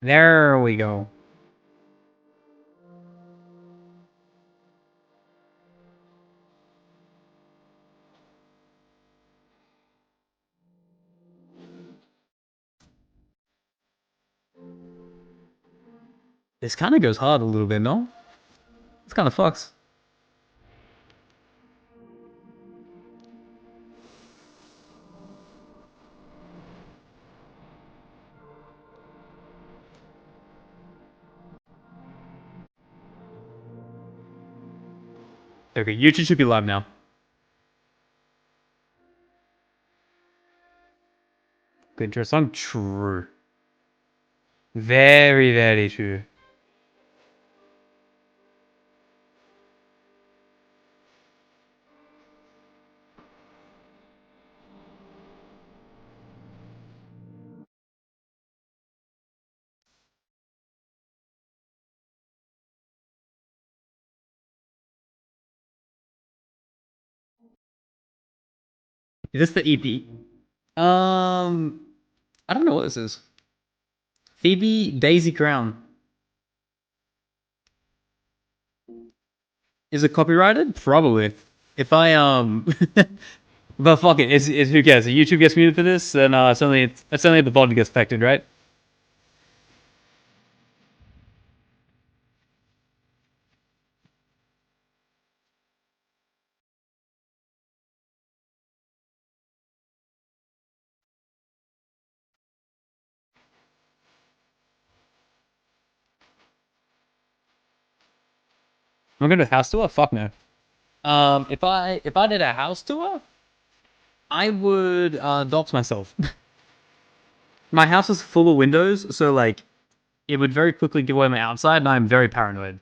There we go. This kind of goes hard a little bit, no? It's kind of fucks. Okay, YouTube should be live now. Good intro song? True. Very, very true. Is this the EP? I don't know what this is. Phoebe Daisy Crown. Is it copyrighted? Probably. If I but fuck it, it's who cares? If YouTube gets muted for this, then it's only the VOD gets affected, right? I'm gonna do a house tour? Fuck no. If I did a house tour, I would dox myself. My house is full of windows, so like it would very quickly give away my outside, and I'm very paranoid.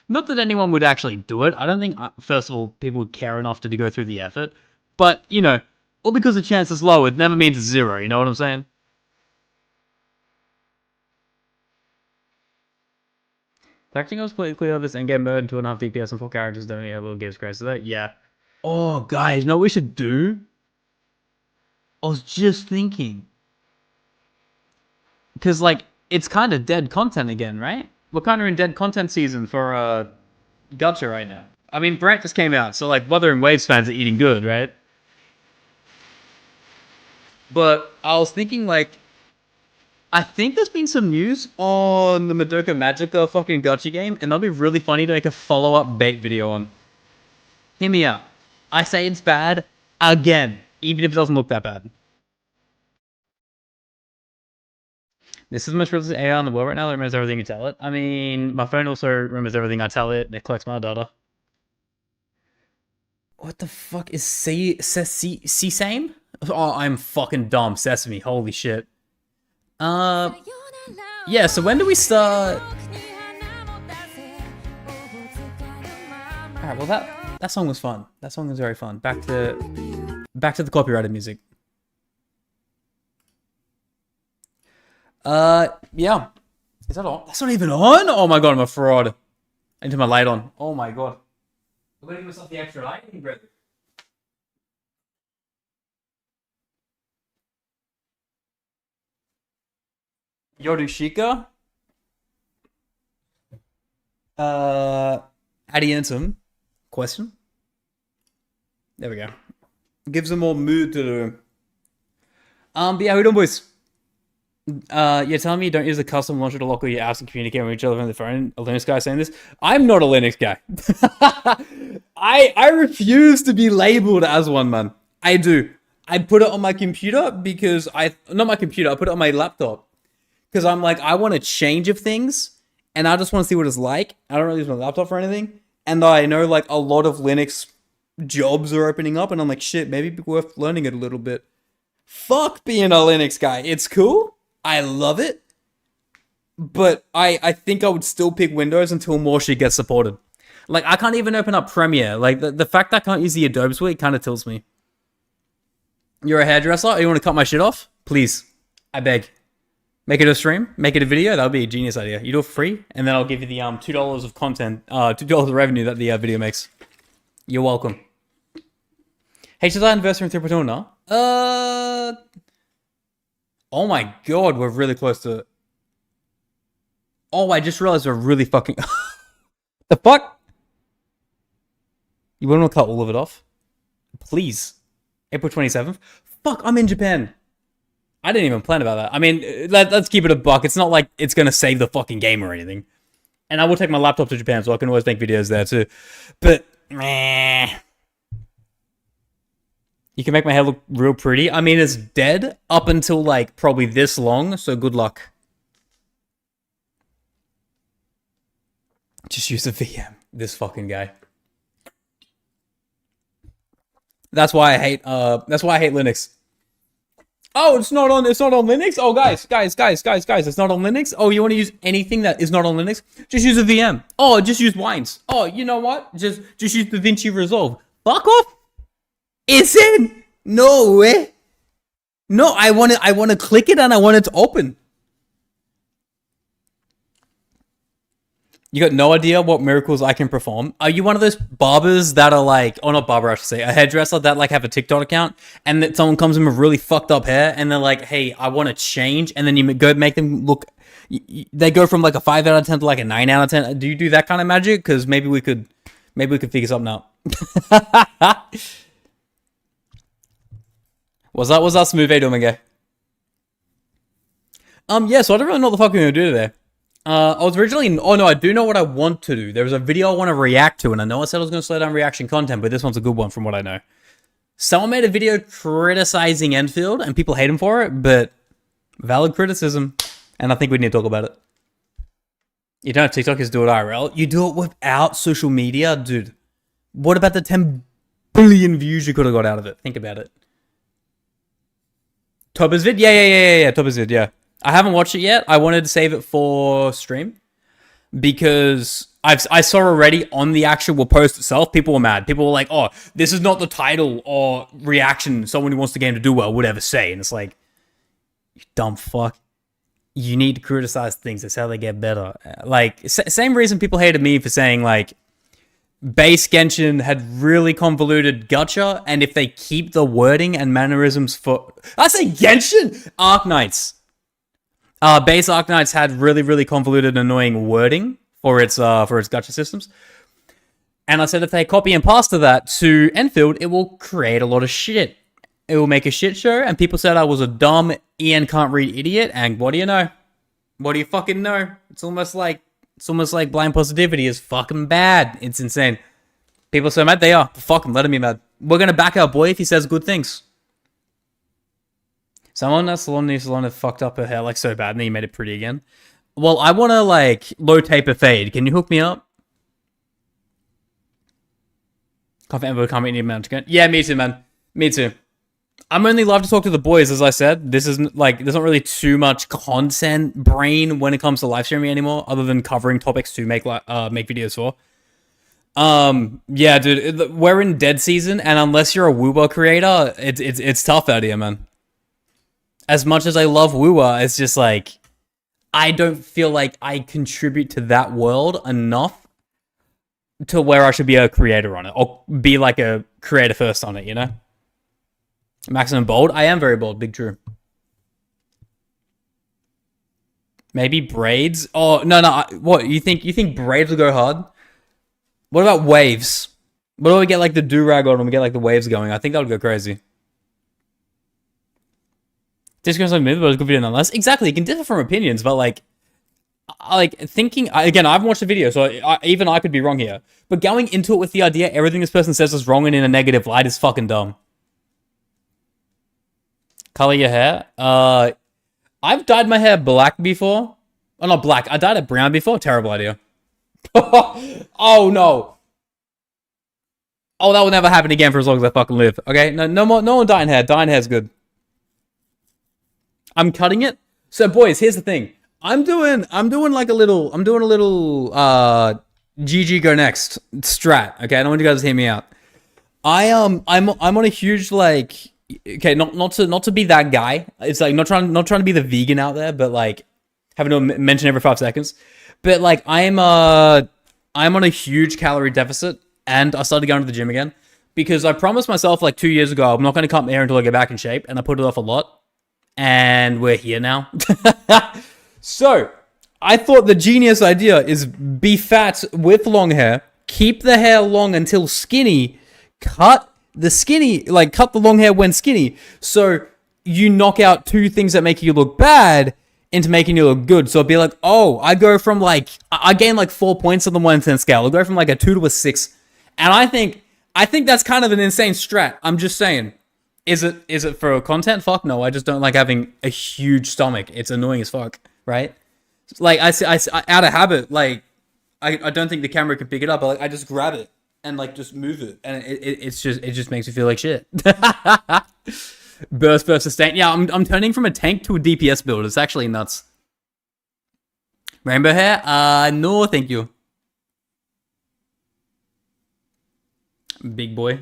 Not that anyone would actually do it. I don't think, first of all, people would care enough to go through the effort. But, you know, all because the chance is low, it never means it's zero, you know what I'm saying? The acting was politically of this endgame mode, 2.5 DPS and 4 characters don't need a little gives grace to that. Yeah. Oh, guys, you know what we should do? I was just thinking. Because, like, it's kind of dead content again, right? We're kind of in dead content season for Gacha right now. I mean, Brant just came out, so, like, Wuthering Waves fans are eating good, right? But I was thinking, like, I think there's been some news on the Madoka Magica fucking gacha game, and that'd be really funny to make a follow-up bait video on. Hear me out. I say it's bad again, even if it doesn't look that bad. This is the most realistic AI in the world right now that remembers everything you tell it. I mean, my phone also remembers everything I tell it, and it collects my data. What the fuck is same? Oh, I'm fucking dumb. Sesame. Holy shit. Yeah, so when do we start? Alright, well that song was fun. That song was very fun. Back to the copyrighted music. Yeah. Is that on? That's not even on? Oh my god, I'm a fraud. I need to turn my light on. Oh my god. I'm gonna give myself the extra lighting, brother. Yorushika? Adientum? Question? There we go. Gives them more mood to the room. But yeah, we doing, boys? You're telling me you don't use a custom launcher to lock all your apps and communicate with each other on the phone? A Linux guy saying this? I'm not a Linux guy. I refuse to be labeled as one, man. I do. I put it on my computer because not my computer, I put it on my laptop. Because I'm like, I want a change of things and I just want to see what it's like. I don't really use my laptop for anything. And I know like a lot of Linux jobs are opening up and I'm like, shit, maybe it'd be worth learning it a little bit. Fuck being a Linux guy. It's cool. I love it. But I think I would still pick Windows until more shit gets supported. Like, I can't even open up Premiere. Like, the fact that I can't use the Adobe suite kind of tilts me. You're a hairdresser? Or you want to cut my shit off? Please. I beg. Make it a stream? Make it a video? That would be a genius idea. You do it free, and then I'll give you the $2 of content, $2 of revenue that the video makes. You're welcome. Hey, should I anniversary in 3.0 now? Oh my god, we're really close to it. Oh, I just realized we're really fucking... The fuck? You want to cut all of it off? Please. April 27th? Fuck, I'm in Japan. I didn't even plan about that. I mean, let's keep it a buck. It's not like it's going to save the fucking game or anything. And I will take my laptop to Japan, so I can always make videos there too. But, meh. You can make my hair look real pretty. I mean, it's dead up until, like, probably this long, so good luck. Just use a VM. This fucking guy. That's why I hate Linux. Oh, it's not on Linux? Oh, guys, it's not on Linux? Oh, you want to use anything that is not on Linux? Just use a VM. Oh, just use Wines. Oh, you know what? Just use DaVinci Resolve. Fuck off. Is it? No way. No, I want to click it and I want it to open. You got no idea what miracles I can perform? Are you one of those barbers that are like, oh, not barber, I should say, a hairdresser that like have a TikTok account and that someone comes in with really fucked up hair and they're like, hey, I want to change, and then you go make them look, they go from like a 5 out of 10 to like a 9 out of 10. Do you do that kind of magic? Because maybe we could figure something out. What's that smooth A doing, guy? Yeah, so I don't really know what the fuck we're gonna do today. I was originally... Oh, no, I do know what I want to do. There was a video I want to react to, and I know I said I was going to slow down reaction content, but this one's a good one from what I know. Someone made a video criticizing Enfield, and people hate him for it, but valid criticism, and I think we need to talk about it. You don't have TikTok, just do it IRL. You do it without social media? Dude, what about the 10 billion views you could have got out of it? Think about it. Toba's vid? Yeah, Toba's vid, yeah. I haven't watched it yet. I wanted to save it for stream because I saw already on the actual post itself, people were mad. People were like, oh, this is not the title or reaction someone who wants the game to do well would ever say. And it's like, you dumb fuck. You need to criticize things. That's how they get better. Like, same reason people hated me for saying, like, base Genshin had really convoluted gacha, and if they keep the wording and mannerisms for... I say Genshin! Arknights. Base Arknights had really convoluted, annoying wording for its gacha systems. And I said if they copy and paste that to Enfield, it will create a lot of shit. It will make a shit show, and people said I was a dumb Ian can't read idiot, and what do you know? What do you fucking know? It's almost like blind positivity is fucking bad. It's insane. People are so mad, they are. Fuck them, let them be mad. We're gonna back our boy if he says good things. Someone at Salon fucked up her hair like so bad and then you made it pretty again. Well, I want to like low taper fade. Can you hook me up? Can't meet any amount again. Yeah, me too, man. Me too. I'm only live to talk to the boys, as I said. This isn't like there's not really too much content brain when it comes to live streaming anymore, other than covering topics to make videos for. Yeah, dude, we're in dead season, and unless you're a Woowa creator, it's tough out here, man. As much as I love Woowa, it's just like, I don't feel like I contribute to that world enough to where I should be a creator on it, or be like a creator first on it, you know? Maximum bold? I am very bold, big true. Maybe braids? Oh, no, what, you think braids will go hard? What about waves? What do we get like the do-rag on when we get like the waves going? I think that would go crazy. Discourse on myth, but it's a good video nonetheless. Exactly, it can differ from opinions, but like thinking again. I haven't watched the video, so even I could be wrong here. But going into it with the idea everything this person says is wrong and in a negative light is fucking dumb. Color your hair. I've dyed my hair black before. Oh, not black. I dyed it brown before. Terrible idea. Oh no. Oh, that will never happen again for as long as I fucking live. Okay, no one dyeing hair. Dyeing hair's good. I'm cutting it. So boys, here's the thing. I'm doing a little GG go next strat. Okay, I don't want you guys to hear me out. I'm on a huge like, okay, not to be that guy. It's like not trying to be the vegan out there, but like having to mention every 5 seconds. But like I'm on a huge calorie deficit, and I started going to the gym again because I promised myself like 2 years ago I'm not going to cut my hair until I get back in shape, and I put it off a lot. And we're here now. So, I thought the genius idea is be fat with long hair, keep the hair long until skinny, cut the long hair when skinny, so you knock out two things that make you look bad into making you look good. So it'd be like, oh, I go from like, I gain like 4 points on the 1 to 10 scale. I'll go from like a 2 to a 6. And I think that's kind of an insane strat. I'm just saying. Is it for content? Fuck no. I just don't like having a huge stomach. It's annoying as fuck, right? Like I out of habit, like I don't think the camera can pick it up, but like I just grab it and like just move it, and it just makes me feel like shit. Burst sustain. Yeah, I'm turning from a tank to a DPS build. It's actually nuts. Rainbow hair? No, thank you. Big boy.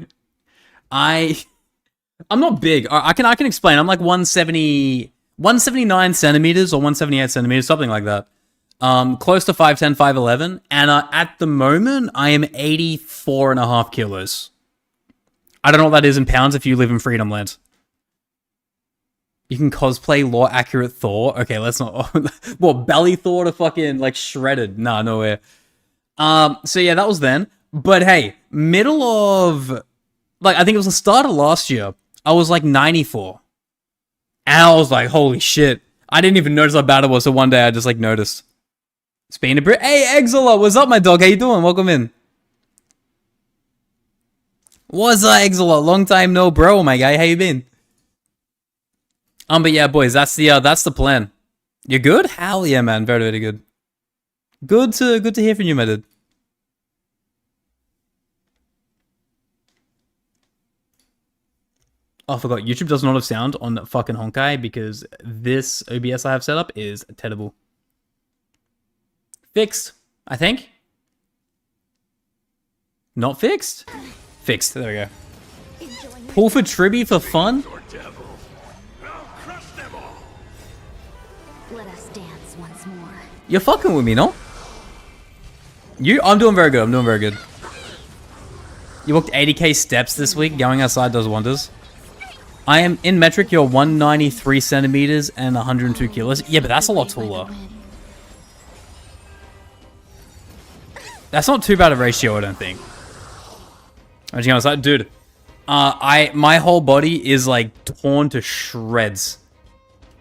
I'm not big. I can explain. I'm like 179 centimeters or 178 centimeters, something like that. Close to 5'10", 5'11", and at the moment I am 84.5 kilos. I don't know what that is in pounds if you live in Freedom Land. You can cosplay lore accurate Thor. Okay, let's not. What, belly Thor to fucking like shredded? Nah, nowhere. So yeah, that was then. But hey, middle of like I think it was the start of last year. I was like 94, and I was like, holy shit! I didn't even notice how bad it was. So one day I just like noticed. Spain a Brit. Hey, Exila, what's up, my dog? How you doing? Welcome in. What's up, Exila? Long time no bro, my guy. How you been? But yeah, boys, that's the plan. You're good? Hell yeah, man. Very, very good. Good to hear from you, my dude. Oh, I forgot. YouTube does not have sound on fucking honkai because this OBS I have set up is terrible. Fixed, I think. Not fixed? Fixed. There we go. Pull for Tribby for fun? Let us dance once more. You're fucking with me, no? I'm doing very good. I'm doing very good. You walked 80k steps this week. Going outside does wonders. I am in metric. You're 193 centimeters and 102 kilos. Yeah, but that's a lot taller. That's not too bad a ratio, I don't think. Imagine outside, dude. My whole body is like torn to shreds.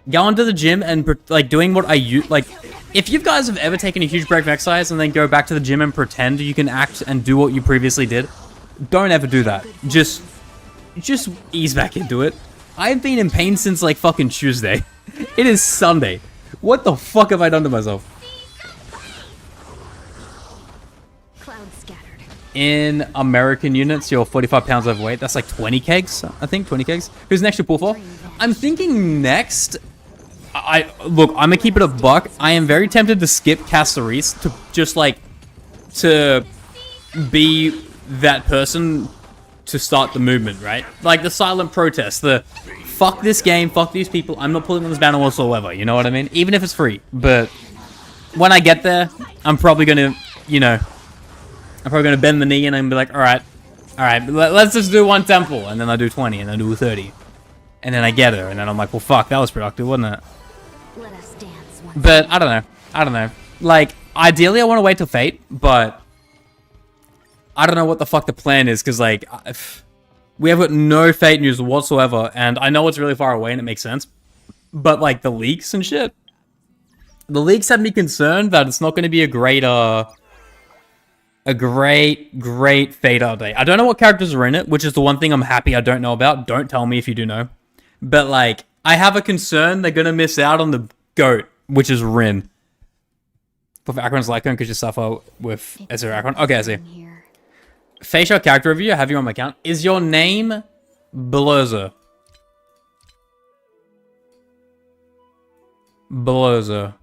Going to the gym and like doing what I use, like if you guys have ever taken a huge break from exercise and then go back to the gym and pretend you can act and do what you previously did, don't ever do that. Just ease back into it. I've been in pain since like fucking Tuesday. It is Sunday. What the fuck have I done to myself? Clouds scattered. In American units, you're 45 pounds overweight. That's like 20 kegs, I think. 20 kegs. Who's next to pull for? I'm thinking next. Look, I'm gonna keep it a buck. I am very tempted to skip Caceres to just like to be that person to start the movement, right? Like the silent protest, the fuck this game, fuck these people, I'm not pulling on this banner whatsoever, you know what I mean? Even if it's free. But when I get there, I'm probably gonna, bend the knee and I'm gonna be like, alright, let's just do one temple, and then I do 20, and then I do 30. And then I get her, and then I'm like, well fuck, that was productive, wasn't it? Let us dance once. But I don't know. Like, ideally I want to wait till Fate, but I don't know what the fuck the plan is, because like, we have got no Fate news whatsoever, and I know it's really far away and it makes sense, but like the leaks and shit, the leaks have me concerned that it's not going to be a great Fate update. I don't know what characters are in it, which is the one thing I'm happy I don't know about. Don't tell me if you do know. But like, I have a concern they're going to miss out on the GOAT, which is Rin. For Akron's Lycon, because you suffer with Ezra Akron. Okay, I see. Facial character review, I have you on my account. Is your name Belozo? Belozo.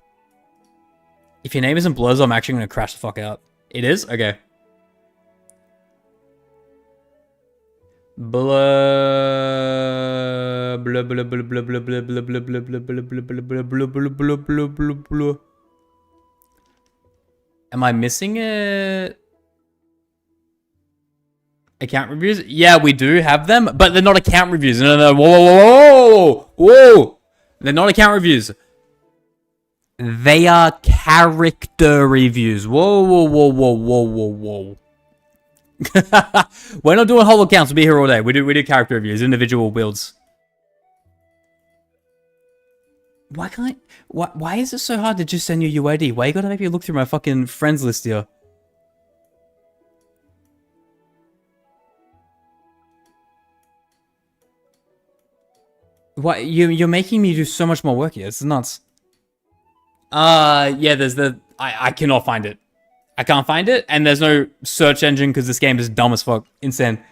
If your name isn't Belozo, I'm actually going to crash the fuck out. It is? Okay. Blah blah blah blah blah blah blah blah blah blah blah blah blah blah blah blah blah. Am I missing it? Account reviews? Yeah, we do have them, but they're not account reviews. No. Whoa. They're not account reviews. They are character reviews. Whoa, whoa, whoa, whoa, whoa, whoa, whoa. We're not doing whole accounts. We'll be here all day. We do character reviews, individual builds. Why can't I, why is it so hard to just send you UID? Why you gotta make me look through my fucking friends list here? Why you're making me do so much more work here. It's nuts. Yeah, there's I cannot find it. I can't find it, and there's no search engine because this game is dumb as fuck. Insane.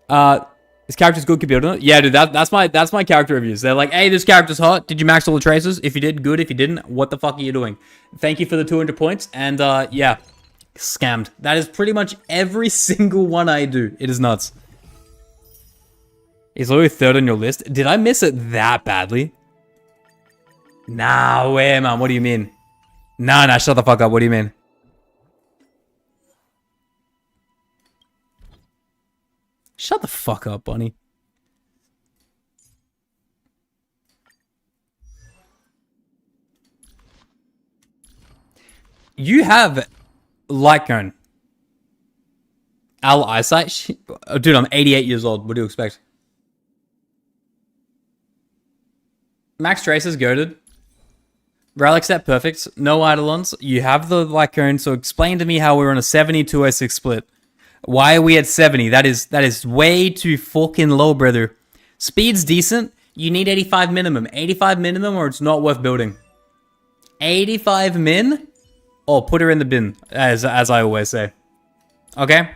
This character's good, computer. Yeah, dude, that's my character reviews. They're like, hey, this character's hot. Did you max all the traces? If you did, good. If you didn't, what the fuck are you doing? Thank you for the 200 points. And yeah, scammed. That is pretty much every single one I do. It is nuts. It's only third on your list. Did I miss it that badly? Nah, way, man. What do you mean? Nah, shut the fuck up. What do you mean? Shut the fuck up, Bunny. You have light cone. Owl eyesight? Oh, dude, I'm 88 years old. What do you expect? Max traces, goated. Relic set, perfect. No Eidolons. You have the light cone, so explain to me how we're on a 70-206 split. Why are we at 70? That is way too fucking low, brother. Speed's decent. You need 85 minimum. 85 minimum or it's not worth building. 85 min? Or put her in the bin, as I always say. Okay?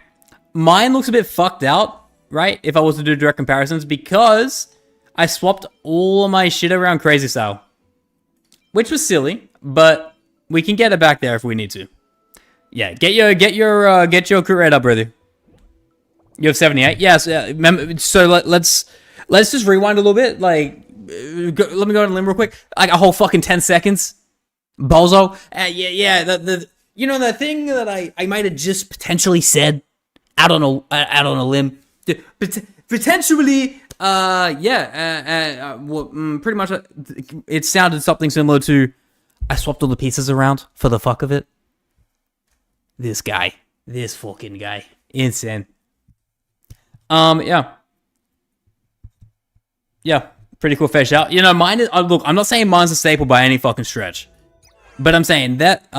Mine looks a bit fucked out, right? If I was to do direct comparisons, because I swapped all of my shit around crazy style. Which was silly, but we can get it back there if we need to. Yeah, get your crit rate up, brother. You have 78. Yes. Yeah, so let's just rewind a little bit. Like, let me go on a limb real quick. Like a whole fucking 10 seconds. Bozo. Yeah. The thing that I might have just potentially said out on a limb. Potentially. Pretty much. It sounded something similar to, I swapped all the pieces around for the fuck of it. This fucking guy, insane. Yeah, pretty cool fish out. You know, mine is. Look, I'm not saying mine's a staple by any fucking stretch, but I'm saying that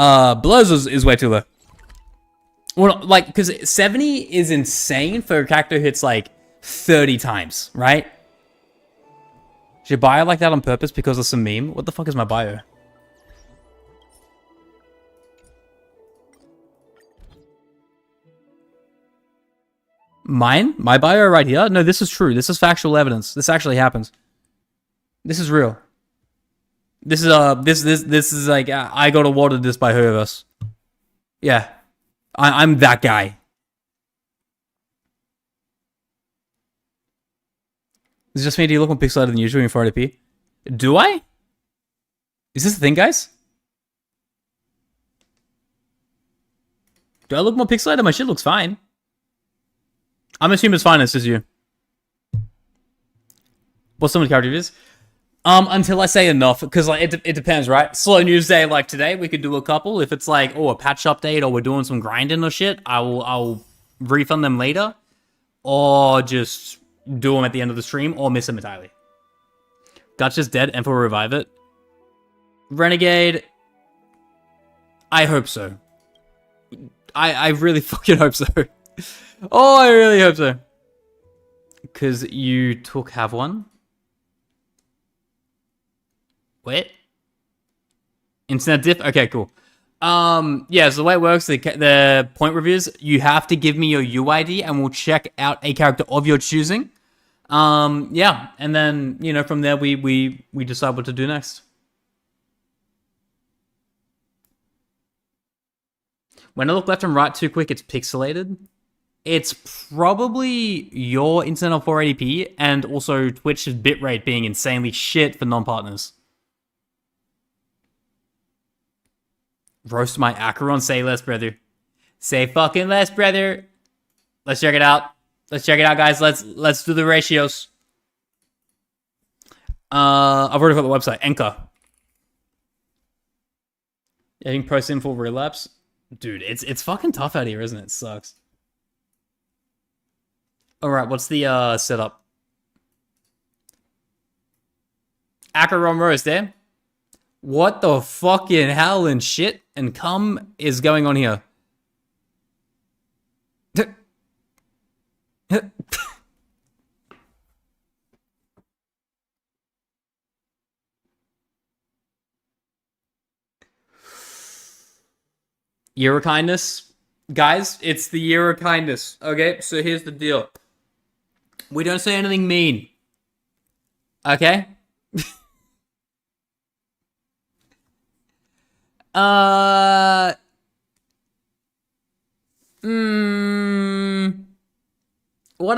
Blur's is way too low. Well, like, because 70 is insane for a character who hits like 30 times, right? Should you buy it like that on purpose because of some meme? What the fuck is my bio? Mine? My bio right here? No, this is true. This is factual evidence. This actually happens. This is real. This is this is like I got awarded this by hoyoverse. Yeah. I'm that guy. Is it just me? Do you look more pixelated than usual in 480p? Do I? Is this the thing, guys? Do I look more pixelated? My shit looks fine. I'm assuming it's fine, it's just you. What's some of the character reviews? Until I say enough, because like it depends, right? Slow news day like today, we could do a couple. If it's like, oh, a patch update or we're doing some grinding or shit, I'll refund them later. Or just do them at the end of the stream or miss them entirely. Gacha's dead, Enfield will revive it. Renegade, I hope so. I really fucking hope so. Oh, I really hope so. Because you took have one. Wait. Internet diff? Okay, cool. Yeah, so the way it works, the point reviews, you have to give me your UID and we'll check out a character of your choosing. Yeah, and then, you know, from there we decide what to do next. When I look left and right too quick, it's pixelated. It's probably your internet on 480p and also Twitch's bitrate being insanely shit for non-partners. Roast my Acheron, say less, brother. Say fucking less, brother. Let's check it out. Let's check it out, guys. Let's do the ratios. I've already got the website. Anchor. Yeah, you can post in for relapse. Dude, it's fucking tough out here, isn't it? It sucks. Alright, what's the setup? Acheron Rose there. What the fucking hell and shit and cum is going on here? Year of kindness. Guys, it's the year of kindness. Okay, so here's the deal. We don't say anything mean. Okay? What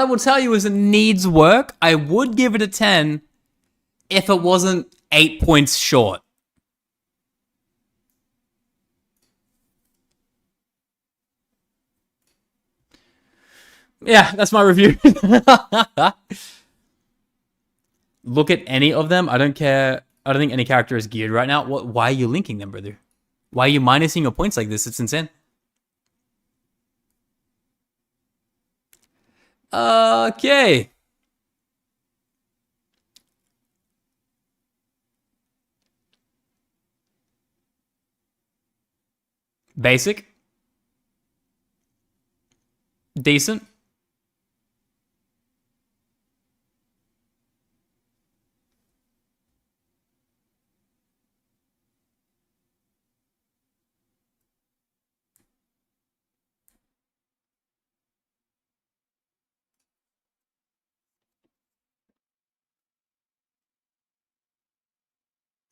I will tell you is it needs work. I would give it a 10 if it wasn't 8 points short. Yeah, that's my review. Look at any of them. I don't care. I don't think any character is geared right now. Why are you linking them, brother? Why are you minusing your points like this? It's insane. Okay. Basic. Decent.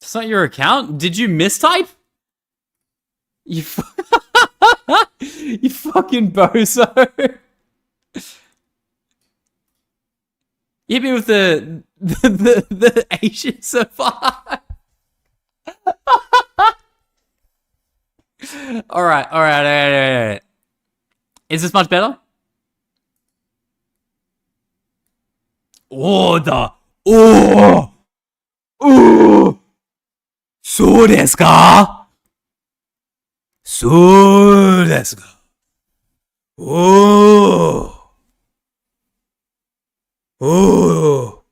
That's not your account? Did you mistype? You you fucking bozo. You hit me with the Asian so far. Alright. Is this much better? Order. Oh! Oh! So desu ka? So desu ka? Oh! Oh!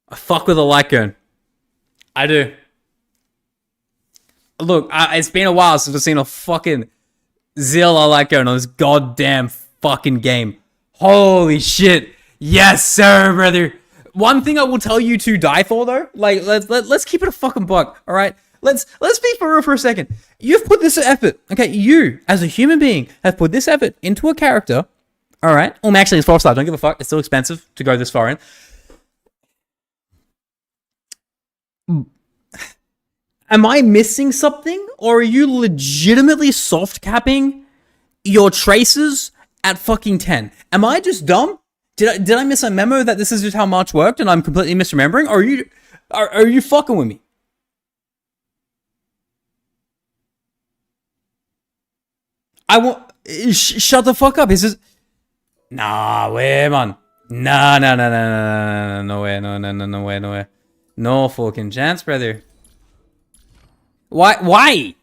I fuck with a Lycone. I do. Look, it's been a while since I've seen a fucking Zilla Lycone on this goddamn fucking game. Holy shit. Yes, sir, brother. One thing I will tell you to die for, though, like let's keep it a fucking buck, all right? Let's be for real for a second. You've put this effort, okay? You, as a human being, have put this effort into a character, all right? Well, actually, it's 4-star. Don't give a fuck. It's still expensive to go this far in. Am I missing something, or are you legitimately soft capping your traces at fucking 10? Am I just dumb? Did I miss a memo that this is just how March worked and I'm completely misremembering? Or are you fucking with me? I won't. Shut the fuck up. Is this? Nah, way, man. Nah. No way. No way. No fucking chance, brother. Why?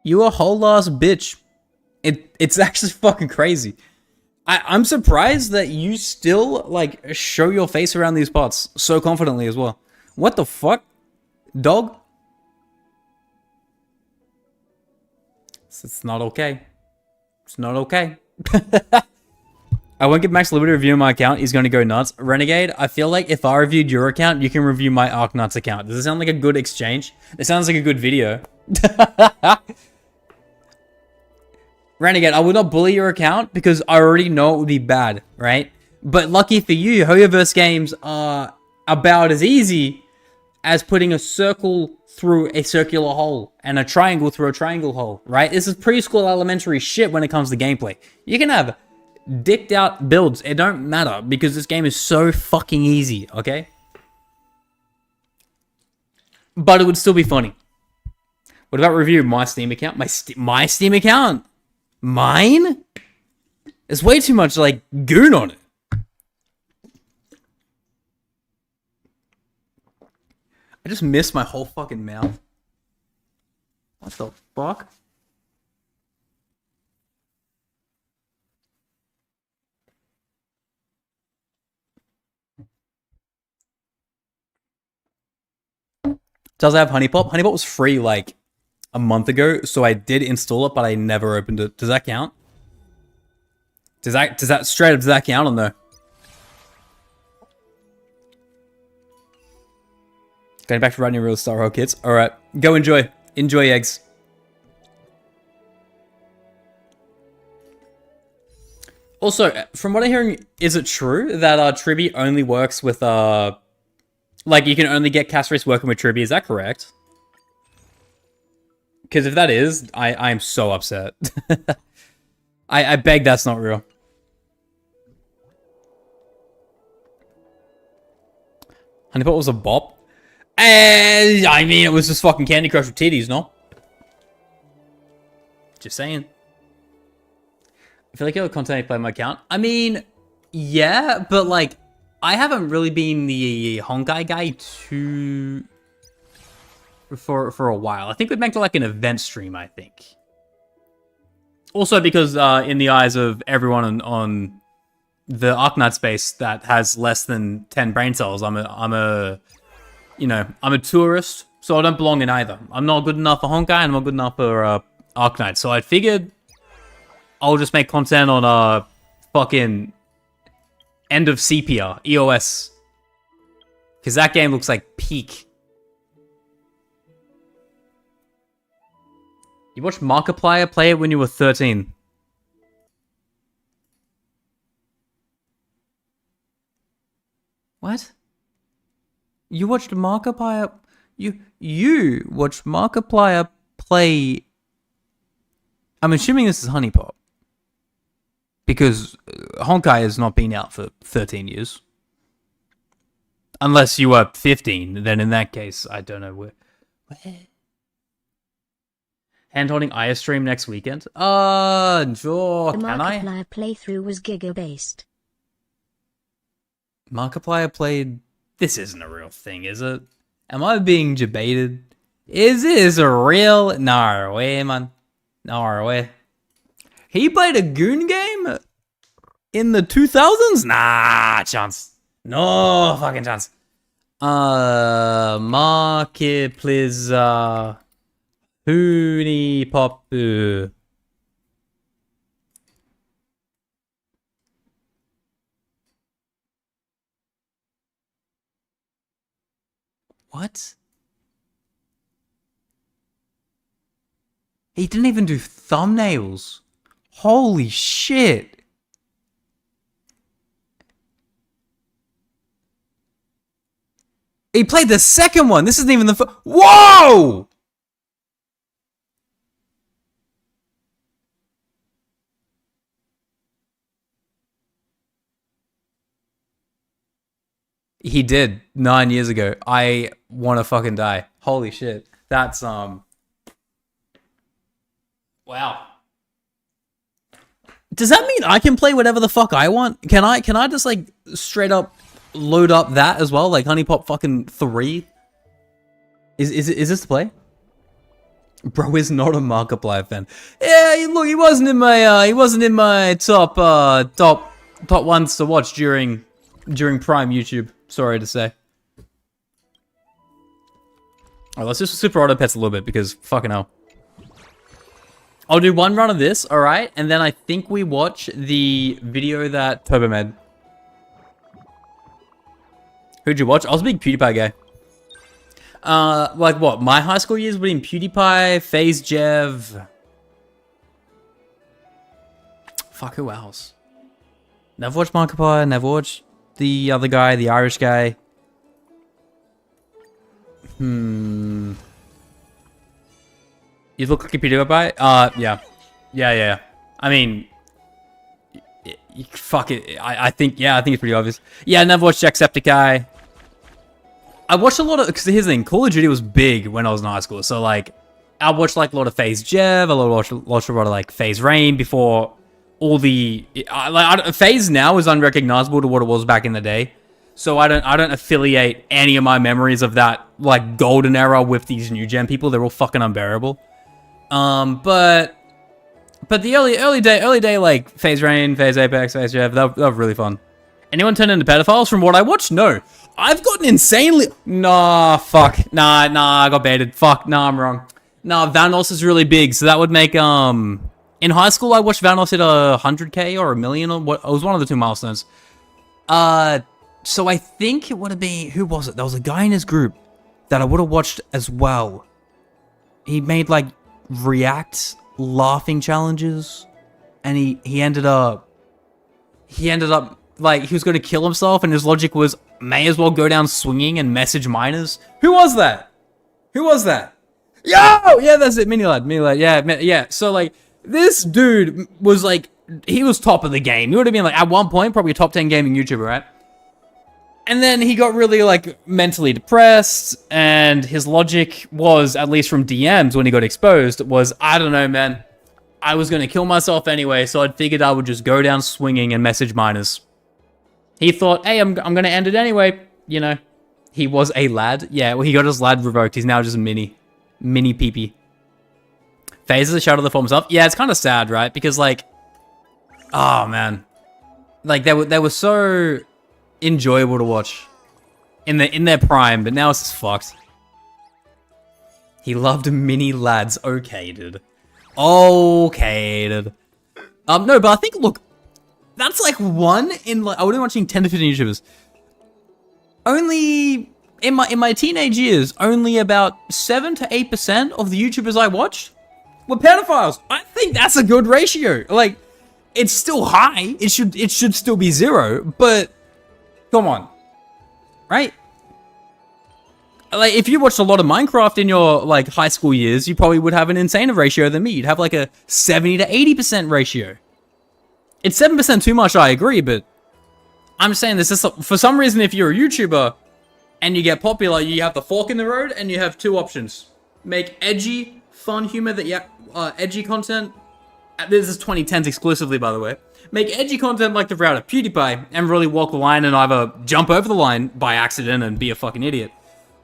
You a whole ass bitch. It's actually fucking crazy. I'm surprised that you still, like, show your face around these parts so confidently as well. What the fuck? Dog? It's not okay. It's not okay. I won't give Max Liberty review my account. He's going to go nuts. Renegade, I feel like if I reviewed your account, you can review my Arknights account. Does it sound like a good exchange? It sounds like a good video. Renegade, I would not bully your account because I already know it would be bad, right? But lucky for you, hoyoverse games are about as easy as putting a circle through a circular hole and a triangle through a triangle hole, right? This is preschool elementary shit when it comes to gameplay. You can have dicked out builds. It don't matter because this game is so fucking easy, okay? But it would still be funny. What about review my Steam account? My Steam account? Mine? There's way too much, like, goon on it. I just missed my whole fucking mouth. What the fuck? Does it have Honey Pop? Honey Pop was free, like, a month ago, so I did install it, but I never opened it. Does that count? Does that straight up, does that count or no? Going back to writing real Star Rock kids. Alright, go enjoy. Enjoy eggs. Also, from what I'm hearing, is it true that Tribi only works with, like, you can only get cast race working with Tribi? Is that correct? Because if that is, I'm so upset. I beg that's not real. Honeypot was a bop? I mean, it was just fucking Candy Crush with titties, no? Just saying. I feel like I would content play my account. I mean, yeah, but like, I haven't really been the honkai guy for a while. I think we'd make like an event stream, I think. Also because in the eyes of everyone on the Arknight space that has less than 10 brain cells, I'm a tourist, so I don't belong in either. I'm not good enough for honkai, and I'm not good enough for Arknight. So I figured I'll just make content on fucking End of Sepia, EOS. Because that game looks like peak. You watched Markiplier play it when you were 13. What? You watched Markiplier... You watched Markiplier play... I'm assuming this is Honey Pop. Because Honkai has not been out for 13 years. Unless you were 15, then in that case, I don't know where. Hand-holding Aya stream next weekend? Sure, can I? The Markiplier playthrough was Giga-based. Markiplier played... This isn't a real thing, is it? Am I being debated? Is this a real... No way, man. No way. He played a goon game? In the 2000s? Nah, chance. No fucking chance. Markiplier... Honey Pop. What? He didn't even do thumbnails. Holy shit. He played the second one. This isn't even the Whoa! He did 9 years ago. I want to fucking die. Holy shit. That's, wow. Does that mean I can play whatever the fuck I want? Can I just, like, straight up load up that as well? Like, Honey Pop fucking 3? Is this the play? Bro is not a Markiplier fan. Yeah, look, he wasn't in my top ones to watch during Prime YouTube. Sorry to say. Alright, let's just super auto pets a little bit because fucking hell. I'll do one run of this, alright? And then I think we watch the video that Turbo made. Who'd you watch? I was a big PewDiePie guy. Like what? My high school years between PewDiePie, FaZe Jev. Fuck, who else? Never watched Markiplier, never watched the other guy, the Irish guy. You look like a PewDiePie? Yeah. I mean, fuck it. I think it's pretty obvious. Yeah, I never watched Jacksepticeye. I watched a lot of, because here's the thing, Call of Duty was big when I was in high school. So like, I watched like a lot of FaZe Jev, watched a lot of like FaZe Rain before all the, FaZe now is unrecognizable to what it was back in the day. So I don't affiliate any of my memories of that like golden era with these new gen people. They're all fucking unbearable. But the early day like FaZe Rain, FaZe Apex, FaZe Jev, they were really fun. Anyone turn into pedophiles from what I watched? No. I've gotten insanely... Nah, fuck. Nah, I got baited. Fuck, nah, I'm wrong. Nah, Vanoss is really big, so that would make, In high school, I watched Vanoss hit 100k or 1 million, or what? It was one of the two milestones. So I think it would have been... Who was it? There was a guy in his group that I would have watched as well. He made, like, React laughing challenges, and he ended up... Like, he was going to kill himself, and his logic was, may as well go down swinging and message minors. Who was that? Yo! Yeah, that's it. Mini lad. Yeah. So, like, this dude was, like, he was top of the game. He would have been, like, at one point, probably a top 10 gaming YouTuber, right? And then he got really, like, mentally depressed, and his logic was, at least from DMs when he got exposed, was, I don't know, man. I was going to kill myself anyway, so I figured I would just go down swinging and message minors. He thought, hey, I'm going to end it anyway. You know, he was a lad. Yeah, well, he got his lad revoked. He's now just a mini peepee. FaZe is a shadow of the form himself. Yeah, it's kind of sad, right? Because, like, oh, man. Like, they were so enjoyable to watch in their prime, but now it's just fucked. He loved mini lads. Okay, dude. Okay, dude. No, but I think, look, that's like one in, like, I would be watching 10 to 15 YouTubers. Only, in my teenage years, only about 7 to 8% of the YouTubers I watched were pedophiles. I think that's a good ratio. Like, it's still high. It should still be 0, but come on. Right? Like, if you watched a lot of Minecraft in your, like, high school years, you probably would have an insaner ratio than me. You'd have, like, a 70 to 80% ratio. It's 7% too much, I agree, but I'm saying this is, for some reason, if you're a YouTuber and you get popular, you have the fork in the road and you have 2 options. Make edgy, fun humor edgy content. This is 2010s exclusively, by the way. Make edgy content like the route of PewDiePie and really walk the line and either jump over the line by accident and be a fucking idiot.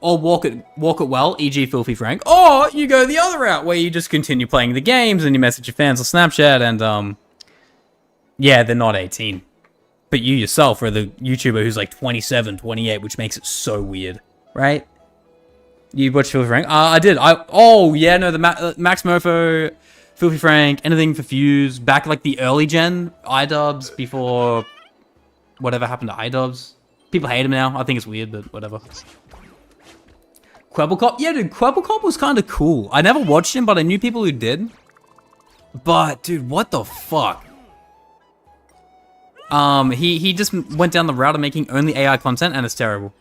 Or walk it well, e.g. Filthy Frank. Or you go the other route where you just continue playing the games and you message your fans on Snapchat and, yeah, they're not 18. But you yourself are the YouTuber who's like 27, 28, which makes it so weird, right? You watch Filthy Frank? I did. Oh, yeah, no, the Max Mofo, Filthy Frank, anything for Fuse, back like the early gen iDubbbz before whatever happened to iDubbbz. People hate him now. I think it's weird, but whatever. Kwebbelkop? Yeah, dude, Kwebbelkop was kind of cool. I never watched him, but I knew people who did. But, dude, what the fuck? He just went down the route of making only AI content, and it's terrible.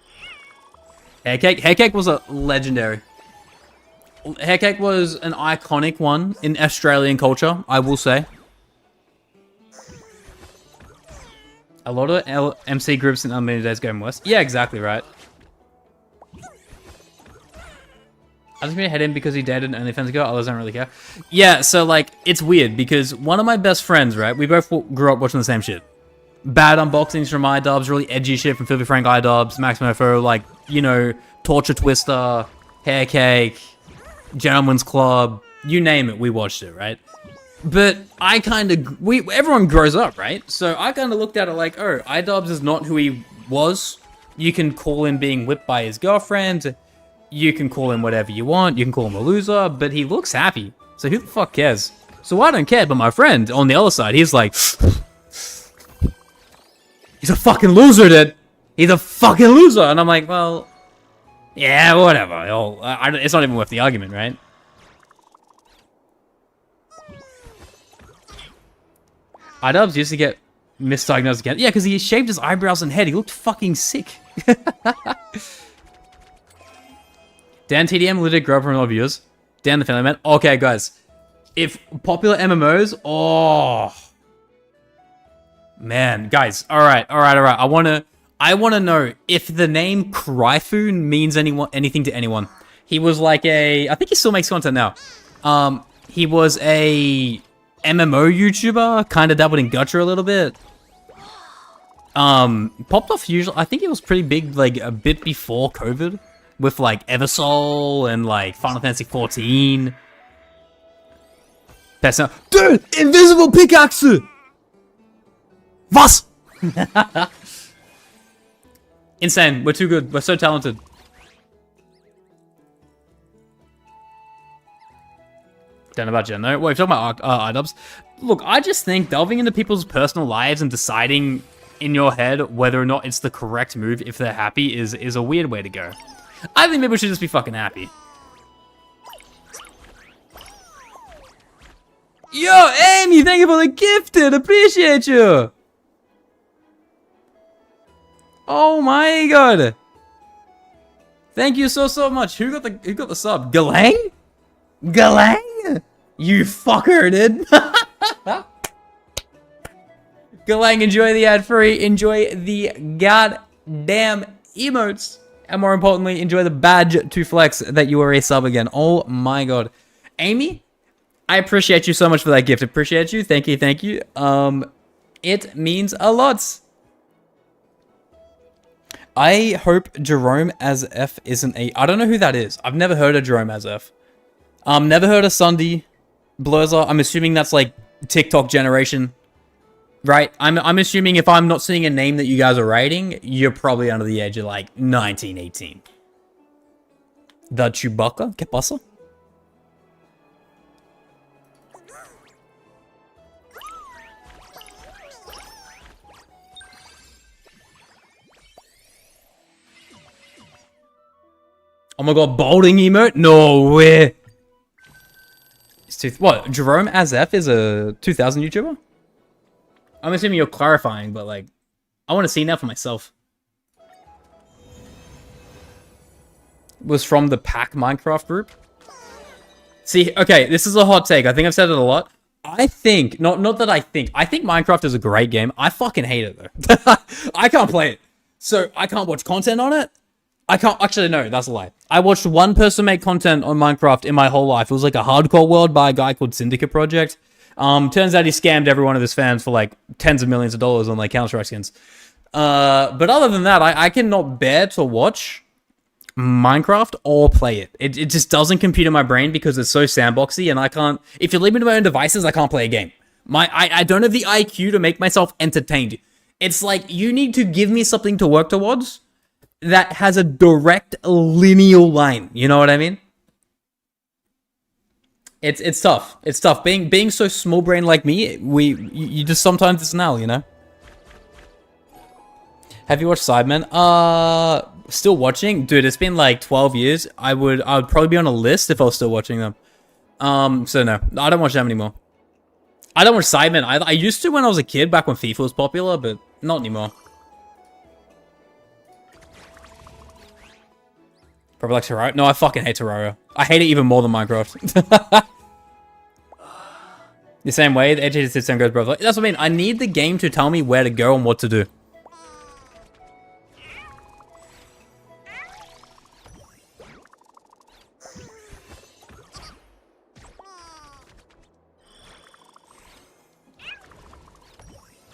Haircake was a legendary. Haircake was an iconic one in Australian culture, I will say. A lot of MC groups in Unlimited Days going worse. Yeah, exactly right. I just gonna head in because he dated an OnlyFans girl. Others don't really care. Yeah, so like it's weird because one of my best friends, right? We both grew up watching the same shit. Bad unboxings from iDubbbz, really edgy shit from Filthy Frank iDubbbz, Max Mofo, like, you know, Torture Twister, Haircake, Gentleman's Club, you name it, we watched it, right? But I kind of, everyone grows up, right? So I kind of looked at it like, oh, iDubbbz is not who he was. You can call him being whipped by his girlfriend. You can call him whatever you want. You can call him a loser, but he looks happy. So who the fuck cares? So I don't care, but my friend on the other side, he's like, he's a fucking loser, dude. He's a fucking loser. And I'm like, well, yeah, whatever. It's not even worth the argument, right? iDubbbz used to get misdiagnosed again. Yeah, because he shaved his eyebrows and head. He looked fucking sick. Dan TDM literally grew up from all viewers. Dan the Family Man. Okay, guys. If popular MMOs... Oh... Man, guys, all right. I wanna know if the name Cryfu means anything to anyone. He was like I think he still makes content now. He was a MMO YouTuber, kind of dabbled in Gacha a little bit. Popped off usually. I think it was pretty big, like a bit before COVID, with like Eversoul and like Final Fantasy 14. That's not, dude, invisible pickaxe. Was? Insane. We're too good. We're so talented. Don't know about Jen, though. Wait, if you're talking about iDubbbz. Look, I just think delving into people's personal lives and deciding in your head whether or not it's the correct move if they're happy is a weird way to go. I think maybe we should just be fucking happy. Yo, Amy, thank you for the gifted. Appreciate you. Oh my god. Thank you so much. Who got the sub? Galang? Galang? You fucker, dude. Galang, enjoy the ad free, enjoy the goddamn emotes, and more importantly, enjoy the badge to flex that you are a sub again. Oh my god. Amy, I appreciate you so much for that gift. Appreciate you. Thank you, thank you. It means a lot. I hope Jerome as F isn't I don't know who that is. I've never heard of Jerome as F. Never heard of Sunday Blurzer. I'm assuming that's like TikTok generation, right? I'm assuming if I'm not seeing a name that you guys are writing, you're probably under the age of like 19, 18. The Chewbacca? ¿Qué pasa? Oh my god, balding emote? No way. What? Jerome Azef is a 2000 YouTuber? I'm assuming you're clarifying, but like, I want to see that for myself. Was from the Pack Minecraft group. See, okay, this is a hot take. I think I've said it a lot. I think, not that I think Minecraft is a great game. I fucking hate it though. I can't play it. So I can't watch content on it. I can't, actually, no, that's a lie. I watched one person make content on Minecraft in my whole life. It was like a hardcore world by a guy called Syndicate Project. Turns out he scammed every one of his fans for like tens of millions of dollars on like Counter-Strike skins. But other than that, I cannot bear to watch Minecraft or play it. It just doesn't compute in my brain because it's so sandboxy and I can't, if you leave me to my own devices, I can't play a game. I don't have the IQ to make myself entertained. It's like, you need to give me something to work towards that has a direct lineal line. You know what I mean? It's tough. It's tough. Being so small brain like me, you just sometimes it's now, you know? Have you watched Sidemen? Still watching? Dude, it's been like 12 years. I would probably be on a list if I was still watching them. So no, I don't watch them anymore. I don't watch Sidemen. I used to when I was a kid, back when FIFA was popular, but not anymore. Probably like Terraria. No, I fucking hate Terraria. I hate it even more than Minecraft. The same way, the HHS system goes, bro. That's what I mean. I need the game to tell me where to go and what to do.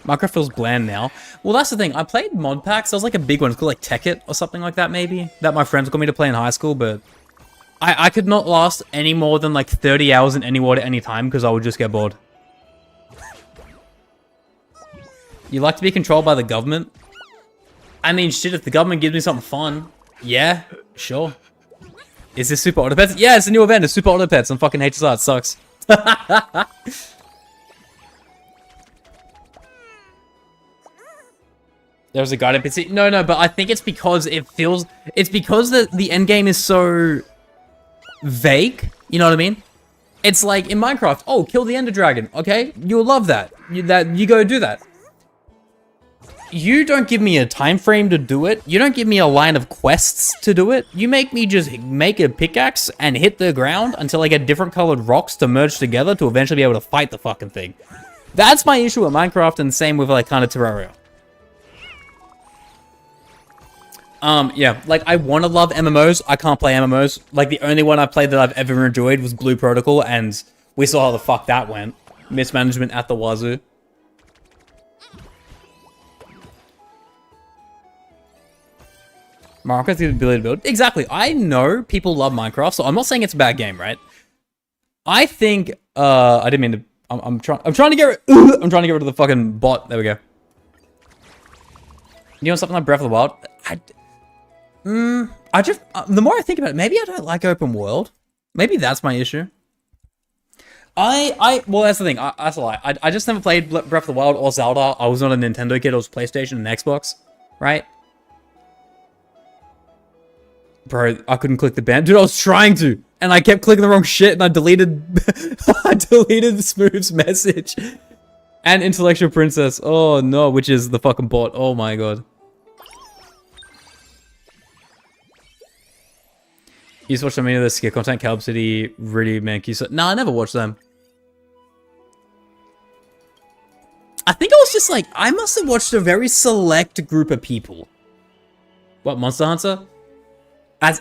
Minecraft feels bland now. Well, that's the thing. I played mod packs. There was like a big one. It's called like Tekkit or something like that, maybe. That my friends got me to play in high school, but I could not last any more than like 30 hours in any water at any time because I would just get bored. You like to be controlled by the government? I mean, shit, if the government gives me something fun, yeah, sure. Is this Super Auto Pets? Yeah, it's a new event. It's Super Auto Pets on fucking HSR. It sucks. There's a guided pit. No, but I think it's because it feels... It's because the end game is so vague. You know what I mean? It's like in Minecraft. Oh, kill the Ender Dragon. Okay, you'll love that. You go do that. You don't give me a time frame to do it. You don't give me a line of quests to do it. You make me just make a pickaxe and hit the ground until I get different colored rocks to merge together to eventually be able to fight the fucking thing. That's my issue with Minecraft, and same with like kind of Terraria. Yeah, like I want to love MMOs. I can't play MMOs. Like the only one I played that I've ever enjoyed was Blue Protocol, and we saw how the fuck that went. Mismanagement at the wazoo. Minecraft's the ability to build. Exactly. I know people love Minecraft, so I'm not saying it's a bad game, right? I think I didn't mean to. I'm trying to get I'm trying to get rid of the fucking bot. There we go. You know something like Breath of the Wild? I just the more I think about it, maybe I don't like open world. Maybe that's my issue. Well, that's the thing. That's a lie. I just never played Breath of the Wild or Zelda. I was not a Nintendo kid. I was PlayStation and Xbox, right? Bro, I couldn't click the ban. Dude, I was trying to, and I kept clicking the wrong shit, and I deleted I deleted Smooth's message. And Intellectual Princess. Oh no, which is the fucking bot. Oh my god. You used to watch some of the skit content, Calb City, really Mankey. No, I never watched them. I think I was just like, I must have watched a very select group of people. What, Monster Hunter?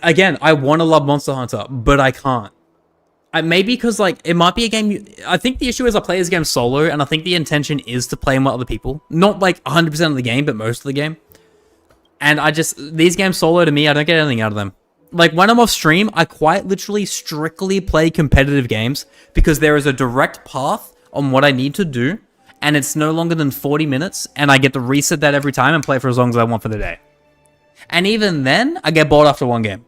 Again, I want to love Monster Hunter, but I can't. Maybe because, like, it might be a game... I think the issue is I play this game solo, and I think the intention is to play with other people. Not, like, 100% of the game, but most of the game. And I just... These games solo, to me, I don't get anything out of them. Like, when I'm off stream, I quite literally strictly play competitive games, because there is a direct path on what I need to do, and it's no longer than 40 minutes, and I get to reset that every time and play for as long as I want for the day. And even then, I get bored after one game.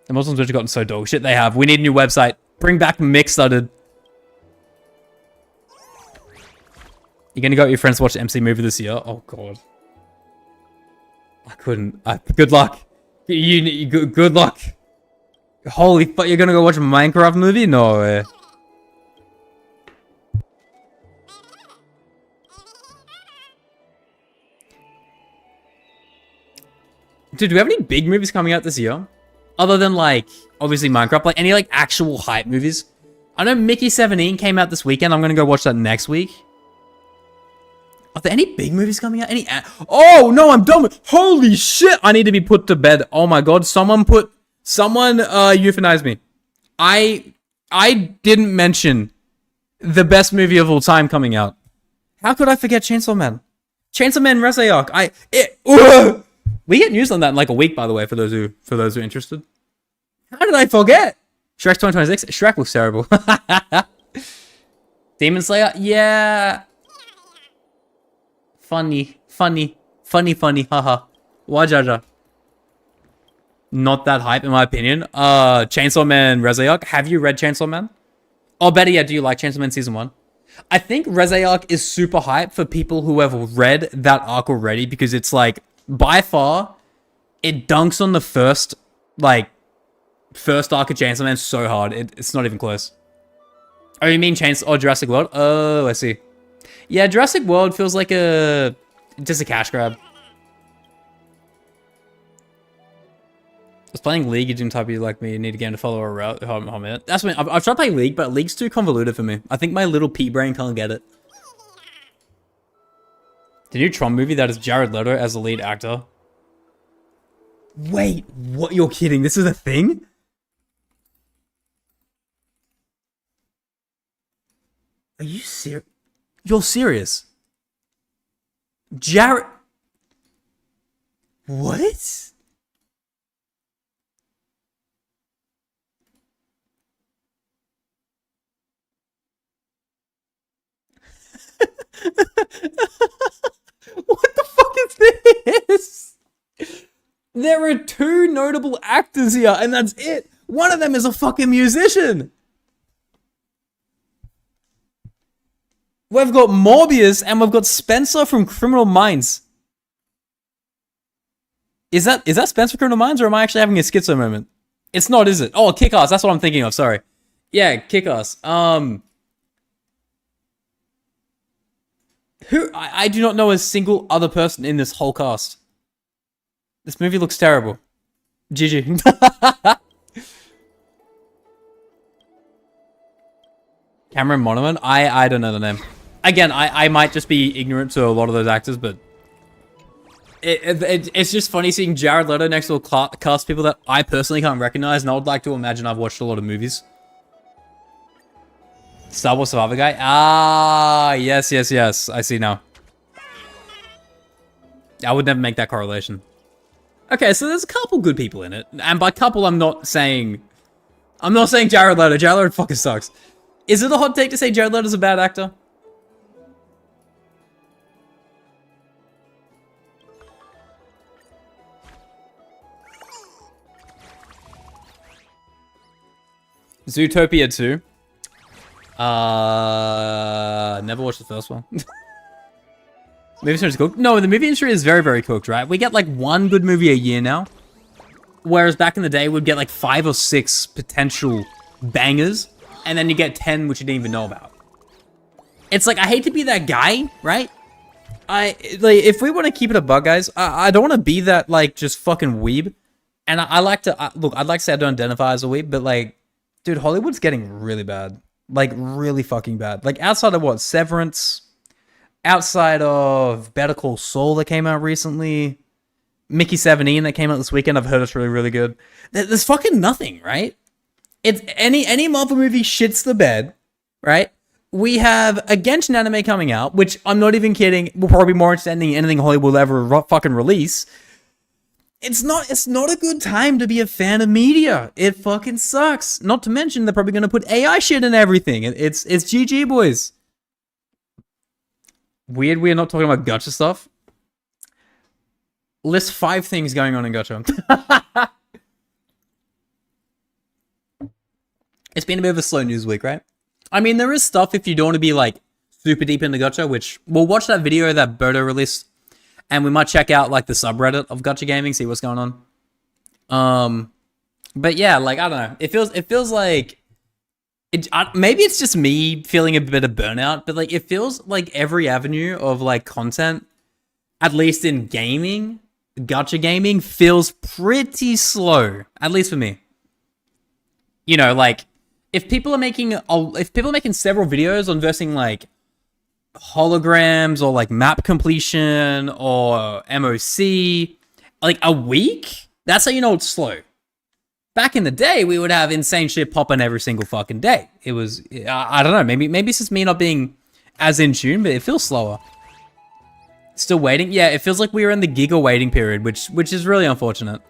The Muslims have gotten so dog shit. They have. We need a new website. Bring back Mixstudded. You're gonna go with your friends to watch the MC movie this year? Oh god. I couldn't. Good luck. Good luck. Holy fuck! You're gonna go watch a Minecraft movie? No way. Dude, do we have any big movies coming out this year? Other than, like, obviously Minecraft. Like, any, like, actual hype movies? I know Mickey 17 came out this weekend. I'm gonna go watch that next week. Are there any big movies coming out? Oh, no, I'm done with... Holy shit! I need to be put to bed. Oh my god, someone euthanize me. I didn't mention the best movie of all time coming out. How could I forget Chainsaw Man? Chainsaw Man Resurrect Arc. We get news on that in like a week, by the way, for those who are interested. How did I forget? Shrek 2026. Shrek looks terrible. Demon Slayer. Yeah. Funny. Haha. Wajaja. Not that hype, in my opinion. Chainsaw Man Resurrect Arc. Have you read Chainsaw Man? Or better yet, do you like Chainsaw Man Season 1? I think Resurrect Arc is super hype for people who have read that arc already, because it's like, by far, it dunks on the first arc of Chainsaw Man so hard. It's not even close. Oh, you mean Jurassic World? Oh, I see. Yeah, Jurassic World feels like just a cash grab. I was playing League, you didn't type you like me, you need a game to follow a route. Hold on a minute. That's when I've tried to play League, but League's too convoluted for me. I think my little pea brain can't get it. The new Tron movie that is Jared Leto as the lead actor. Wait, what? You're kidding? This is a thing? Are you serious? You're serious? Jared... What? What the fuck is this? There are two notable actors here, and that's it. One of them is a fucking musician. We've got Morbius, and we've got Spencer from Criminal Minds. Is that Spencer from Criminal Minds, or am I actually having a schizo moment? It's not, is it? Oh, Kick-Ass, that's what I'm thinking of, sorry. Yeah, Kick-Ass. I do not know a single other person in this whole cast. This movie looks terrible. GG. Cameron Monaghan? I don't know the name. Again, I might just be ignorant to a lot of those actors, but it's just funny seeing Jared Leto next to a cast of people that I personally can't recognize, and I would like to imagine I've watched a lot of movies. Star Wars Survivor guy? Ah, yes. I see now. I would never make that correlation. Okay, so there's a couple good people in it. And by couple, I'm not saying Jared Leto. Jared Leto fucking sucks. Is it a hot take to say Jared Leto's a bad actor? Zootopia 2. Never watched the first one. Movie industry is cooked. No, the movie industry is very, very cooked, right? We get like one good movie a year now. Whereas back in the day, we'd get like 5 or 6 potential bangers. And then you get 10 which you didn't even know about. It's like, I hate to be that guy, right? If we want to keep it a bug, guys, I don't want to be that, like, just fucking weeb. And I like to, look, I'd like to say I don't identify as a weeb, but like, dude, Hollywood's getting really bad. Like, really fucking bad. Like, outside of what? Severance? Outside of Better Call Saul that came out recently? Mickey 17 that came out this weekend. I've heard it's really, really good. There's fucking nothing, right? It's any Marvel movie shits the bed, right? We have a Genshin anime coming out, which I'm not even kidding, will probably be more interesting than anything Hollywood will ever fucking release. It's not a good time to be a fan of media. It fucking sucks. Not to mention, they're probably going to put AI shit in everything. It's GG, boys. Weird we're not talking about Gacha stuff. List 5 things going on in Gacha. It's been a bit of a slow news week, right? I mean, there is stuff if you don't want to be, like, super deep into Gacha, which we'll watch that video that Birdo released, and we might check out, like, the subreddit of Gacha Gaming, see what's going on. But yeah, like, I don't know. It feels like... maybe it's just me feeling a bit of burnout, but, like, it feels like every avenue of, like, content, at least in gaming, Gacha Gaming, feels pretty slow. At least for me. You know, like... If people are making several videos on versing like holograms or like map completion or MOC, like a week, that's how you know it's slow. Back in the day, we would have insane shit popping every single fucking day. It was, I don't know, maybe it's just me not being as in tune, but it feels slower. Still waiting? Yeah, it feels like we were in the Giga waiting period, which is really unfortunate.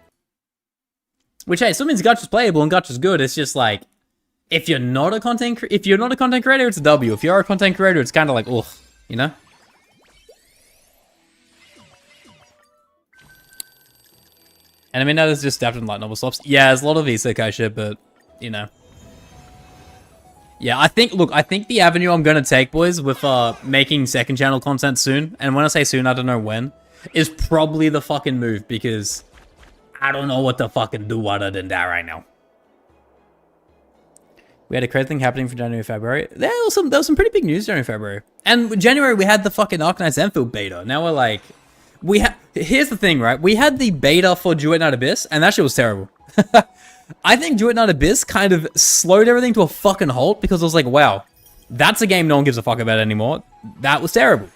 Which, hey, still means Gacha's playable and Gacha's good. It's just like, if you're not a content creator, it's a W. If you're a content creator, it's kind of like, ugh, you know? And I mean, that is just adapted in light novel swaps. Yeah, there's a lot of isekai shit, but, you know. Yeah, I think the avenue I'm going to take, boys, with making second channel content soon, and when I say soon, I don't know when, is probably the fucking move, because I don't know what to fucking do other than that right now. We had a crazy thing happening for January, February. There was some pretty big news January, February. And January, we had the fucking arknights Enfield beta. Now we're like... Here's the thing, right? We had the beta for Duet Night Abyss, and that shit was terrible. I think Duet Night Abyss kind of slowed everything to a fucking halt, because I was like, wow, that's a game no one gives a fuck about anymore. That was terrible.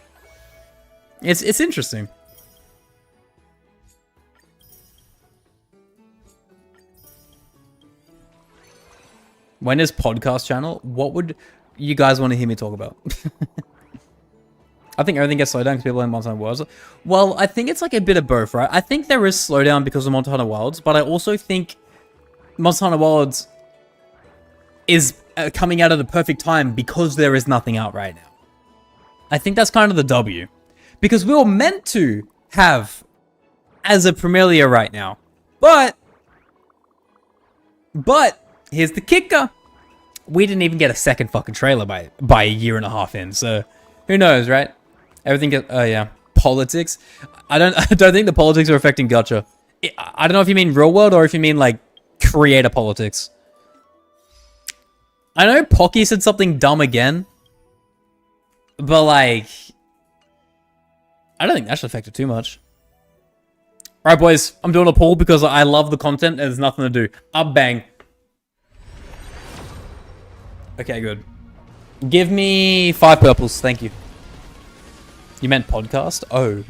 It's interesting. When is podcast channel? What would you guys want to hear me talk about? I think everything gets slowed down because people in Monster Hunter Wilds. Well, I think it's like a bit of both, right? I think there is slowdown because of Monster Hunter Wilds, but I also think Monster Hunter Wilds is coming out at the perfect time because there is nothing out right now. I think that's kind of the W. Because we were meant to have as a Premiere right now. But here's the kicker. We didn't even get a second fucking trailer by a year and a half in, so who knows, right? Everything gets, oh yeah. Politics. I don't think the politics are affecting Gacha. I don't know if you mean real world or if you mean like creator politics. I know Pocky said something dumb again, but like, I don't think that should affect it too much. Alright boys, I'm doing a poll because I love the content and there's nothing to do. Up bang. Okay, good. Give me 5 purples, thank you. You meant podcast? Oh.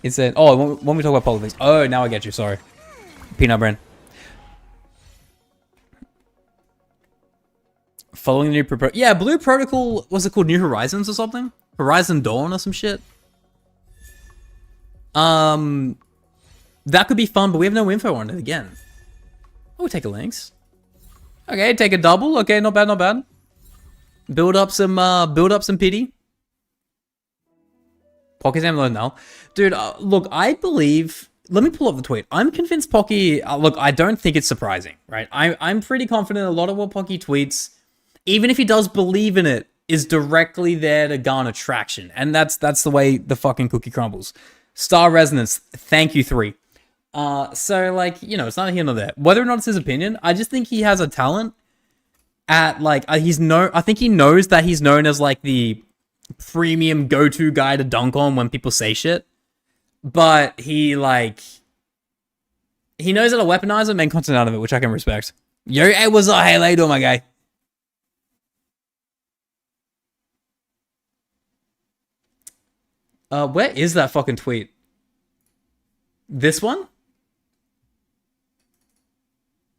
It's an... Oh, when we talk about politics. Oh, now I get you, sorry. Peanut brand. Following the new... Yeah, Blue Protocol... Was it called New Horizons or something? Horizon Dawn or some shit? That could be fun, but we have no info on it again. Oh, we'll take a links. Okay, take a double. Okay, not bad, not bad. Build up some pity. Pocky's name alone now. Dude, look, I believe... Let me pull up the tweet. I'm convinced Pocky... look, I don't think it's surprising, right? I'm pretty confident a lot of what Pocky tweets, even if he does believe in it, is directly there to garner traction. And that's the way the fucking cookie crumbles. Star Resonance, thank you 3. So, like, you know, it's not here nor there. Whether or not it's his opinion, I just think he has a talent at, like, I think he knows that he's known as, like, the premium go-to guy to dunk on when people say shit. But he, like... He knows how to weaponize it and make content out of it, which I can respect. Yo, hey, what's up? Hey, how you doing, my guy? Where is that fucking tweet? This one?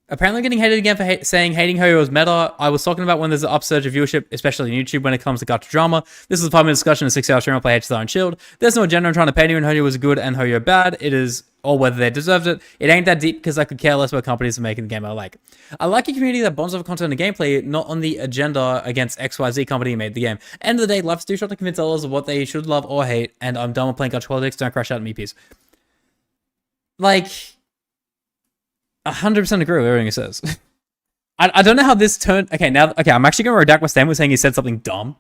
Apparently getting hated again for saying hating Hoyo is meta. I was talking about when there's an upsurge of viewership, especially on YouTube, when it comes to gacha drama. This is a 5-minute discussion, a 6-hour stream. I play HSR and Shield. There's no agenda. I'm trying to paint anyone Hoyo was good and Hoyo bad. It is or whether they deserved it. It ain't that deep because I could care less about companies making the game I like. I like a community that bonds over content and gameplay, not on the agenda against XYZ company who made the game. End of the day, life's too short to convince others of what they should love or hate, and I'm done with playing gacha politics. Don't crash out at me, peace. Like, 100% agree with everything he says. I don't know how this turned... Okay, I'm actually going to redact my statement saying he said something dumb.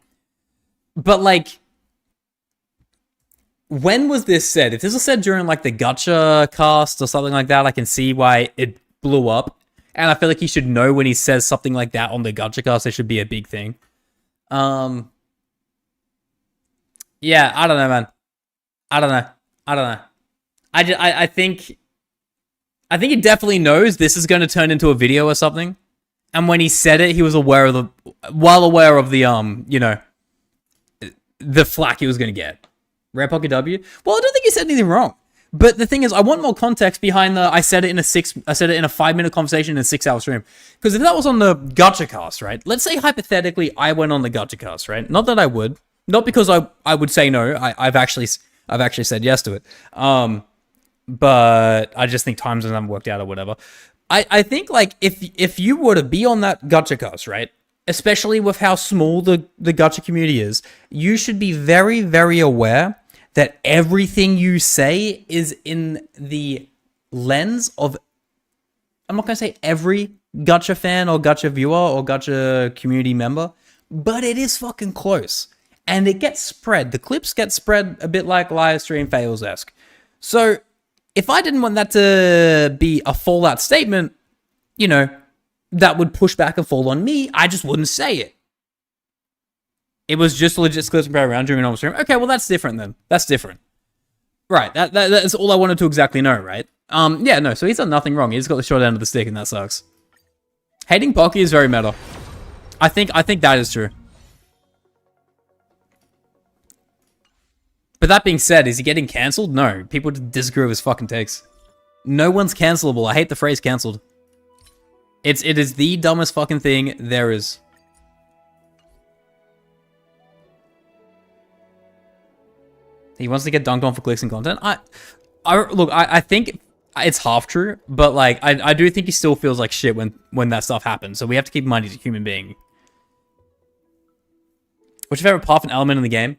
But, like... When was this said? If this was said during, like, the Gacha cast or something like that, I can see why it blew up. And I feel like he should know when he says something like that on the Gacha cast, it should be a big thing. Yeah, I don't know, man. I don't know. I think he definitely knows this is going to turn into a video or something. And when he said it, he was aware of the, you know, the flack he was going to get. Rare Pocket W? Well, I don't think he said anything wrong. But the thing is, I want more context behind the, I said it in a 5-minute conversation in a 6-hour stream. Because if that was on the Gacha cast, right? Let's say hypothetically I went on the Gacha cast, right? Not that I would. Not because I would say no. I've actually said yes to it. But I just think times haven't worked out or whatever. I think, like, if you were to be on that Gacha cast, right? Especially with how small the Gacha community is, you should be very, very aware that everything you say is in the lens of... I'm not going to say every Gacha fan or Gacha viewer or Gacha community member, but it is fucking close. And it gets spread. The clips get spread a bit like live stream fails-esque. So... if I didn't want that to be a fallout statement, you know, that would push back and fall on me, I just wouldn't say it. It was just legit clips and around during an normal stream. Okay, well, that's different then. That's different. Right, that's all I wanted to exactly know, right? Yeah, no, so he's done nothing wrong. He just got the short end of the stick, and that sucks. Hating Pocky is very meta. I think that is true. But that being said, is he getting cancelled? No. People disagree with his fucking takes. No one's cancelable. I hate the phrase cancelled. It is the dumbest fucking thing there is. He wants to get dunked on for clicks and content. Look, I think it's half true, but like I do think he still feels like shit when that stuff happens. So we have to keep in mind he's a human being. What's your favorite path and element in the game?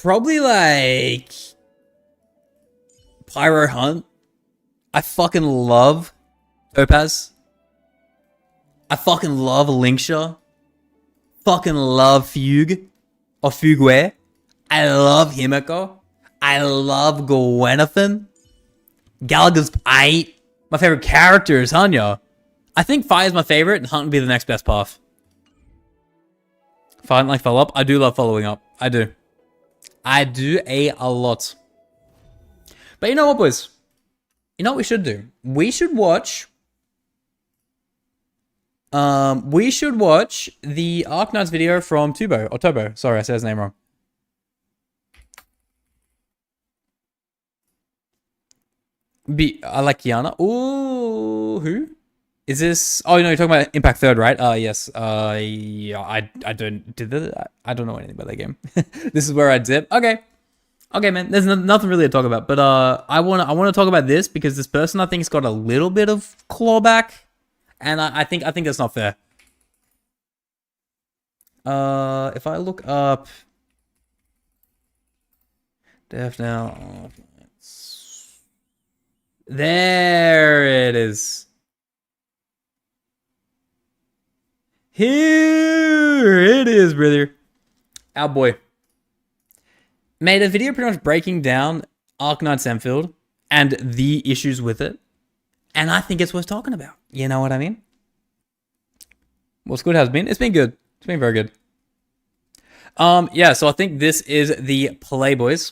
Probably like Pyro Hunt. I fucking love Topaz. I fucking love Linksha. Fucking love Fugue or Fugue. I love Himeko. I love Gwenathan. Gallagher's my favorite character is Hanya. I think Fire is my favorite, and Hunt would be the next best path. Fire like follow up. I do love following up. I do. I do a lot. But you know what, boys? You know what we should do? We should watch We should watch the Arknights video from Turbo. Sorry, I said his name wrong. I like Kiana. Ooh, who? Is this? Oh no, you're talking about Impact Third, right? Yes. Yeah. I don't know anything about that game. This is where I dip. Okay. Okay, man. There's nothing really to talk about, but I wanna talk about this because this person I think's got a little bit of clawback, and I think that's not fair. If I look up, Def now. There it is. Here it is, brother. Our boy made a video pretty much breaking down Arknights Enfield and the issues with it. And I think it's worth talking about. You know what I mean? What's good has been? It's been good. It's been very good. Yeah, so I think this is the play, boys.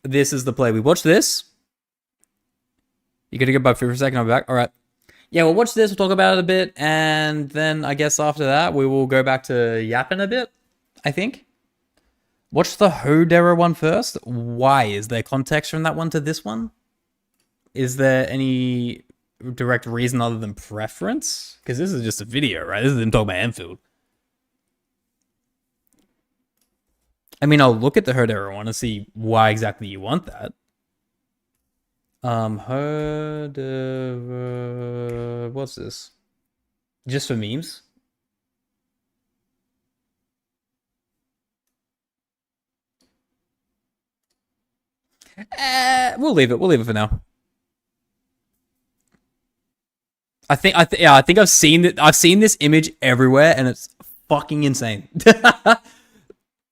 This is the play. We watch this. You gotta get back for a second. I'll be back. All right. Yeah, we'll watch this. We'll talk about it a bit. And then I guess after that, we will go back to yapping a bit, I think. Watch the Hodera one first. Why? Is there context from that one to this one? Is there any direct reason other than preference? Because this is just a video, right? This is them talking about Enfield. I mean, I'll look at the Hodera one and see why exactly you want that. What's this? Just for memes? We'll leave it. We'll leave it for now. I think I've seen it. I've seen this image everywhere, and it's fucking insane.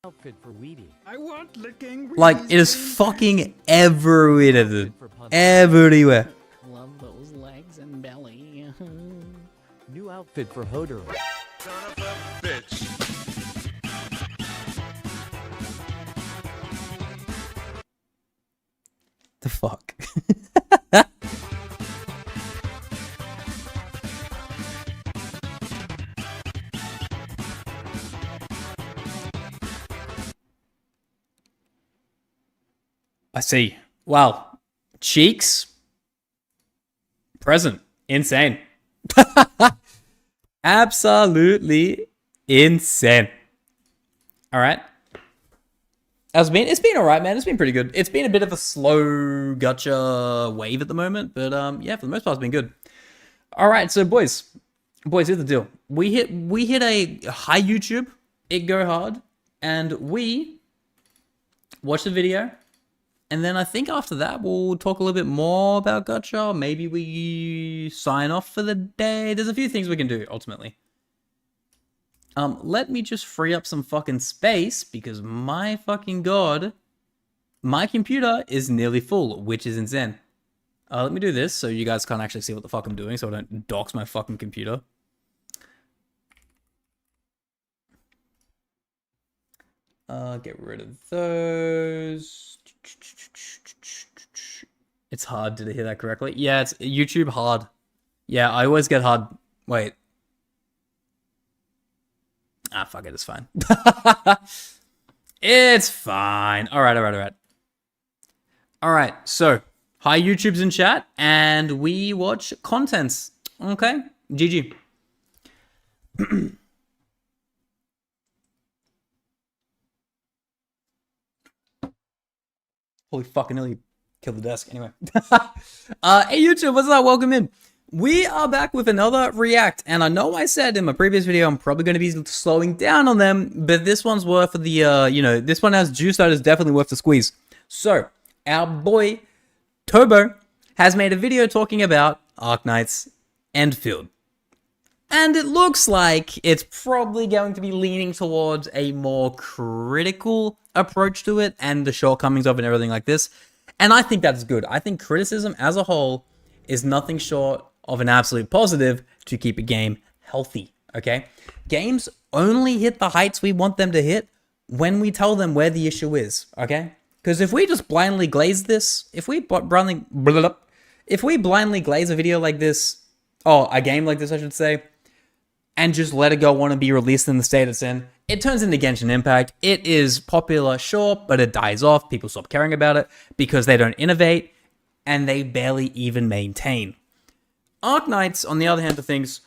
Outfit for Weedy. I want licking. Like it is fucking everywhere, dude. Everywhere. Love those legs and belly. New outfit for Hodor. Son of a bitch. The fuck. I see. Wow. Cheeks. Present. Insane. Absolutely insane. All right. It's been all right, man. It's been pretty good. It's been a bit of a slow gacha wave at the moment, but yeah, for the most part, it's been good. All right, so boys, here's the deal. We hit a high YouTube, it go hard, and we watch the video. And then I think after that, we'll talk a little bit more about gacha. Maybe we sign off for the day. There's a few things we can do, ultimately. Let me just free up some fucking space, because my fucking god, my computer is nearly full, which is insane. Let me do this so you guys can't actually see what the fuck I'm doing, so I don't dox my fucking computer. Get rid of those. It's hard. Did I hear that correctly? Yeah, it's YouTube hard. Yeah, I always get hard. Wait. Ah, fuck it. It's fine. It's fine. All right. All right. So, hi, YouTube's in chat, and we watch contents. Okay. GG. Holy fucking nearly killed the desk. Anyway. Hey, YouTube, what's up? Welcome in. We are back with another react, and I know I said in my previous video I'm probably going to be slowing down on them, but this one's worth the, this one has juice that is definitely worth the squeeze. So, our boy Turbo has made a video talking about Arknights Enfield. And it looks like it's probably going to be leaning towards a more critical approach to it and the shortcomings of it and everything like this. And I think that's good. I think criticism as a whole is nothing short of an absolute positive to keep a game healthy, okay? Games only hit the heights we want them to hit when we tell them where the issue is, okay? Because if we just blindly glaze this, if we blindly glaze a video like this, oh, a game like this, I should say, and just let it go on and be released in the state it's in, it turns into Genshin Impact. It is popular, sure, but it dies off. People stop caring about it because they don't innovate, and they barely even maintain. Arknights, on the other hand of things,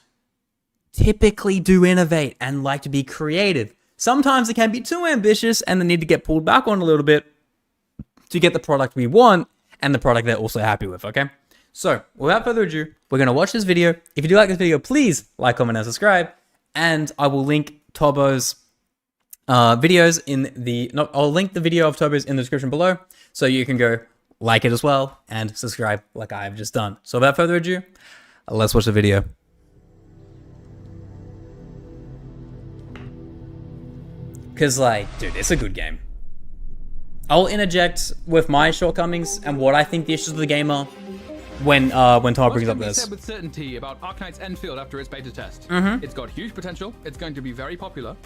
typically do innovate and like to be creative. Sometimes it can be too ambitious, and they need to get pulled back on a little bit to get the product we want, and the product they're also happy with, okay? So, without further ado, we're going to watch this video. If you do like this video, please like, comment, and subscribe. And I will link Tobo's videos in the... No, I'll link the video of Tobo's in the description below, so you can go like it as well and subscribe like I have just done. So, without further ado, let's watch the video. Because, like, dude, it's a good game. I'll interject with my shortcomings and what I think the issues of the game are when Todd brings up this. Said with certainty about Arknights Enfield after its beta test. It's got huge potential. It's going to be very popular,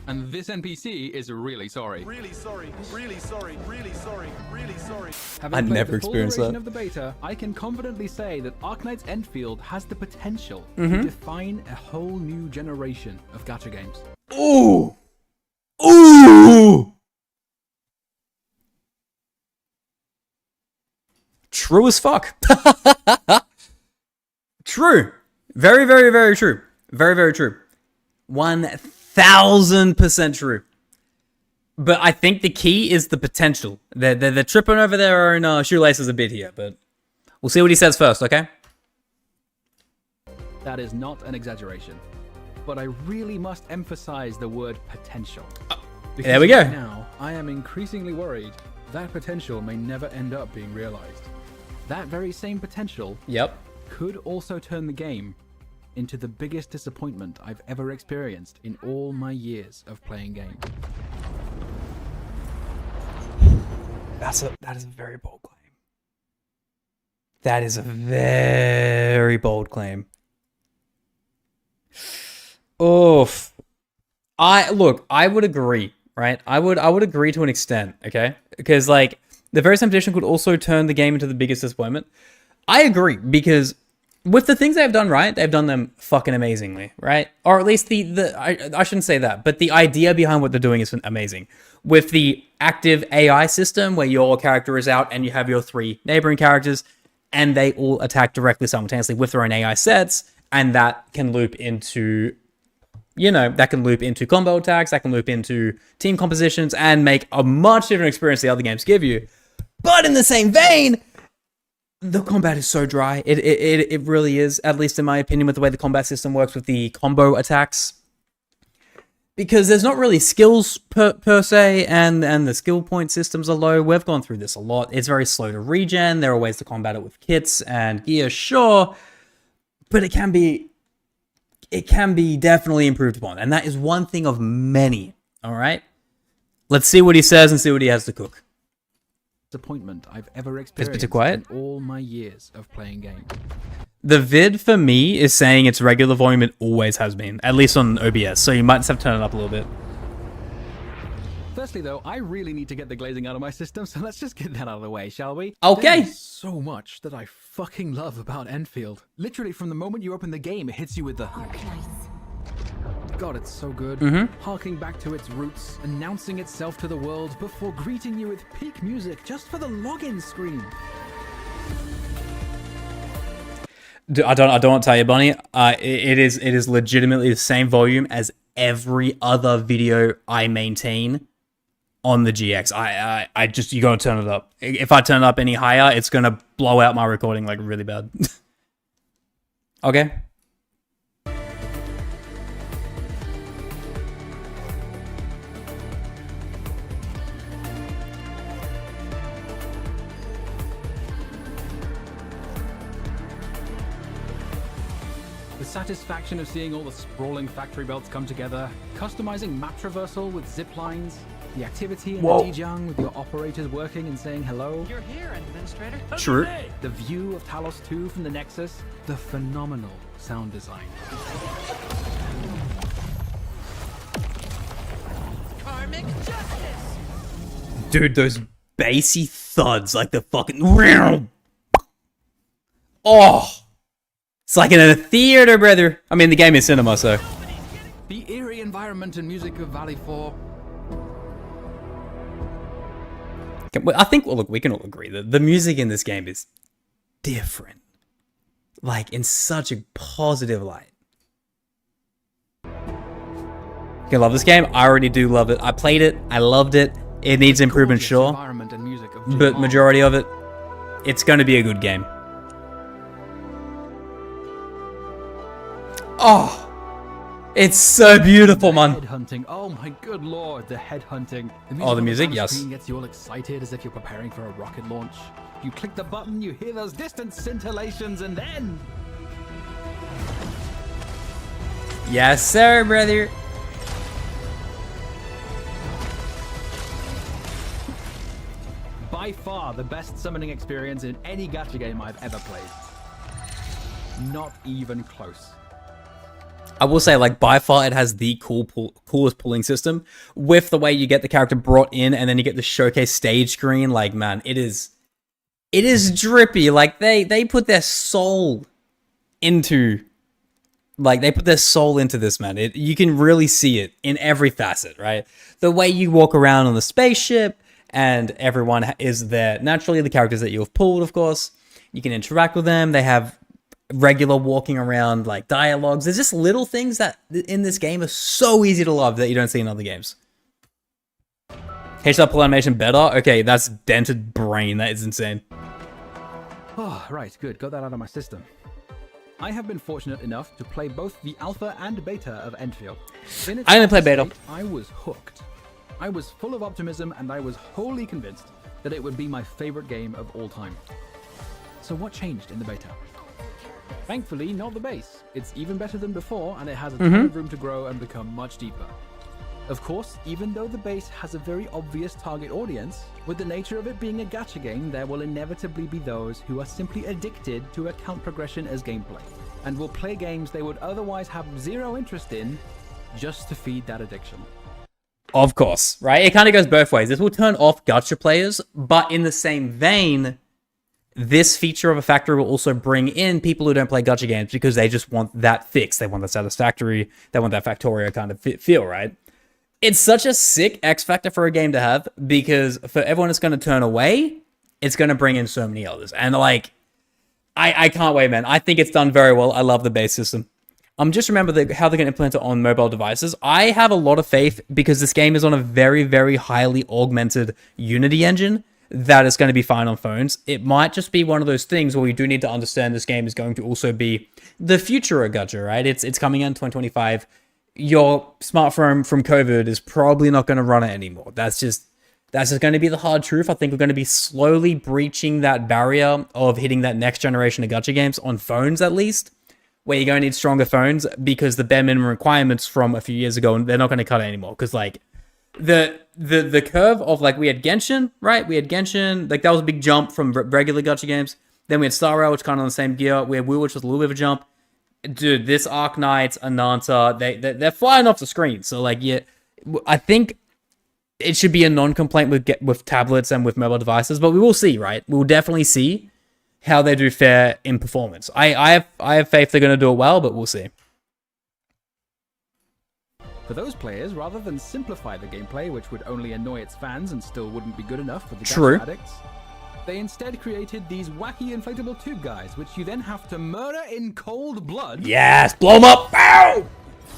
and this NPC is really sorry. Really sorry, really sorry, really sorry, really sorry. Having I'd played never the full experienced duration that. of the beta, I can confidently say that Arknights Enfield has the potential to define a whole new generation of gacha games. Ooh! Ooh! True as fuck. True. Very, very, very true. Very, very true. 1000% true. But I think the key is the potential. They're tripping over their own shoelaces a bit here, but we'll see what he says first, okay? That is not an exaggeration, but I really must emphasize the word potential. Because there we go. right now, I am increasingly worried that potential may never end up being realized. That very same potential Yep. could also turn the game into the biggest disappointment I've ever experienced in all my years of playing games. That is a very bold claim. That is a very bold claim. Oof. I would agree, right? I would agree to an extent, okay? Because like the very same petition could also turn the game into the biggest disappointment. I agree, because with the things they've done right, they've done them fucking amazingly, right? Or at least I shouldn't say that, but the idea behind what they're doing is amazing. With the active AI system where your character is out and you have your 3 neighboring characters and they all attack directly simultaneously with their own AI sets, and that can loop into, that can loop into combo attacks, that can loop into team compositions and make a much different experience the other games give you. But in the same vein, the combat is so dry. It really is, at least in my opinion, with the way the combat system works with the combo attacks. Because there's not really skills per se, and the skill point systems are low. We've gone through this a lot. It's very slow to regen. There are ways to combat it with kits and gear, sure. But it can be definitely improved upon. And that is one thing of many, all right? Let's see what he says and see what he has to cook. Disappointment I've ever It's a experienced bit quiet. in all my years of playing games. The vid for me is saying its regular volume it always has been, at least on OBS, so you might just have to turn it up a little bit. Firstly, though, I really need to get the glazing out of my system, so let's just get that out of the way, shall we? Okay. There's so much that I fucking love about Enfield. Literally, from the moment you open the game, it hits you with the... God, it's so good. Harking back to its roots, announcing itself to the world before greeting you with peak music just for the login screen. I don't want to tell you, Bonnie. It is legitimately the same volume as every other video I maintain on the GX. I just, you gotta turn it up. If I turn it up any higher, it's gonna blow out my recording like really bad. Okay. The satisfaction of seeing all the sprawling factory belts come together, customizing map traversal with zip lines, the activity in Whoa. the Djang with your operators working and saying hello, You're here, Administrator. True. the view of Talos 2 from the Nexus, the phenomenal sound design. Karmic justice. Dude, those bassy thuds, like the fucking... Oh! It's like in a theater, brother. I mean, the game is cinema, so... The eerie environment and music of Valley 4. I think, well, look, we can all agree that the music in this game is different. Like, in such a positive light. You love this game? I already do love it. I played it. I loved it. It needs improvement, Gorgeous sure. environment and music of But Japan. majority of it, it's going to be a good game. Oh, it's so beautiful, man. Headhunting. Oh my good lord, the headhunting. Oh, the on music, bottom yes. screen gets you all excited as if you're preparing for a rocket launch. You click the button, you hear those distant scintillations, and then Yes, sir, brother. by far the best summoning experience in any gacha game I've ever played. Not even close. I will say, like, by far, it has the coolest pulling system with the way you get the character brought in and then you get the showcase stage screen. Like, man, it is drippy. Like, they put their soul into, this, man. You can really see it in every facet, right? The way you walk around on the spaceship and everyone is there. Naturally, the characters that you have pulled, of course, you can interact with them. They have regular walking around, like, dialogues. There's just little things that in this game are so easy to love that you don't see in other games. HDR pull animation better? Okay, that's dented brain. That is insane. Oh, right, good. Got that out of my system. I have been fortunate enough to play both the alpha and beta of Enfield. In its I only play alpha beta. state, I was hooked. I was full of optimism and I was wholly convinced that it would be my favorite game of all time. So what changed in the beta? Thankfully, not the base. It's even better than before, and it has a ton of room to grow and become much deeper. Of course, even though the base has a very obvious target audience, with the nature of it being a gacha game, there will inevitably be those who are simply addicted to account progression as gameplay, and will play games they would otherwise have zero interest in, just to feed that addiction. Of course, right? It kind of goes both ways. This will turn off gacha players, but in the same vein, this feature of a factory will also bring in people who don't play gacha games because they just want that fix. They want that satisfactory, they want that Factorio kind of feel, right? It's such a sick X factor for a game to have because for everyone that's going to turn away, it's going to bring in so many others. And like, I can't wait, man. I think it's done very well. I love the base system. Just remember how they're going to implement it on mobile devices. I have a lot of faith because this game is on a very, very highly augmented Unity engine that is going to be fine on phones. It might just be one of those things where we do need to understand this game is going to also be the future of gacha, right? It's coming in 2025. Your smartphone from COVID is probably not going to run it anymore. That's just going to be the hard truth. I think we're going to be slowly breaching that barrier of hitting that next generation of gacha games on phones, at least, where you're going to need stronger phones because the bare minimum requirements from a few years ago, they're not going to cut it anymore. Because like the curve of, like, we had Genshin, right? We had Genshin, like, that was a big jump from regular gacha games. Then we had Star Rail, which kind of on the same gear. We had Woo, which was a little bit of a jump. Dude, this Arknights, Ananta, they're flying off the screen. So, like, yeah, I think it should be a non-complaint with tablets and with mobile devices, but we will see, right? We will definitely see how they do fare in performance. I have faith they're going to do it well, but we'll see. For those players, rather than simplify the gameplay, which would only annoy its fans and still wouldn't be good enough for the True. gacha addicts, they instead created these wacky inflatable tube guys, which you then have to murder in cold blood. Yes, blow them up. Bow!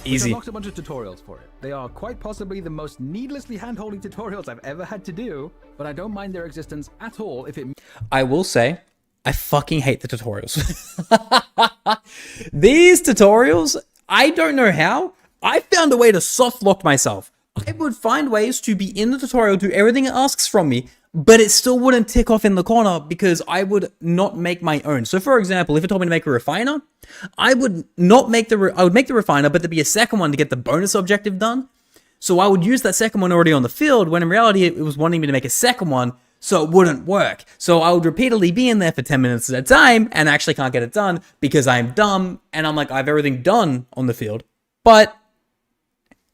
Easy. I unlocked a bunch of tutorials for it. They are quite possibly the most needlessly hand-holding tutorials I've ever had to do, but I don't mind their existence at all if it... I will say, I fucking hate the tutorials. These tutorials, I don't know how. I found a way to soft lock myself. I would find ways to be in the tutorial, do everything it asks from me, but it still wouldn't tick off in the corner because I would not make my own. So for example, if it told me to make a refiner, I would not make I would make the refiner, but there'd be a second one to get the bonus objective done. So I would use that second one already on the field when in reality it was wanting me to make a second one, so it wouldn't work. So I would repeatedly be in there for 10 minutes at a time and actually can't get it done because I'm dumb and I'm like, I have everything done on the field, but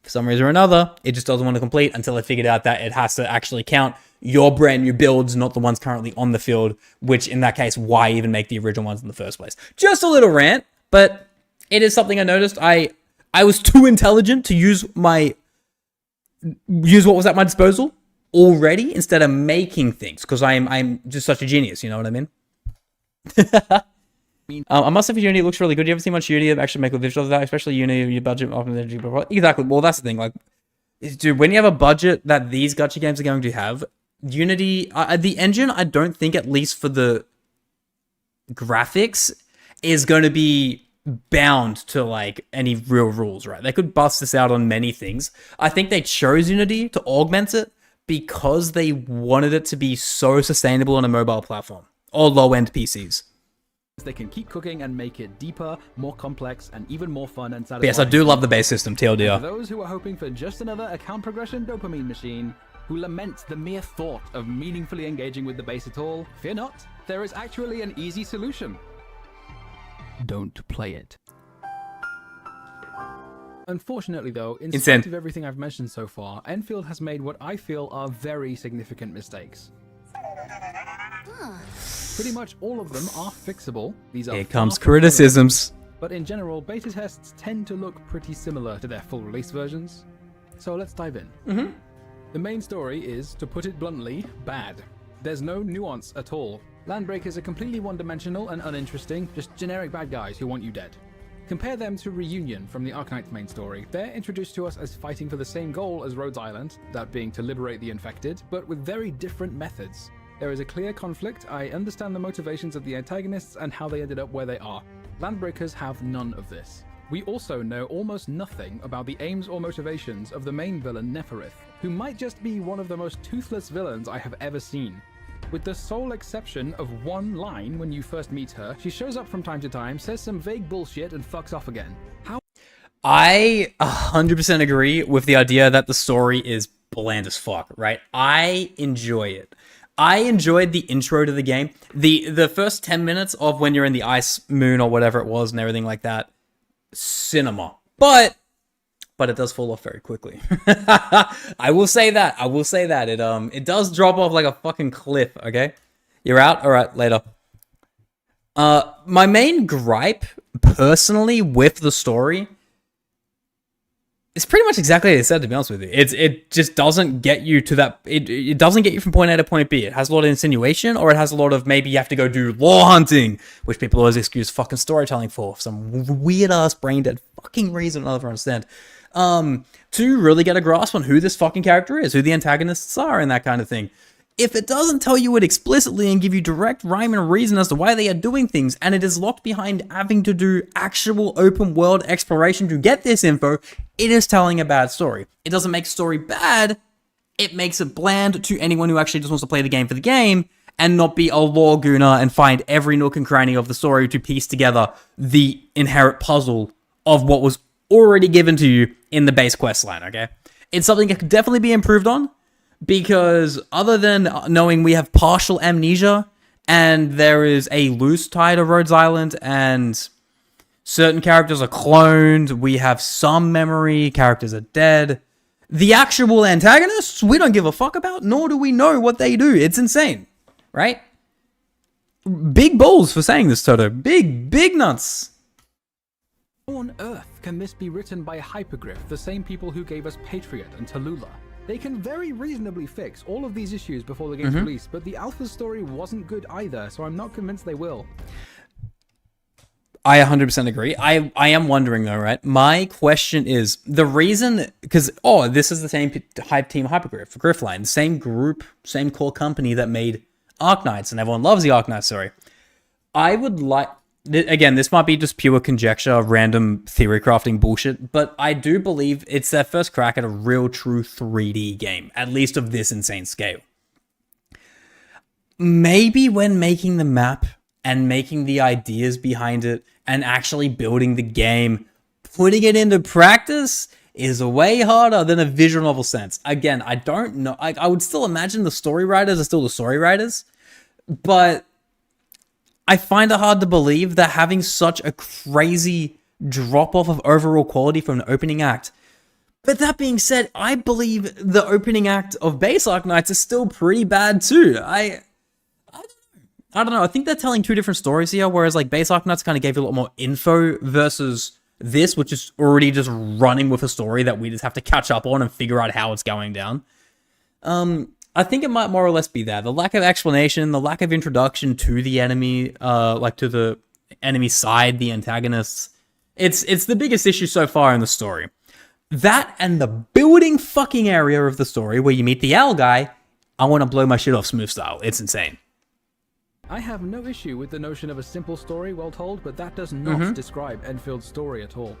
for some reason or another, it just doesn't want to complete until I figured out that it has to actually count your brand new builds, not the ones currently on the field, which in that case, why even make the original ones in the first place? Just a little rant, but it is something I noticed. I I was too intelligent to use what was at my disposal already instead of making things, because I'm just such a genius, you know what I mean? I must say, Unity looks really good. You ever see much Unity actually make a visual of that, especially Unity, your budget often energy. Exactly. Well, that's the thing. Like, dude, when you have a budget that these gacha games are going to have, Unity, the engine, I don't think, at least for the graphics, is going to be bound to like any real rules, right? They could bust this out on many things. I think they chose Unity to augment it because they wanted it to be so sustainable on a mobile platform or low-end PCs. They can keep cooking and make it deeper, more complex, and even more fun and satisfying. But yes, I do love the base system, For TLDR. those who are hoping for just another account progression dopamine machine, who lament the mere thought of meaningfully engaging with the base at all, fear not, there is actually an easy solution. Don't play it. Unfortunately though, in spite of everything I've mentioned so far, Enfield has made what I feel are very significant mistakes. Pretty much all of them are fixable. These are Here comes criticisms. but in general, beta tests tend to look pretty similar to their full release versions. So let's dive in. The main story is, to put it bluntly, bad. There's no nuance at all. Landbreakers are completely one-dimensional and uninteresting, just generic bad guys who want you dead. Compare them to Reunion from the Arknights main story. They're introduced to us as fighting for the same goal as Rhodes Island, that being to liberate the infected, but with very different methods. There is a clear conflict. I understand the motivations of the antagonists and how they ended up where they are. Landbreakers have none of this. We also know almost nothing about the aims or motivations of the main villain Neferith, who might just be one of the most toothless villains I have ever seen. With the sole exception of one line when you first meet her, she shows up from time to time, says some vague bullshit, and fucks off again. How? I 100% agree with the idea that the story is bland as fuck, right? I enjoy it. I enjoyed the intro to the game. The first 10 minutes of when you're in the ice moon or whatever it was and everything like that, cinema. But it does fall off very quickly. I will say that. It does drop off like a fucking cliff, okay? You're out? All right, later. My main gripe, personally, with the story it's pretty much exactly as I said, to be honest with you. It just doesn't get you to that... It doesn't get you from point A to point B. It has a lot of insinuation, or it has a lot of maybe you have to go do law hunting, which people always excuse fucking storytelling for some weird-ass brain-dead fucking reason I'll never understand. To really get a grasp on who this fucking character is, who the antagonists are, and that kind of thing. If it doesn't tell you it explicitly and give you direct rhyme and reason as to why they are doing things, and it is locked behind having to do actual open world exploration to get this info, it is telling a bad story. It doesn't make story bad, it makes it bland to anyone who actually just wants to play the game for the game and not be a lore gooner and find every nook and cranny of the story to piece together the inherent puzzle of what was already given to you in the base quest line, okay? It's something that could definitely be improved on, because other than knowing we have partial amnesia and there is a loose tie to Rhodes Island and certain characters are cloned, we have some memory, characters are dead. The actual antagonists, we don't give a fuck about, nor do we know what they do. It's insane, right? Big balls for saying this, Toto. Big nuts. How on earth can this be written by Hypergriff, the same people who gave us Patriot and Tallulah? They can very reasonably fix all of these issues before the game's release, but the alpha story wasn't good either, so I'm not convinced they will. I 100% agree. I am wondering though, right? My question is, the reason, because, this is the same team Hypergriff, Griffline, same group, same core company that made Arknights, and everyone loves the Arknights story. I would like, again, this might be just pure conjecture, random theory crafting bullshit, but I do believe it's their first crack at a real true 3D game, at least of this insane scale. Maybe when making the map and making the ideas behind it and actually building the game, putting it into practice is way harder than a visual novel sense. Again, I don't know. I would still imagine the story writers are still the story writers, but I find it hard to believe that having such a crazy drop-off of overall quality from the opening act. But that being said, I believe the opening act of Base Arknights is still pretty bad too. I don't know. I think they're telling two different stories here, whereas like Base Arknights kind of gave you a lot more info versus this, which is already just running with a story that we just have to catch up on and figure out how it's going down. I think it might more or less be that. The lack of explanation, the lack of introduction to the enemy, like to the enemy side, the antagonists. It's the biggest issue so far in the story. That and the building fucking area of the story where you meet the owl guy, I want to blow my shit off smooth style. It's insane. I have no issue with the notion of a simple story well told, but that does not describe Enfield's story at all.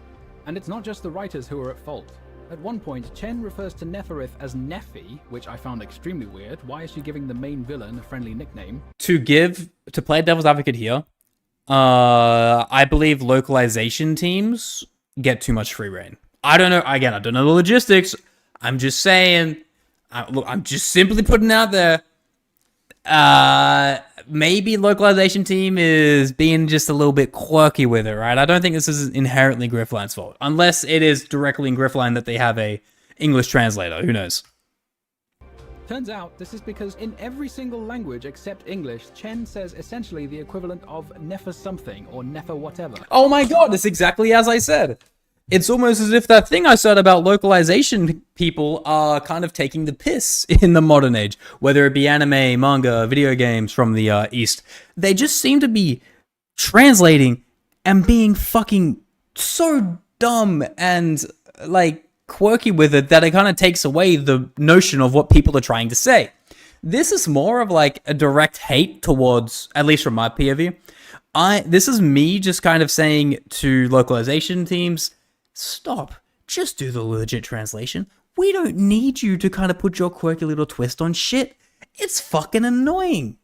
And it's not just the writers who are at fault. At one point, Chen refers to Neferith as Nephi, which I found extremely weird. Why is she giving the main villain a friendly nickname? To play devil's advocate here, I believe localization teams get too much free reign. I don't know. Again, I don't know the logistics. I'm just saying. Look, I'm just simply putting out there. Maybe localization team is being just a little bit quirky with it, right? I don't think this is inherently Griffline's fault, unless it is directly in Griffline that they have a English translator. Who knows? Turns out this is because in every single language except English, Chen says essentially the equivalent of Nefer something or Nefer whatever. Oh my god, it's exactly as I said. It's almost as if that thing I said about localization people are kind of taking the piss in the modern age, whether it be anime, manga, video games from the East. They just seem to be translating and being fucking so dumb and like quirky with it that it kind of takes away the notion of what people are trying to say. This is more of like a direct hate towards, at least from my POV. This is me just kind of saying to localization teams, stop. Just do the legit translation. We don't need you to kind of put your quirky little twist on shit. It's fucking annoying.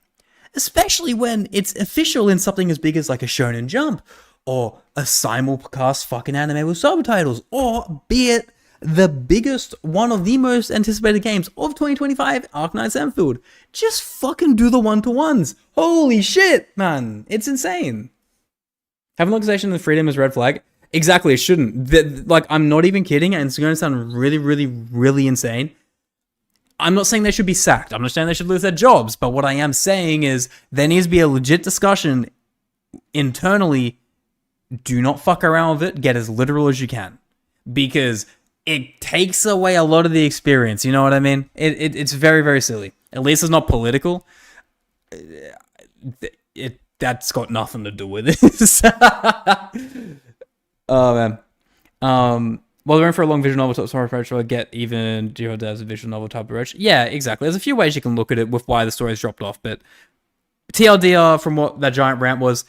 Especially when it's official in something as big as like a Shonen Jump, or a simulcast fucking anime with subtitles, or be it the biggest, one of the most anticipated games of 2025, Arknights Enfield. Just fucking do the one-to-ones. Holy shit, man. It's insane. Having localization and freedom is red flag. Exactly, it shouldn't. Like, I'm not even kidding, and it's going to sound really, really, really insane. I'm not saying they should be sacked. I'm not saying they should lose their jobs. But what I am saying is there needs to be a legit discussion internally. Do not fuck around with it. Get as literal as you can. Because it takes away a lot of the experience. You know what I mean? It's very, very silly. At least it's not political. That's got nothing to do with this. Oh, man. Well, we're in for a long visual novel type story approach, so I get even Jihad as a visual novel type approach. Yeah, exactly. There's a few ways you can look at it with why the story's dropped off, but TLDR from what that giant rant was,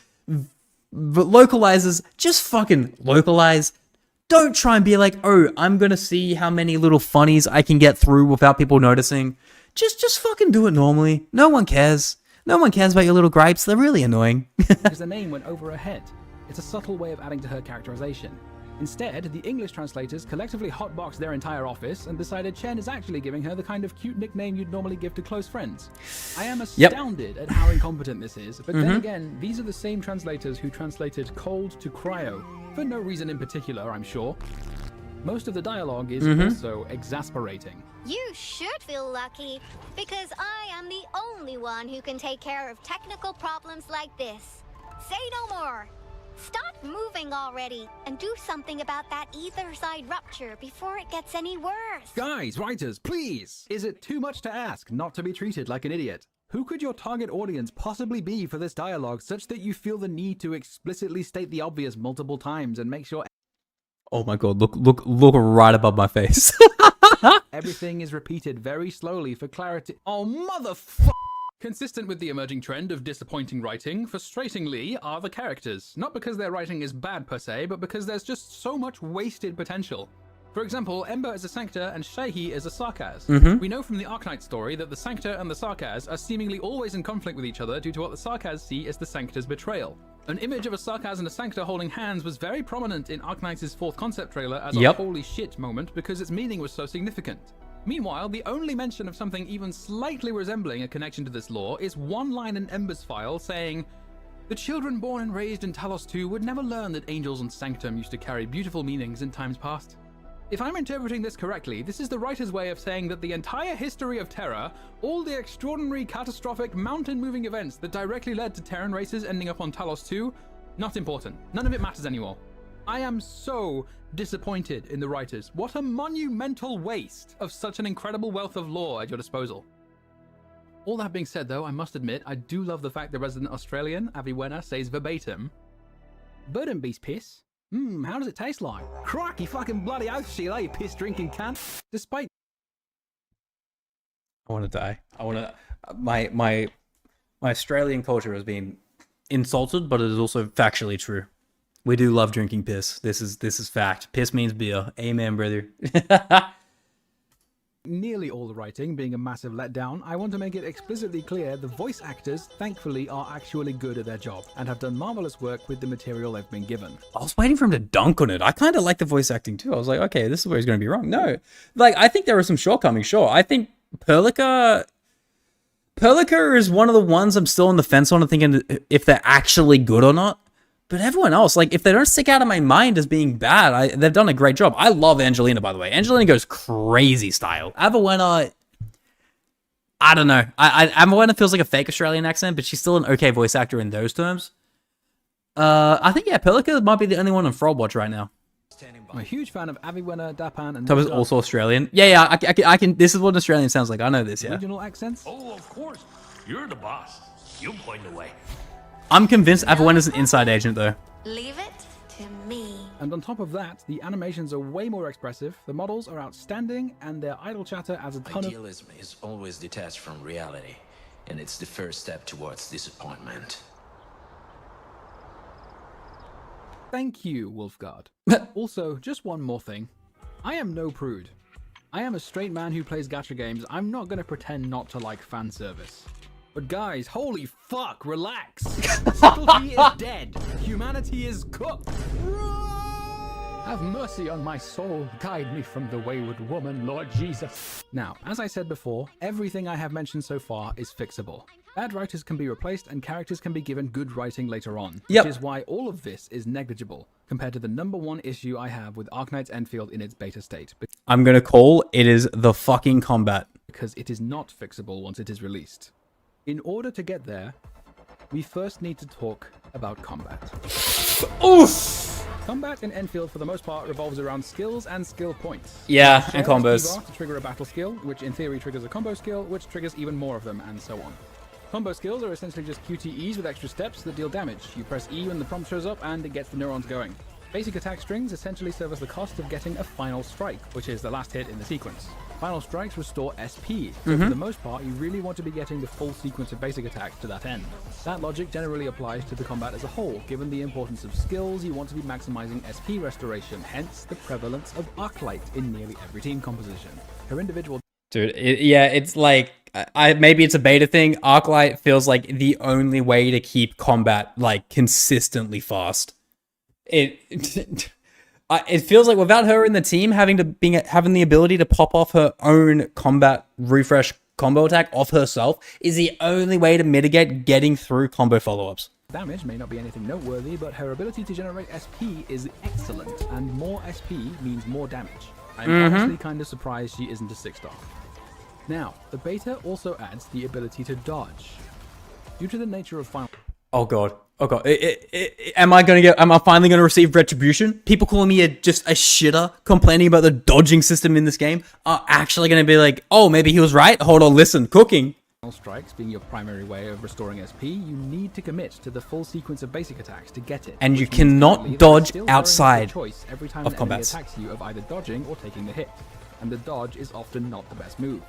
localizers, just fucking localize. Don't try and be like, oh, I'm gonna see how many little funnies I can get through without people noticing. Just fucking do it normally. No one cares. No one cares about your little gripes. They're really annoying. Because the name went over her head. It's a subtle way of adding to her characterization. Instead, the English translators collectively hotboxed their entire office and decided Chen is actually giving her the kind of cute nickname you'd normally give to close friends. I am astounded at how incompetent this is, but then again, these are the same translators who translated cold to cryo, for no reason in particular, I'm sure. Most of the dialogue is also exasperating. You should feel lucky, because I am the only one who can take care of technical problems like this. Say no more. Stop moving already, and do something about that ether side rupture before it gets any worse. Guys, writers, please! Is it too much to ask not to be treated like an idiot? Who could your target audience possibly be for this dialogue such that you feel the need to explicitly state the obvious multiple times and make sure Oh my god, look right above my face. everything is repeated very slowly for clarity? Oh, motherfucker! Consistent with the emerging trend of disappointing writing, frustratingly are the characters. Not because their writing is bad per se, but because there's just so much wasted potential. For example, Ember is a Sanctor and Shaihi is a Sarkaz. We know from the Arknight story that the Sanctor and the Sarkaz are seemingly always in conflict with each other due to what the Sarkaz see as the Sanctor's betrayal. An image of a Sarkaz and a Sanctor holding hands was very prominent in Arknight's fourth concept trailer as a holy shit moment because its meaning was so significant. Meanwhile, the only mention of something even slightly resembling a connection to this lore is one line in Ember's file saying, "The children born and raised in Talos 2 would never learn that angels and sanctum used to carry beautiful meanings in times past." If I'm interpreting this correctly, this is the writer's way of saying that the entire history of Terra, all the extraordinary, catastrophic, mountain-moving events that directly led to Terran races ending up on Talos 2, not important. None of it matters anymore. I am so disappointed in the writers. What a monumental waste of such an incredible wealth of lore at your disposal. All that being said, though, I must admit, I do love the fact the resident Australian, Aviwena, says verbatim, "Burden beast piss? How does it taste like? Crikey fucking bloody oath, Sheila, you piss-drinking cunt." Despite I want to die. I want to. My Australian culture has been insulted, but it is also factually true. We do love drinking piss. This is fact. Piss means beer. Amen, brother. nearly all the writing being a massive letdown, I want to make it explicitly clear the voice actors, thankfully, are actually good at their job and have done marvelous work with the material they've been given. I was waiting for him to dunk on it. I kind of like the voice acting too. I was like, okay, this is where he's going to be wrong. No, like, I think there are some shortcomings, sure. I think Perlica is one of the ones I'm still on the fence on, thinking if they're actually good or not. But everyone else, like, if they don't stick out of my mind as being bad, they've done a great job. I love Angelina, by the way. Angelina goes crazy style. Aviwena, I don't know. Aviwena feels like a fake Australian accent, but she's still an okay voice actor in those terms. I think, yeah, Perlica might be the only one on Frogwatch right now. I'm a huge fan of Aviwena, Dapan, and... Tom is also Australian. Yeah, I can. This is what an Australian sounds like. I know this, yeah. Regional accents? Oh, of course. You're the boss. You point the way. I'm convinced Aviwena's an inside agent, though. Leave it to me. And on top of that, the animations are way more expressive, the models are outstanding, and their idle chatter adds a ton of... Idealism is always detached from reality, and it's the first step towards disappointment. Thank you, Wolfguard. Also, just one more thing. I am no prude. I am a straight man who plays gacha games. I'm not gonna pretend not to like fan service. But guys, holy fuck, relax. Subtlety is dead. Humanity is cooked. Have mercy on my soul. Guide me from the wayward woman, Lord Jesus. Now, as I said before, everything I have mentioned so far is fixable. Bad writers can be replaced and characters can be given good writing later on. Yep. Which is why all of this is negligible compared to the #1 issue I have with Arknights Enfield in its beta state. I'm gonna call it is the fucking combat. Because it is not fixable once it is released. In order to get there, we first need to talk about combat. Oof! Combat in Enfield for the most part revolves around skills and skill points. Yeah, Share and combos. Skill bar to trigger a battle skill, which in theory triggers a combo skill, which triggers even more of them, and so on. Combo skills are essentially just QTEs with extra steps that deal damage. You press E when the prompt shows up and it gets the neurons going. Basic attack strings essentially serve as the cost of getting a final strike, which is the last hit in the sequence. Final strikes restore SP, so for the most part you really want to be getting the full sequence of basic attacks to that end. That logic generally applies to the combat as a whole. Given the importance of skills, you want to be maximizing SP restoration, hence the prevalence of Arklight in nearly every team composition. Her individual... Dude, it's like, maybe it's a beta thing. Arklight feels like the only way to keep combat, like, consistently fast. It feels like without her in the team, having the ability to pop off her own combat refresh combo attack off herself is the only way to mitigate getting through combo follow-ups. Damage may not be anything noteworthy, but her ability to generate SP is excellent, and more SP means more damage. I'm honestly kind of surprised she isn't a 6-star. Now, the beta also adds the ability to dodge. Due to the nature of final... Oh god. Am I finally gonna receive retribution? People calling me just a shitter, complaining about the dodging system in this game, are actually gonna be like, oh, maybe he was right? Hold on, listen, cooking. Final strikes being your primary way of restoring SP, you need to commit to the full sequence of basic attacks to get it. And you cannot dodge outside every time of the enemy combats. attacks you of either dodging or taking the hit. And the dodge is often not the best move.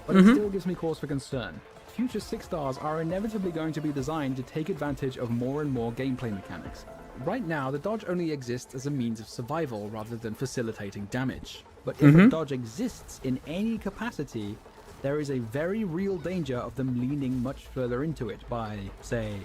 But it still gives me cause for concern. Future 6-stars are inevitably going to be designed to take advantage of more and more gameplay mechanics. Right now, the dodge only exists as a means of survival rather than facilitating damage. But if a dodge exists in any capacity, there is a very real danger of them leaning much further into it by, say,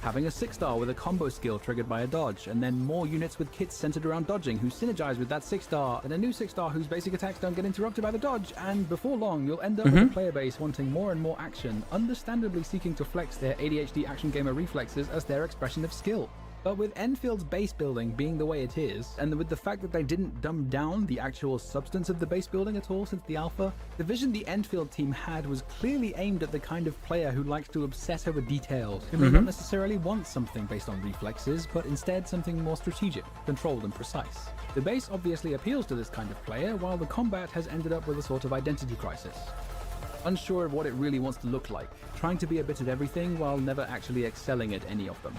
having a 6-star with a combo skill triggered by a dodge, and then more units with kits centered around dodging who synergize with that 6-star, and a new 6-star whose basic attacks don't get interrupted by the dodge, and before long you'll end up with a player base wanting more and more action, understandably seeking to flex their ADHD action gamer reflexes as their expression of skill. But with Enfield's base building being the way it is, and with the fact that they didn't dumb down the actual substance of the base building at all since the alpha, the vision the Enfield team had was clearly aimed at the kind of player who likes to obsess over details, who may not necessarily want something based on reflexes, but instead something more strategic, controlled and precise. The base obviously appeals to this kind of player, while the combat has ended up with a sort of identity crisis. Unsure of what it really wants to look like, trying to be a bit at everything while never actually excelling at any of them.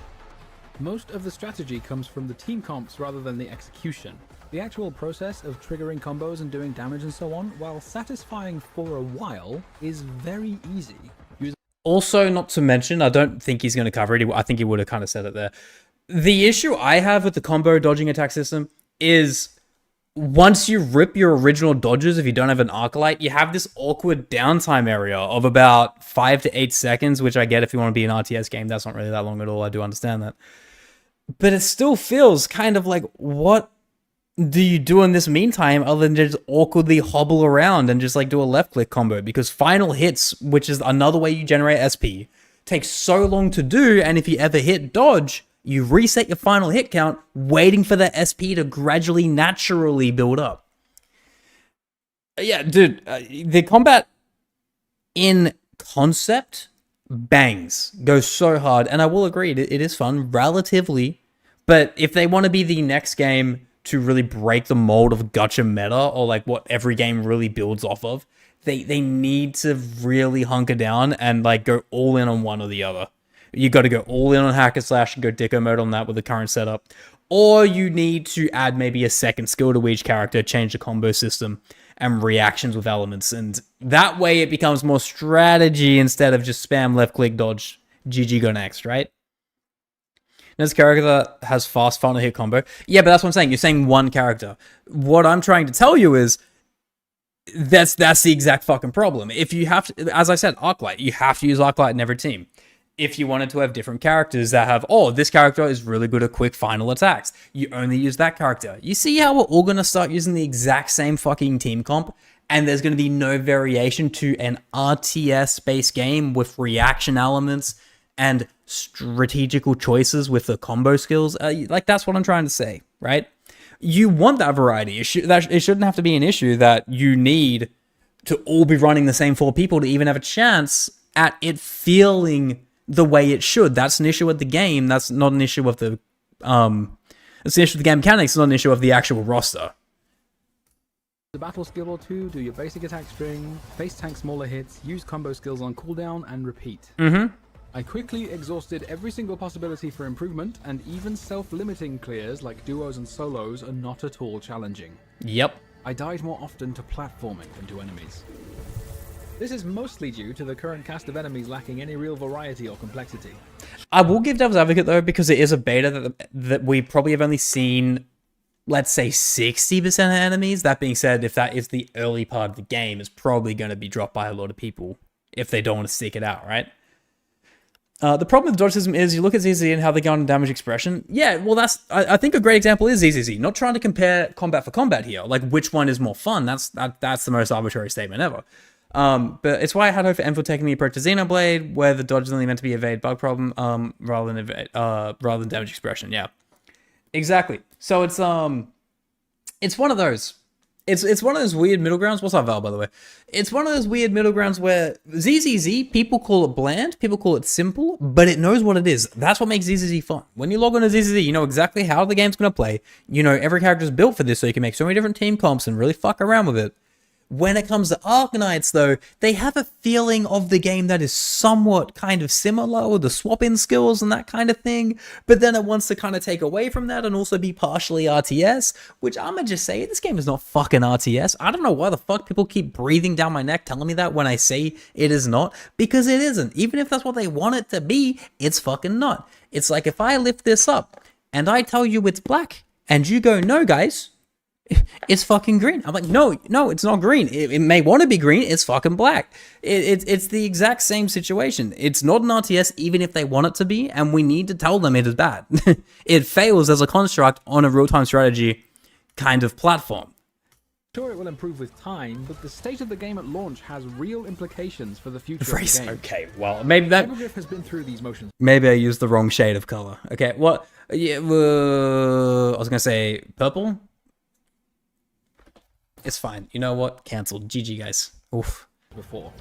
Most of the strategy comes from the team comps rather than the execution. The actual process of triggering combos and doing damage and so on, while satisfying for a while, is very easy. Also, not to mention, I don't think he's going to cover it. I think he would have kind of said it there. The issue I have with the combo dodging attack system is once you rip your original dodges, if you don't have an Arclight, you have this awkward downtime area of about 5 to 8 seconds, which I get if you want to be an RTS game. That's not really that long at all. I do understand that. But it still feels kind of like, what do you do in this meantime other than just awkwardly hobble around and just like do a left click combo? Because final hits, which is another way you generate SP, takes so long to do. And if you ever hit dodge, you reset your final hit count, waiting for the SP to gradually, naturally build up. Yeah, dude, the combat in concept bangs, goes so hard, and I will agree, it is fun, relatively, but if they want to be the next game to really break the mold of gacha meta, or like what every game really builds off of, they need to really hunker down and like go all in on one or the other. You got to go all in on hack and slash and go dicko mode on that with the current setup. Or you need to add maybe a second skill to each character, change the combo system and reactions with elements. And that way it becomes more strategy instead of just spam left click dodge, GG go next, right? There's a character that has fast final hit combo. Yeah, but that's what I'm saying. You're saying one character. What I'm trying to tell you is that's the exact fucking problem. If you have to, as I said, Arclight, you have to use Arclight in every team. If you wanted to have different characters that have, oh, this character is really good at quick final attacks, you only use that character. You see how we're all going to start using the exact same fucking team comp, and there's going to be no variation to an RTS-based game with reaction elements and strategical choices with the combo skills? Like, that's what I'm trying to say, right? You want that variety. It shouldn't have to be an issue that you need to all be running the same 4 people to even have a chance at it feeling the way it should. That's an issue with the game. That's not an issue with the it's an issue with the game mechanics. It's not an issue of the actual roster. The battle skill or 2, do your basic attack string, face tank smaller hits, use combo skills on cooldown, and repeat. I quickly exhausted every single possibility for improvement, and even self-limiting clears like duos and solos are not at all challenging. Yep. I died more often to platforming than to enemies. This is mostly due to the current cast of enemies lacking any real variety or complexity. I will give Devil's Advocate though, because it is a beta that we probably have only seen, let's say, 60% of enemies. That being said, if that is the early part of the game, it's probably going to be dropped by a lot of people if they don't want to stick it out, right? The problem with the dodge system is you look at ZZZ and how they go on damage expression. Yeah, well, I think a great example is ZZZ. Not trying to compare combat for combat here, like which one is more fun. That's the most arbitrary statement ever. But it's why I had hope for Enfield taking the approach to Xenoblade, where the dodge is only meant to be evade bug problem, rather than damage expression. Yeah, exactly. So it's one of those. It's one of those weird middle grounds. What's up, Val, by the way? It's one of those weird middle grounds where ZZZ, people call it bland, people call it simple, but it knows what it is. That's what makes ZZZ fun. When you log on to ZZZ, you know exactly how the game's going to play. You know every character's built for this, so you can make so many different team comps and really fuck around with it. When it comes to Arknights, though, they have a feeling of the game that is somewhat kind of similar with the swap-in skills and that kind of thing, but then it wants to kind of take away from that and also be partially RTS, which I'm gonna just say, this game is not fucking RTS. I don't know why the fuck people keep breathing down my neck telling me that when I say it is not, because it isn't. Even if that's what they want it to be, it's fucking not. It's like if I lift this up and I tell you it's black, and you go, no, guys, it's fucking green. I'm like, no, it's not green. It may want to be green. It's fucking black. It's the exact same situation. It's not an RTS, even if they want it to be, and we need to tell them it is bad. It fails as a construct on a real-time strategy kind of platform. Sure, it will improve with time, but the state of the game at launch has real implications for the future of the game. Okay, well, maybe that... Hypogriff has been through these motions. Maybe I used the wrong shade of color. Okay, well, Yeah, I was gonna say purple. It's fine. You know what? Cancelled. GG, guys. Oof. before.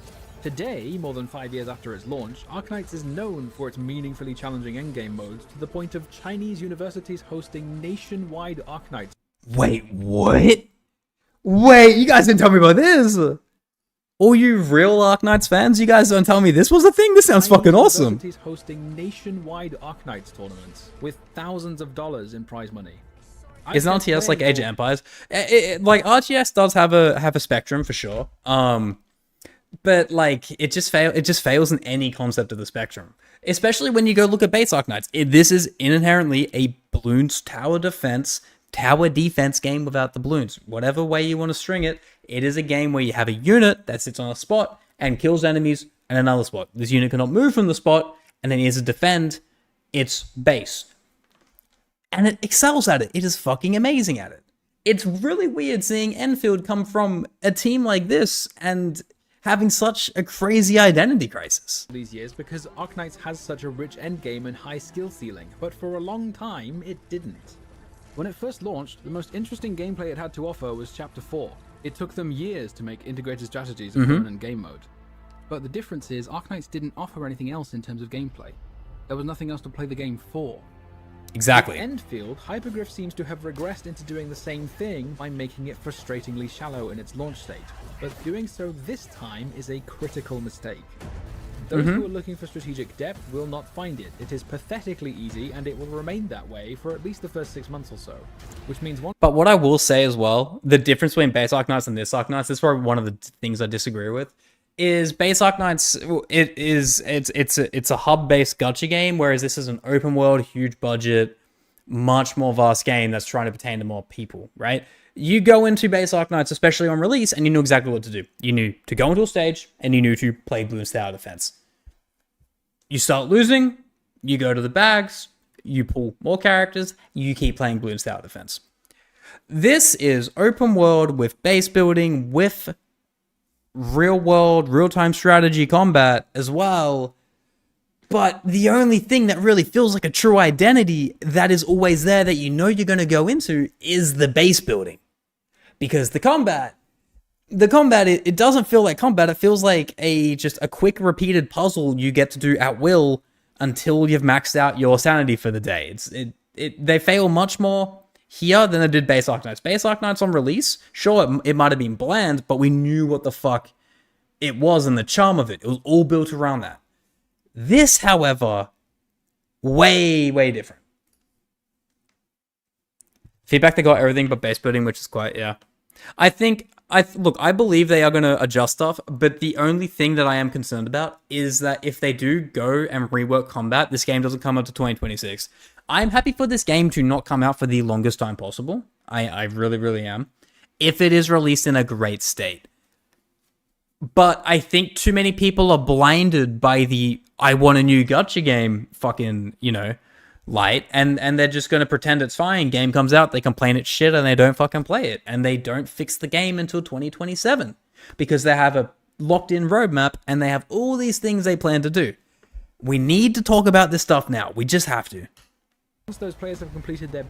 Today, more than 5 years after its launch, Arknights is known for its meaningfully challenging endgame modes to the point of Chinese universities hosting nationwide Arknights. Wait, what? Wait, you guys didn't tell me about this. All you real Arknights fans, you guys don't tell me this was a thing? This sounds fucking awesome. Universities hosting nationwide Arknights tournaments with thousands of dollars in prize money. Isn't RTS like Age of Empires? Like RTS does have a spectrum for sure. But like it just fails in any concept of the spectrum. Especially when you go look at base Arknights. This is inherently a balloons tower defense game without the balloons. Whatever way you want to string it, it is a game where you have a unit that sits on a spot and kills enemies in another spot. This unit cannot move from the spot and then needs to defend its base. And it excels at it. It is fucking amazing at it. It's really weird seeing Enfield come from a team like this and having such a crazy identity crisis. These years because Arknights has such a rich endgame and high skill ceiling, but for a long time it didn't. When it first launched, the most interesting gameplay it had to offer was Chapter 4. It took them years to make integrated strategies a permanent game mode. But the difference is Arknights didn't offer anything else in terms of gameplay. There was nothing else to play the game for. Exactly. With Endfield, Hypergriff seems to have regressed into doing the same thing by making it frustratingly shallow in its launch state, but doing so this time is a critical mistake. Those who are looking for strategic depth will not find it. It is pathetically easy, and it will remain that way for at least the first 6 months or so, which means one. But what I will say as well, the difference between base Arknights and this Arknights, this is probably one of the things I disagree with, is base Arknights, it's a hub-based gacha game, whereas this is an open world, huge budget, much more vast game that's trying to pertain to more people, right? You go into base Arknights, especially on release, and you knew exactly what to do. You knew to go into a stage, and you knew to play balloons tower defense. You start losing, you go to the bags, you pull more characters, you keep playing balloons tower defense. This is open world with base building, with real world, real-time strategy combat as well. But the only thing that really feels like a true identity that is always there that you know you're going to go into is the base building. Because the combat, it doesn't feel like combat. It feels like just a quick repeated puzzle you get to do at will until you've maxed out your sanity for the day. They fail much more here than they did base Arknights. Base Arknights on release, sure, it might have been bland, but we knew what the fuck it was and the charm of it. It was all built around that. This, however, way, way different. Feedback, they got everything but base building, which is quite, yeah. I believe they are going to adjust stuff, but the only thing that I am concerned about is that if they do go and rework combat, this game doesn't come up to 2026. I'm happy for this game to not come out for the longest time possible. I really, really am. If it is released in a great state. But I think too many people are blinded by the I want a new gacha game fucking, light, and they're just going to pretend it's fine. Game comes out, they complain it's shit, and they don't fucking play it. And they don't fix the game until 2027 because they have a locked-in roadmap and they have all these things they plan to do. We need to talk about this stuff now. We just have to. Once those players have completed their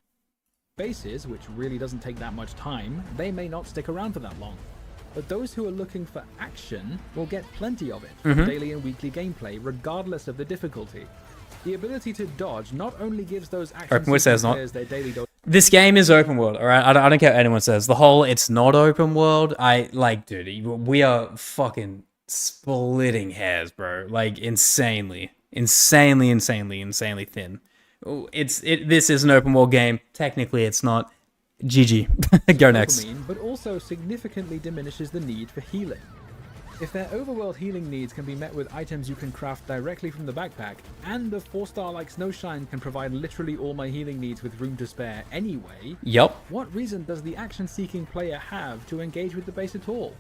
bases, which really doesn't take that much time, they may not stick around for that long. But those who are looking for action will get plenty of it from daily and weekly gameplay, regardless of the difficulty. The ability to dodge not only gives those action players their daily dose. This game is open world, all right? I don't care what anyone says. The whole it's not open world, dude, we are fucking splitting hairs, bro. Like, insanely thin. This is an open world game. Technically, it's not. GG. Go next. But also significantly diminishes the need for healing. If their overworld healing needs can be met with items you can craft directly from the backpack, and a 4-star like Snowshine can provide literally all my healing needs with room to spare anyway, what reason does the action-seeking player have to engage with the base at all?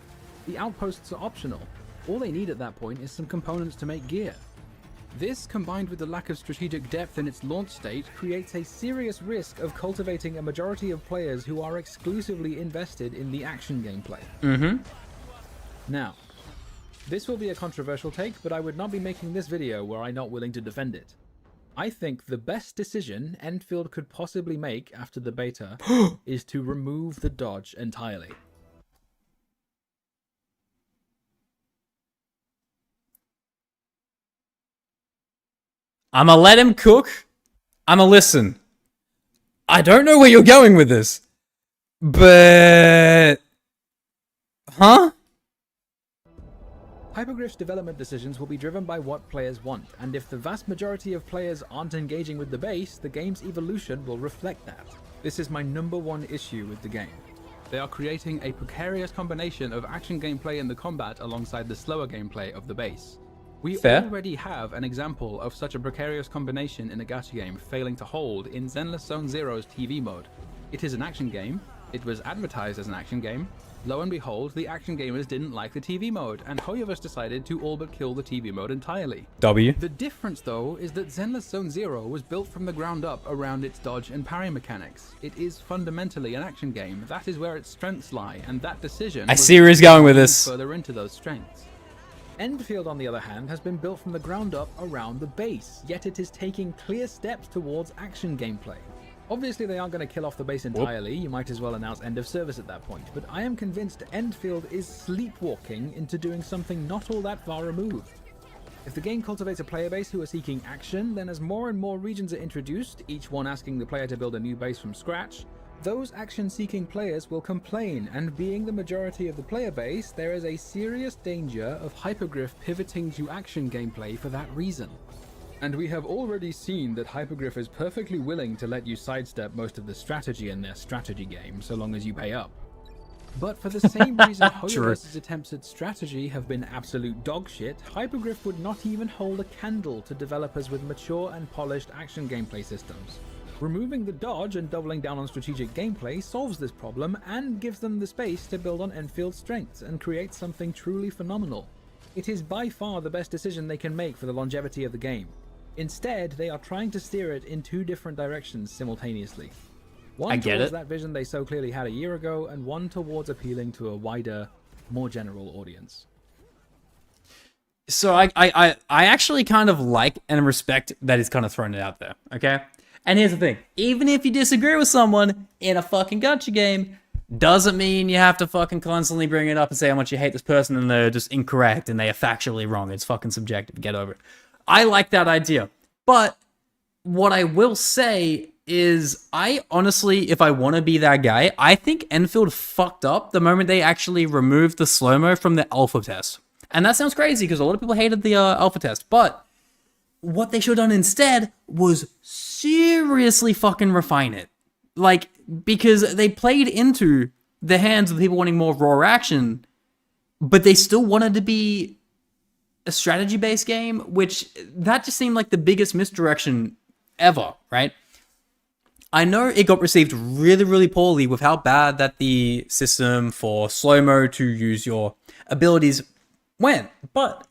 The outposts are optional. All they need at that point is some components to make gear. This, combined with the lack of strategic depth in its launch state, creates a serious risk of cultivating a majority of players who are exclusively invested in the action gameplay. Now, this will be a controversial take, but I would not be making this video were I not willing to defend it. I think the best decision Enfield could possibly make after the beta is to remove the dodge entirely. I'ma let him cook. I'ma listen. I don't know where you're going with this, but... Huh? Hypergriff's development decisions will be driven by what players want, and if the vast majority of players aren't engaging with the base, the game's evolution will reflect that. This is my #1 issue with the game. They are creating a precarious combination of action gameplay in the combat alongside the slower gameplay of the base. We Fair. already have an example of such a precarious combination in a gacha game failing to hold in Zenless Zone Zero's TV mode. It is an action game, it was advertised as an action game. Lo and behold, the action gamers didn't like the TV mode, and Hoyoverse decided to all but kill the TV mode entirely. W. The difference, though, is that Zenless Zone Zero was built from the ground up around its dodge and parry mechanics. It is fundamentally an action game. That is where its strengths lie, and that decision I see where he's going with this. further into those strengths. Enfield, on the other hand, has been built from the ground up around the base, yet it is taking clear steps towards action gameplay. Obviously, they aren't going to kill off the base entirely, you might as well announce end of service at that point, but I am convinced Endfield is sleepwalking into doing something not all that far removed. If the game cultivates a player base who are seeking action, then as more and more regions are introduced, each one asking the player to build a new base from scratch, those action-seeking players will complain, and being the majority of the player base, there is a serious danger of Hypergriff pivoting to action gameplay for that reason. And we have already seen that Hypergriff is perfectly willing to let you sidestep most of the strategy in their strategy game, so long as you pay up. But for the same reason Hoyoverse's attempts at strategy have been absolute dogshit, Hypergriff would not even hold a candle to developers with mature and polished action gameplay systems. Removing the dodge and doubling down on strategic gameplay solves this problem and gives them the space to build on Enfield's strengths and create something truly phenomenal. It is by far the best decision they can make for the longevity of the game. Instead, they are trying to steer it in two different directions simultaneously. One I get towards it. that vision they so clearly had a year ago, and one towards appealing to a wider, more general audience. So I actually kind of like and respect that he's kind of thrown it out there, okay? And here's the thing. Even if you disagree with someone in a fucking gacha game, doesn't mean you have to fucking constantly bring it up and say how much you hate this person and they're just incorrect and they are factually wrong. It's fucking subjective. Get over it. I like that idea. But what I will say is I honestly, if I want to be that guy, I think Enfield fucked up the moment they actually removed the slow-mo from the alpha test. And that sounds crazy because a lot of people hated the alpha test. But what they should have done instead was seriously fucking refine it. Like, because they played into the hands of the people wanting more raw action, but they still wanted to be a strategy-based game, which that just seemed like the biggest misdirection ever, right? I know it got received really, really poorly with how bad that the system for slow-mo to use your abilities went, but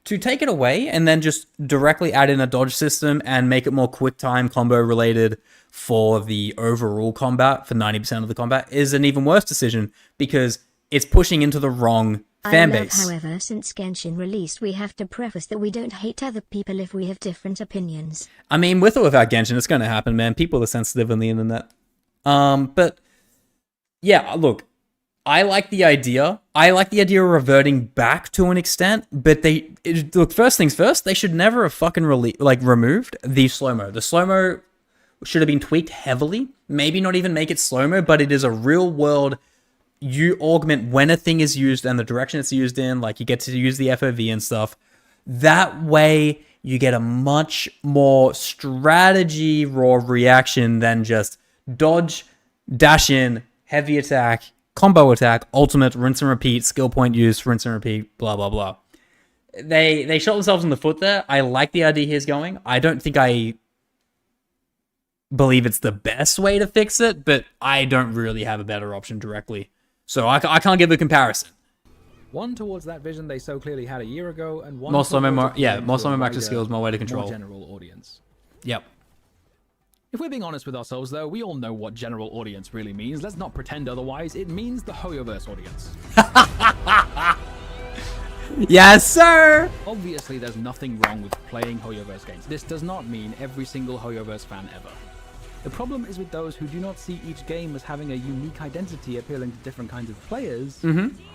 to take it away and then just directly add in a dodge system and make it more quick-time combo-related for the overall combat, for 90% of the combat, is an even worse decision because it's pushing into the wrong fan base. However, since Genshin released, we have to preface that we don't hate other people if we have different opinions. I mean, with or without Genshin, it's going to happen, man. People are sensitive on the internet. But yeah, look, I like the idea. I like the idea of reverting back to an extent, but look, first things first, they should never have fucking removed the slow-mo. The slow-mo should have been tweaked heavily. Maybe not even make it slow-mo, but it is a real-world. You augment when a thing is used and the direction it's used in, like you get to use the FOV and stuff. That way, you get a much more strategy raw reaction than just dodge, dash in, heavy attack, combo attack, ultimate, rinse and repeat, skill point use, rinse and repeat, blah, blah, blah. They shot themselves in the foot there. I like the idea he's going. I don't think I believe it's the best way to fix it, but I don't really have a better option directly. So I can't give a comparison. One towards that vision they so clearly had a year ago, and one more slow-mo, more max skills, more way to control. More general audience. Yep. If we're being honest with ourselves, though, we all know what general audience really means. Let's not pretend otherwise. It means the Hoyoverse audience. Yes, sir! Obviously, there's nothing wrong with playing hoyoverse games. This does not mean every single hoyoverse fan ever. The problem is with those who do not see each game as having a unique identity appealing to different kinds of players,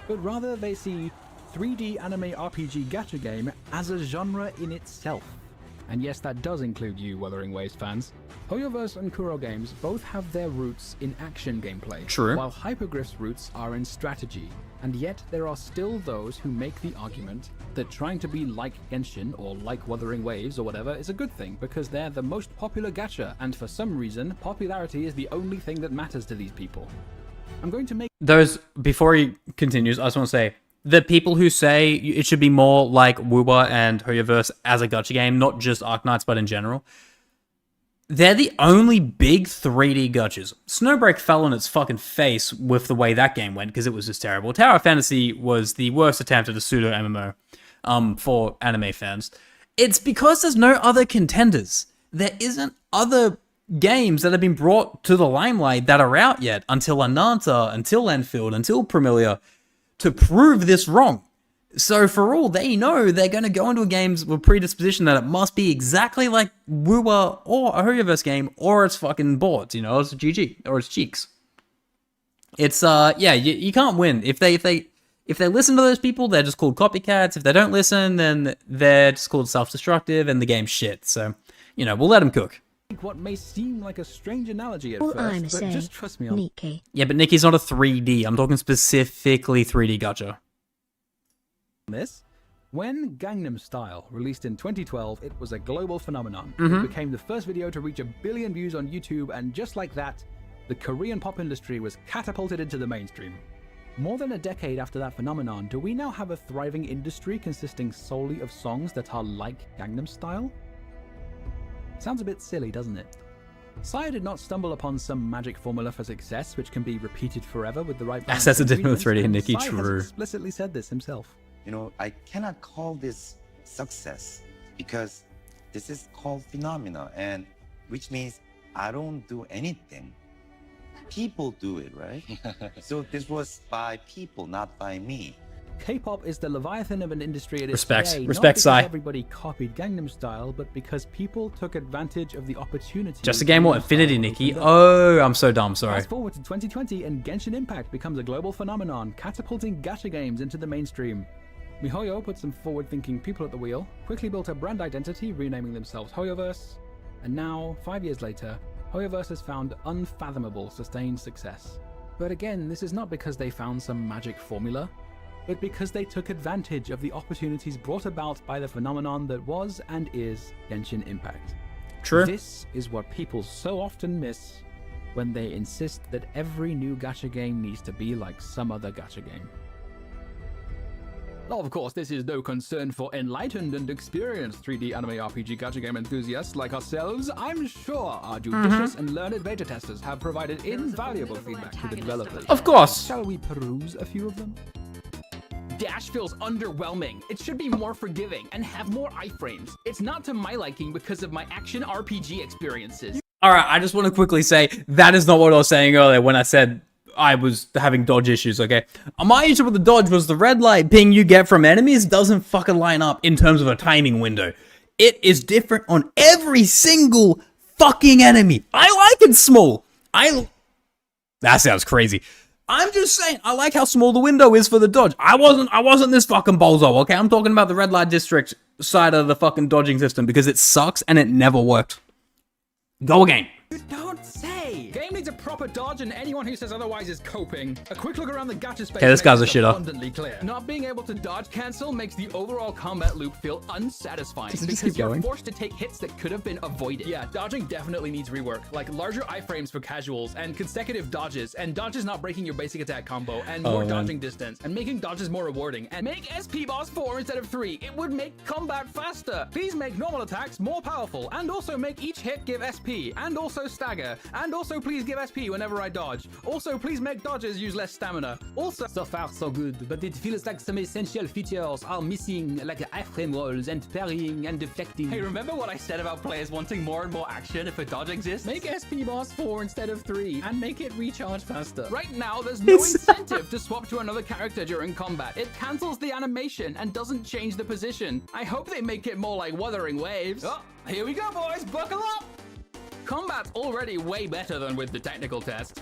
but rather they see 3D anime RPG gacha game as a genre in itself. And yes, that does include you, Wuthering Waves fans. Hoyoverse and Kuro games both have their roots in action gameplay, True. while Hypergriff's roots are in strategy. And yet, there are still those who make the argument that trying to be like Genshin or like Wuthering Waves or whatever is a good thing because they're the most popular gacha, and for some reason, popularity is the only thing that matters to these people. I'm going to make Those, before he continues, I just want to say, the people who say it should be more like Wuba and Hoyoverse as a gacha game, not just Arknights, but in general, they're the only big 3D gachas. Snowbreak fell on its fucking face with the way that game went, because it was just terrible. Tower of Fantasy was the worst attempt at a pseudo-MMO for anime fans. It's because there's no other contenders. There isn't other games that have been brought to the limelight that are out yet, until Ananta, until Enfield, until Premilia, to prove this wrong. So for all they know, they're going to go into a games with predisposition that it must be exactly like Wuwa or a Hoyoverse game, or it's fucking boards, you know, it's GG, or it's cheeks. It's, yeah, you can't win. If they listen to those people, they're just called copycats. If they don't listen, then they're just called self-destructive and the game's shit. So, you know, we'll let them cook. what may seem like a strange analogy at All first, I'm but saying, just trust me. Nikki. Yeah, but Nikki's not a 3D. I'm talking specifically 3D gacha. This, when Gangnam Style released in 2012, it was a global phenomenon. Mhm. It became the first video to reach 1 billion views on YouTube, and just like that, the Korean pop industry was catapulted into the mainstream. More than a decade after that phenomenon, do we now have a thriving industry consisting solely of songs that are like Gangnam Style? Sounds a bit silly, doesn't it? Saya did not stumble upon some magic formula for success which can be repeated forever with the right balance That's a of different with 3D and ingredients, Nikki, Sai has true. explicitly said this himself. You know, I cannot call this success because this is called phenomena, and which means I don't do anything. People do it, right? So this was by people, not by me. K-pop is the leviathan of an industry at its Respect. day, Respect, not because Sai. everybody copied Gangnam Style, but because people took advantage of the opportunity. Just a game, what? Gangnam Infinity, Style Nikki? opened up. Oh, I'm so dumb, sorry. Fast forward to 2020 and Genshin Impact becomes a global phenomenon, catapulting gacha games into the mainstream. MiHoYo put some forward-thinking people at the wheel, quickly built a brand identity, renaming themselves Hoyoverse, and now, 5 years later, Hoyoverse has found unfathomable sustained success. But again, this is not because they found some magic formula, but because they took advantage of the opportunities brought about by the phenomenon that was and is Genshin Impact. True. This is what people so often miss when they insist that every new gacha game needs to be like some other gacha game. Of course, this is no concern for enlightened and experienced 3D anime RPG gacha game enthusiasts like ourselves. I'm sure our judicious and learned beta testers have provided invaluable feedback to the developers. Of course. Shall we peruse a few of them? Dash feels underwhelming. It should be more forgiving and have more iframes. It's not to my liking because of my action RPG experiences. Alright, I just want to quickly say, that is not what I was saying earlier when I said I was having dodge issues, okay? My issue with the dodge was the red light ping you get from enemies doesn't fucking line up in terms of a timing window. It is different on every single fucking enemy. I like it small. That sounds crazy. I'm just saying, I like how small the window is for the dodge. I wasn't this fucking bozo, okay? I'm talking about the red light district side of the fucking dodging system because it sucks and it never worked. Go again. You don't say! Game needs a proper dodge, and anyone who says otherwise is coping. A quick look around the gacha space. Okay, this guy's a makes it shitter. abundantly clear. Not being able to dodge cancel makes the overall combat loop feel unsatisfying Does it just because keep you're going? forced to take hits that could have been avoided. Yeah, dodging definitely needs rework, like larger iframes for casuals and consecutive dodges, and dodges not breaking your basic attack combo, and more man. dodging distance, and making dodges more rewarding, and make SP boss 4 instead of 3. It would make combat faster. Please make normal attacks more powerful, and also make each hit give SP, and also stagger, and Also, please give SP whenever I dodge. Also, please make dodges use less stamina. Also, so far so good, but it feels like some essential features are missing, like iframe rolls and parrying and deflecting. Hey, remember what I said about players wanting more and more action if a dodge exists? Make SP boss 4 instead of 3 and make it recharge faster. Right now, there's no incentive to swap to another character during combat. It cancels the animation and doesn't change the position. I hope they make it more like Wuthering Waves. Oh, here we go, boys. Buckle up. Combat's already way better than with the technical test.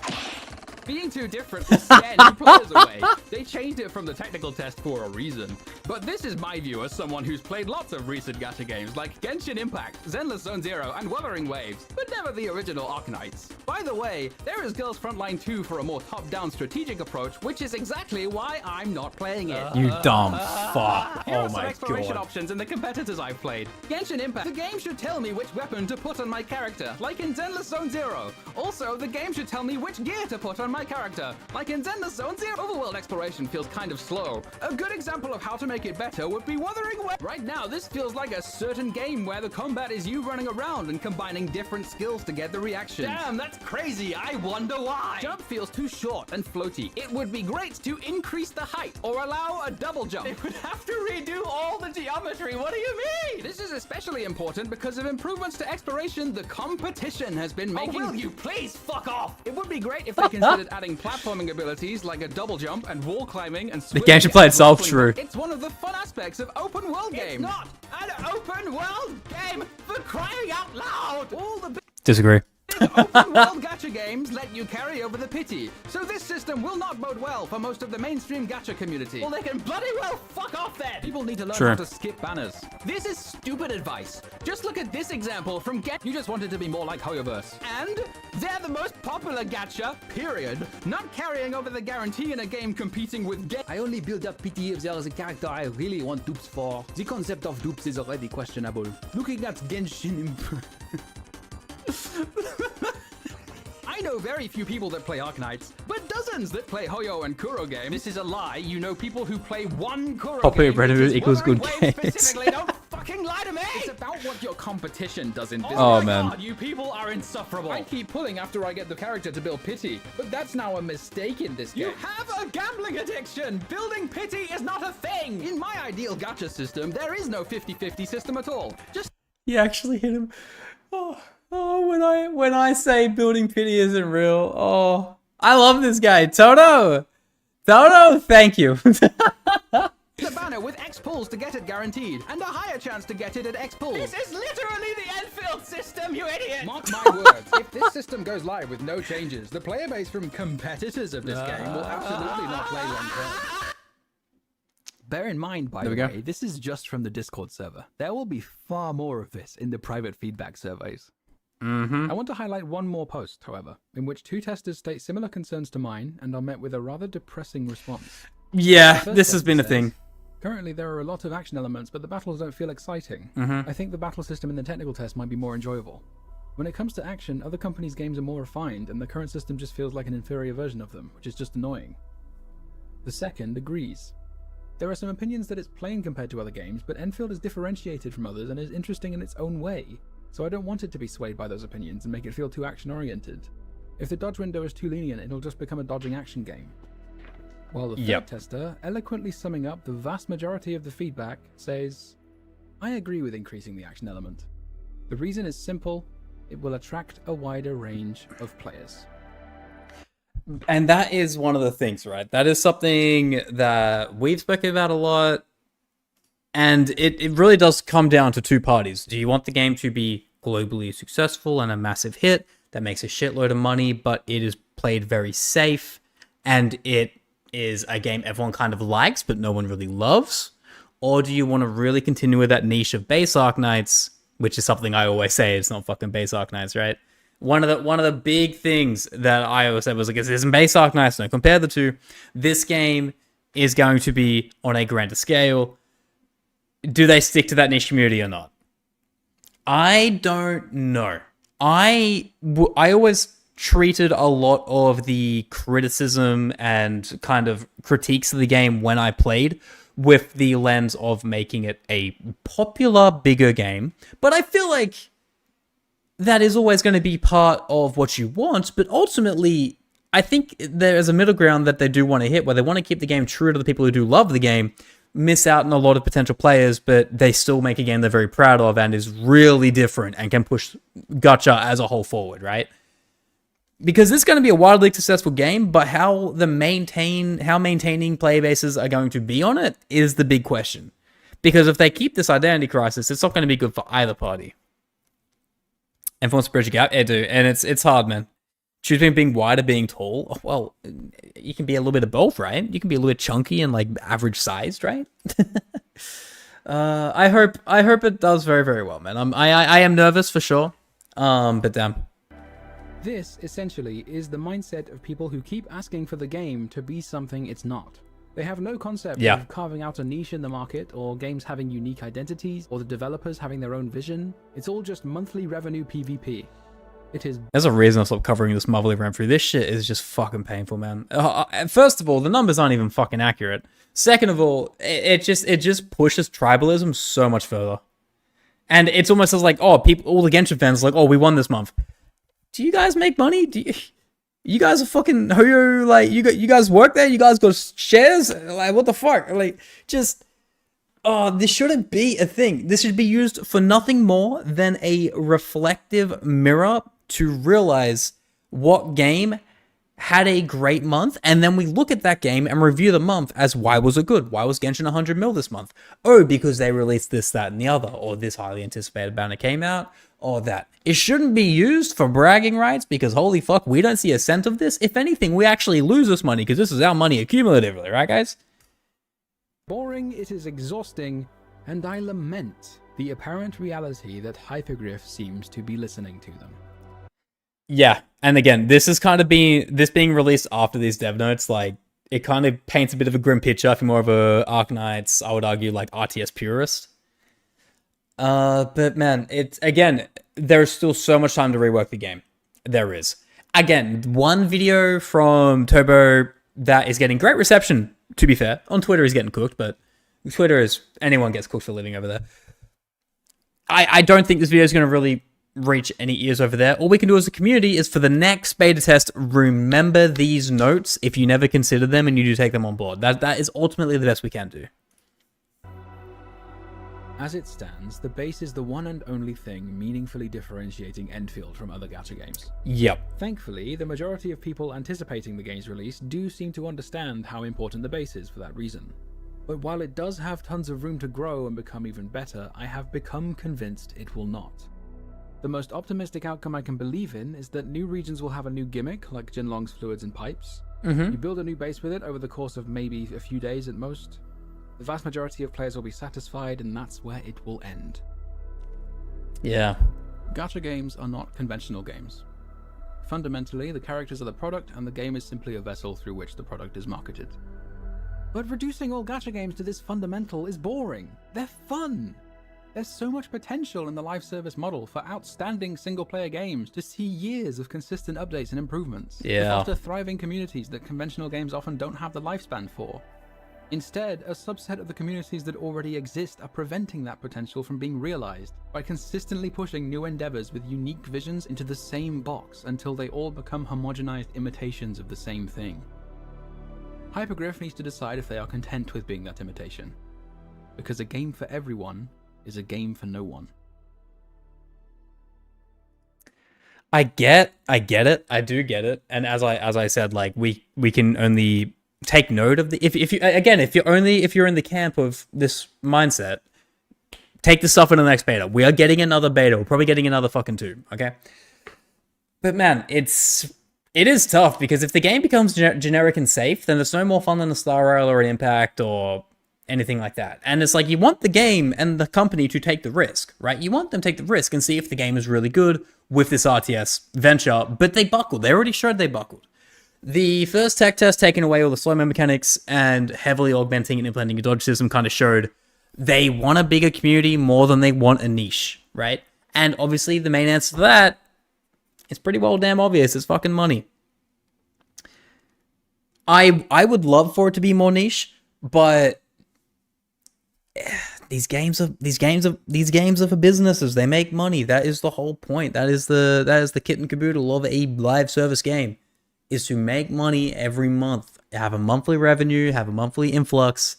Being too different will scare new players away. They changed it from the technical test for a reason. But this is my view as someone who's played lots of recent gacha games like Genshin Impact, Zenless Zone Zero, and Wuthering Waves, but never the original Arknights. By the way, there is Girls Frontline 2 for a more top-down strategic approach, which is exactly why I'm not playing it. You dumb fuck. Here Oh are some my exploration god. options in the competitors I've played. Genshin Impact. The game should tell me which weapon to put on my character, like in Zenless Zone Zero. Also, the game should tell me which gear to put on my character, like in Zenless Zone Zero. Overworld exploration feels kind of slow. A good example of how to make it better would be Wuthering Waves. Right now, this feels like a certain game where the combat is you running around and combining different skills to get the reaction. Damn, that's crazy. I wonder why. Jump feels too short and floaty. It would be great to increase the height or allow a double jump. It would have to redo all the geometry. What do you mean? This is especially important because of improvements to exploration the competition has been making. Oh, will you please fuck off? It would be great if they considered adding platforming abilities like a double jump and wall climbing and The game should play itself true. It's one of the fun aspects of open world games. It's not an open world game, for crying out loud. All the Disagree. open world gacha games let you carry over the pity, so this system will not bode well for most of the mainstream gacha community. Well, they can bloody well fuck off then! People need to learn how to skip banners. This is stupid advice. Just look at this example from Get. You just wanted to be more like Hoyoverse. And they're the most popular gacha, period. Not carrying over the guarantee in a game competing with Get. I only build up pity if there is a character I really want dupes for. The concept of dupes is already questionable. Looking at Genshin Impact. I know very few people that play Arknights, but dozens that play Hoyo and Kuro games. This is a lie. You know people who play one Kuro game. Predator equals good games. Specifically, don't fucking lie to me! It's about what your competition does in business. Oh, my man. God, you people are insufferable. I keep pulling after I get the character to build pity, but that's now a mistake in this game. You have a gambling addiction! Building pity is not a thing! In my ideal gacha system, there is no 50-50 system at all. Just You actually hit him. Oh, when I say building pity isn't real. Oh, I love this guy, Toto. Toto, thank you. the banner with X pulls to get it guaranteed, and a higher chance to get it at X pulls. This is literally the Enfield system, you idiot! Mark my words, if this system goes live with no changes, the player base from competitors of this game will absolutely not play long term. Bear in mind, by the way, this is just from the Discord server. There will be far more of this in the private feedback surveys. I want to highlight one more post, however, in which two testers state similar concerns to mine and are met with a rather depressing response. Yeah, this has been a thing. Currently, there are a lot of action elements, but the battles don't feel exciting. I think the battle system in the technical test might be more enjoyable. When it comes to action, other companies' games are more refined, and the current system just feels like an inferior version of them, which is just annoying. The second agrees. There are some opinions that it's plain compared to other games, but Enfield is differentiated from others and is interesting in its own way, so I don't want it to be swayed by those opinions and make it feel too action-oriented. If the dodge window is too lenient, it'll just become a dodging action game. While the third tester, eloquently summing up the vast majority of the feedback, says, I agree with increasing the action element. The reason is simple, it will attract a wider range of players. And that is one of the things, right? That is something that we've spoken about a lot. And it really does come down to two parties. Do you want the game to be globally successful and a massive hit that makes a shitload of money, but it is played very safe and it is a game everyone kind of likes, but no one really loves? Or do you want to really continue with that niche of base Arknights, which is something I always say, it's not fucking base Arknights, right? One of the big things that I always said was like, this isn't base Arknights, don't compare the two. This game is going to be on a grander scale. Do they stick to that niche community or not? I don't know. I always treated a lot of the criticism and kind of critiques of the game when I played with the lens of making it a popular, bigger game. But I feel like that is always going to be part of what you want, but ultimately, I think there is a middle ground that they do want to hit, where they want to keep the game true to the people who do love the game, miss out on a lot of potential players, but they still make a game they're very proud of and is really different and can push Gacha as a whole forward, right? Because this is going to be a wildly successful game, but how maintaining player bases are going to be on it is the big question. Because if they keep this identity crisis, it's not going to be good for either party. And for bridge a gap, yeah, dude, and it's hard, man. Choose between being wide or being tall. Well, you can be a little bit of both, right? You can be a little bit chunky and like average sized, right? I hope it does very, very well, man. I am nervous for sure. But damn. This, essentially, is the mindset of people who keep asking for the game to be something it's not. They have no concept of carving out a niche in the market, or games having unique identities, or the developers having their own vision. It's all just monthly revenue PvP. It is... There's a reason I stopped covering this Marvel event through. This shit is just fucking painful, man. First of all, the numbers aren't even fucking accurate. Second of all, it just pushes tribalism so much further. And it's almost as like, oh, people, all the Genshin fans are like, oh, we won this month. Do you guys make money? You guys are fucking Hoyo, like, you guys work there? You guys got shares? Like, what the fuck? Like, just, oh, this shouldn't be a thing. This should be used for nothing more than a reflective mirror to realize what game had a great month, and then we look at that game and review the month as, why was it good? Why was Genshin 100 mil this month? Oh, because they released this, that, and the other, or this highly anticipated banner came out, or that. It shouldn't be used for bragging rights, because holy fuck, we don't see a cent of this. If anything, we actually lose this money, because this is our money accumulatively, right, guys? Boring, it is exhausting, and I lament the apparent reality that Hypergriff seems to be listening to them. Yeah, and again, this is kind of being released after these dev notes, like, it kind of paints a bit of a grim picture if you're more of a arknights, I would argue, like, RTS purist. But man, it's, again, there's still so much time to rework the game. There is. Again, one video from Turbo that is getting great reception, to be fair. On Twitter, he's getting cooked, but Twitter is, anyone gets cooked for a living over there. I don't think this video is going to really reach any ears over there. All we can do as a community is, for the next beta test, remember these notes if you never consider them and you do take them on board. That is ultimately the best we can do. As it stands, the base is the one and only thing meaningfully differentiating Enfield from other Gacha games. Yep. Thankfully, the majority of people anticipating the game's release do seem to understand how important the base is for that reason. But while it does have tons of room to grow and become even better, I have become convinced it will not. The most optimistic outcome I can believe in is that new regions will have a new gimmick, like Jinlong's fluids and pipes. You build a new base with it over the course of maybe a few days at most. The vast majority of players will be satisfied, and that's where it will end. Yeah. Gacha games are not conventional games. Fundamentally, the characters are the product, and the game is simply a vessel through which the product is marketed. But reducing all Gacha games to this fundamental is boring. They're fun! There's so much potential in the live service model for outstanding single-player games to see years of consistent updates and improvements. To foster thriving communities that conventional games often don't have the lifespan for. Instead, a subset of the communities that already exist are preventing that potential from being realized by consistently pushing new endeavors with unique visions into the same box until they all become homogenized imitations of the same thing. Hypergriff needs to decide if they are content with being that imitation. Because a game for everyone is a game for no one. I get it. I do get it. And as I said, like, we can only take note of the, if you're in the camp of this mindset, take the stuff in the next beta. We are getting another beta. We're probably getting another fucking 2, okay? But man, it is tough, because if the game becomes generic and safe, then it's no more fun than a Star Rail or an Impact or anything like that. And it's like, you want the game and the company to take the risk, right? You want them to take the risk and see if the game is really good with this RTS venture, but they buckled. They already showed they buckled. The first tech test, taking away all the slow-mo mechanics and heavily augmenting and implementing a dodge system, kind of showed they want a bigger community more than they want a niche, right? And obviously the main answer to that is pretty well damn obvious. It's fucking money. I would love for it to be more niche, but these games are for businesses. They make money. That is the whole point. That is the kit and caboodle of a live service game, is to make money every month, have a monthly revenue, have a monthly influx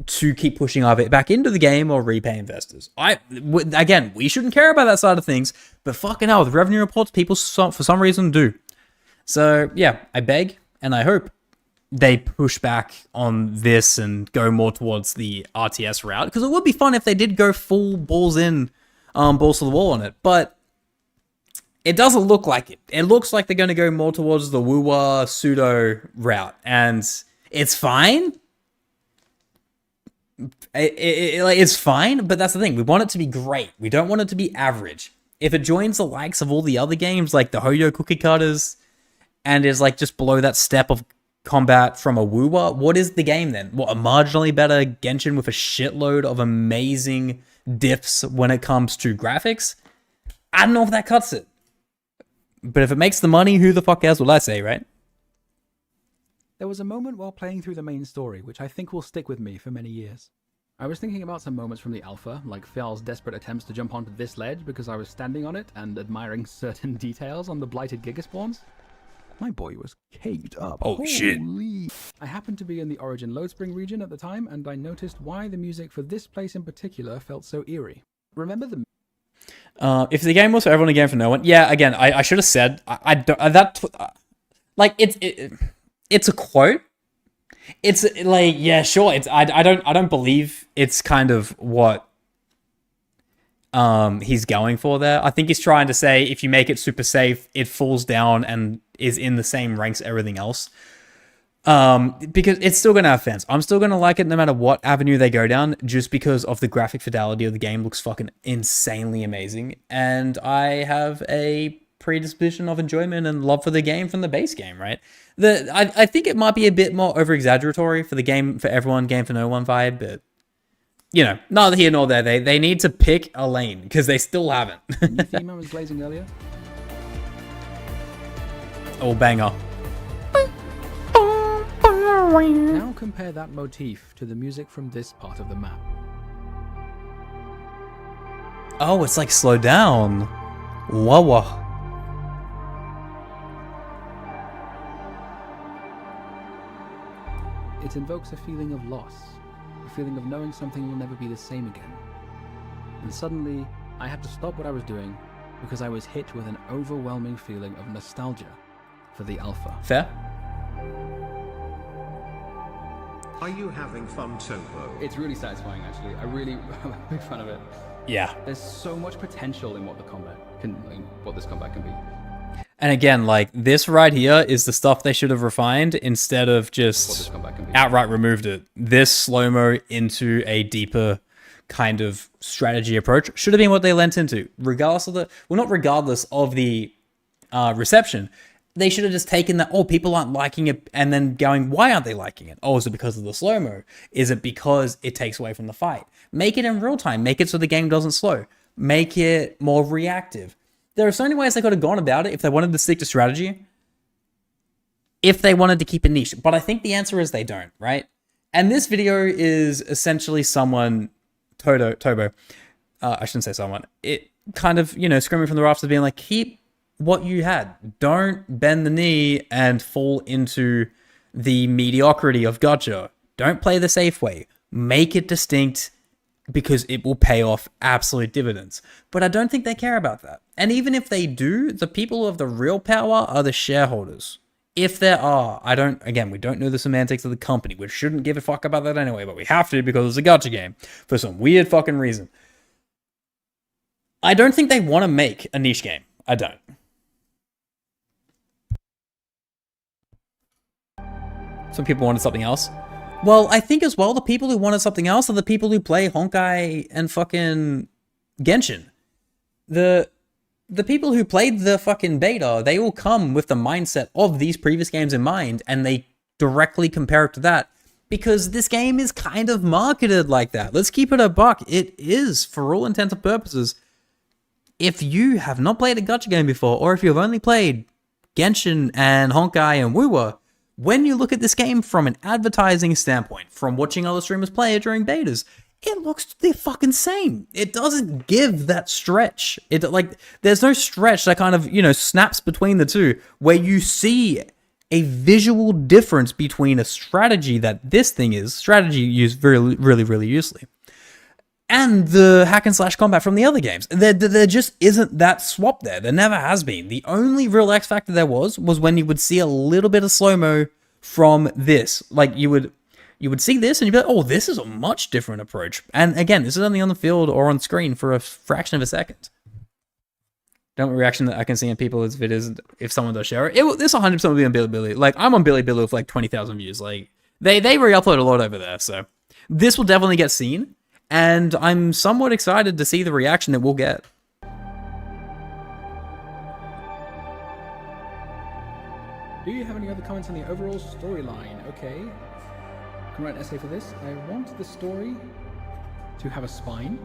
to keep pushing our bit back into the game or repay investors. Again, we shouldn't care about that side of things, but fucking hell, with revenue reports, people for some reason do. So yeah, I beg and I hope they push back on this and go more towards the RTS route, because it would be fun if they did go full balls in, balls to the wall on it, but it doesn't look like it. It looks like they're going to go more towards the woo-wah pseudo route, and it's fine. It's fine, but that's the thing. We want it to be great. We don't want it to be average. If it joins the likes of all the other games, like the Hoyo cookie cutters, and is like just below that step of combat from a woo-wah, what is the game then? What, a marginally better Genshin with a shitload of amazing diffs when it comes to graphics? I don't know if that cuts it. But if it makes the money, who the fuck else will I say, right? There was a moment while playing through the main story, which I think will stick with me for many years. I was thinking about some moments from the alpha, like Fial's desperate attempts to jump onto this ledge because I was standing on it and admiring certain details on the blighted gigaspawns. My boy was caked up. Oh, shit. I happened to be in the Origin Lodespring region at the time, and I noticed why the music for this place in particular felt so eerie. Remember the... If the game was for everyone, a game for no one, yeah, again, I should have said, it's a quote. It's like, yeah, sure. I don't believe it's kind of what he's going for there. I think he's trying to say if you make it super safe, it falls down and is in the same ranks as everything else. Because it's still gonna have fans. I'm still gonna like it no matter what avenue they go down, just because of the graphic fidelity of the game looks fucking insanely amazing, and I have a predisposition of enjoyment and love for the game from the base game, right? I think it might be a bit more over-exaggeratory for the game for everyone, game for no one vibe, but you know, neither here nor there. They need to pick a lane, because they still haven't. new theme I was blazing earlier? Oh, banger. Now compare that motif to the music from this part of the map. Oh, it's like slow down. Whoa, whoa. It invokes a feeling of loss, a feeling of knowing something will never be the same again. And suddenly, I had to stop what I was doing because I was hit with an overwhelming feeling of nostalgia for the alpha. Fair? Are you having fun, Topo? It's really satisfying, actually. I'm a big fan of it. Yeah. There's so much potential in what this combat can be. And again, like, this right here is the stuff they should have refined instead of just outright removed it. This slow-mo into a deeper kind of strategy approach should have been what they lent into. Regardless of the reception, they should have just taken that, oh, people aren't liking it, and then going, why aren't they liking it? Oh, is it because of the slow-mo? Is it because it takes away from the fight? Make it in real time. Make it so the game doesn't slow. Make it more reactive. There are so many ways they could have gone about it if they wanted to stick to strategy, if they wanted to keep it niche. But I think the answer is they don't, right? And this video is essentially someone, Tobo, I shouldn't say someone, it kind of, you know, screaming from the rafters being like, keep what you had. Don't bend the knee and fall into the mediocrity of Gacha. Don't play the safe way. Make it distinct, because it will pay off absolute dividends. But I don't think they care about that. And even if they do, the people who have the real power are the shareholders. If there are, we don't know the semantics of the company. We shouldn't give a fuck about that anyway, but we have to because it's a gacha game for some weird fucking reason. I don't think they want to make a niche game. I don't. Some people wanted something else. Well, I think as well, the people who wanted something else are the people who play honkai and fucking Genshin. The people who played the fucking beta, they all come with the mindset of these previous games in mind, and they directly compare it to that, because this game is kind of marketed like that. Let's keep it a buck. It is, for all intents and purposes. If you have not played a gacha game before, or if you've only played Genshin and Honkai and Woo-Wah, when you look at this game from an advertising standpoint, from watching other streamers play it during betas, it looks the fucking same. It doesn't give that stretch. There's no stretch that kind of, snaps between the two where you see a visual difference between a strategy that this thing is, strategy used really, really, really loosely, and the hack and slash combat from the other games. There just isn't that swap there. There never has been. The only real X factor there was when you would see a little bit of slow-mo from this. Like, you would see this and you'd be like, oh, this is a much different approach. And again, this is only on the field or on screen for a fraction of a second. The only reaction that I can see in people is if someone does share it. This 100% will be on Bilibili. Like, I'm on Bilibili with like 20,000 views. Like, they re-upload a lot over there, so this will definitely get seen. And I'm somewhat excited to see the reaction that we'll get. Do you have any other comments on the overall storyline? Okay. I can write an essay for this. I want the story to have a spine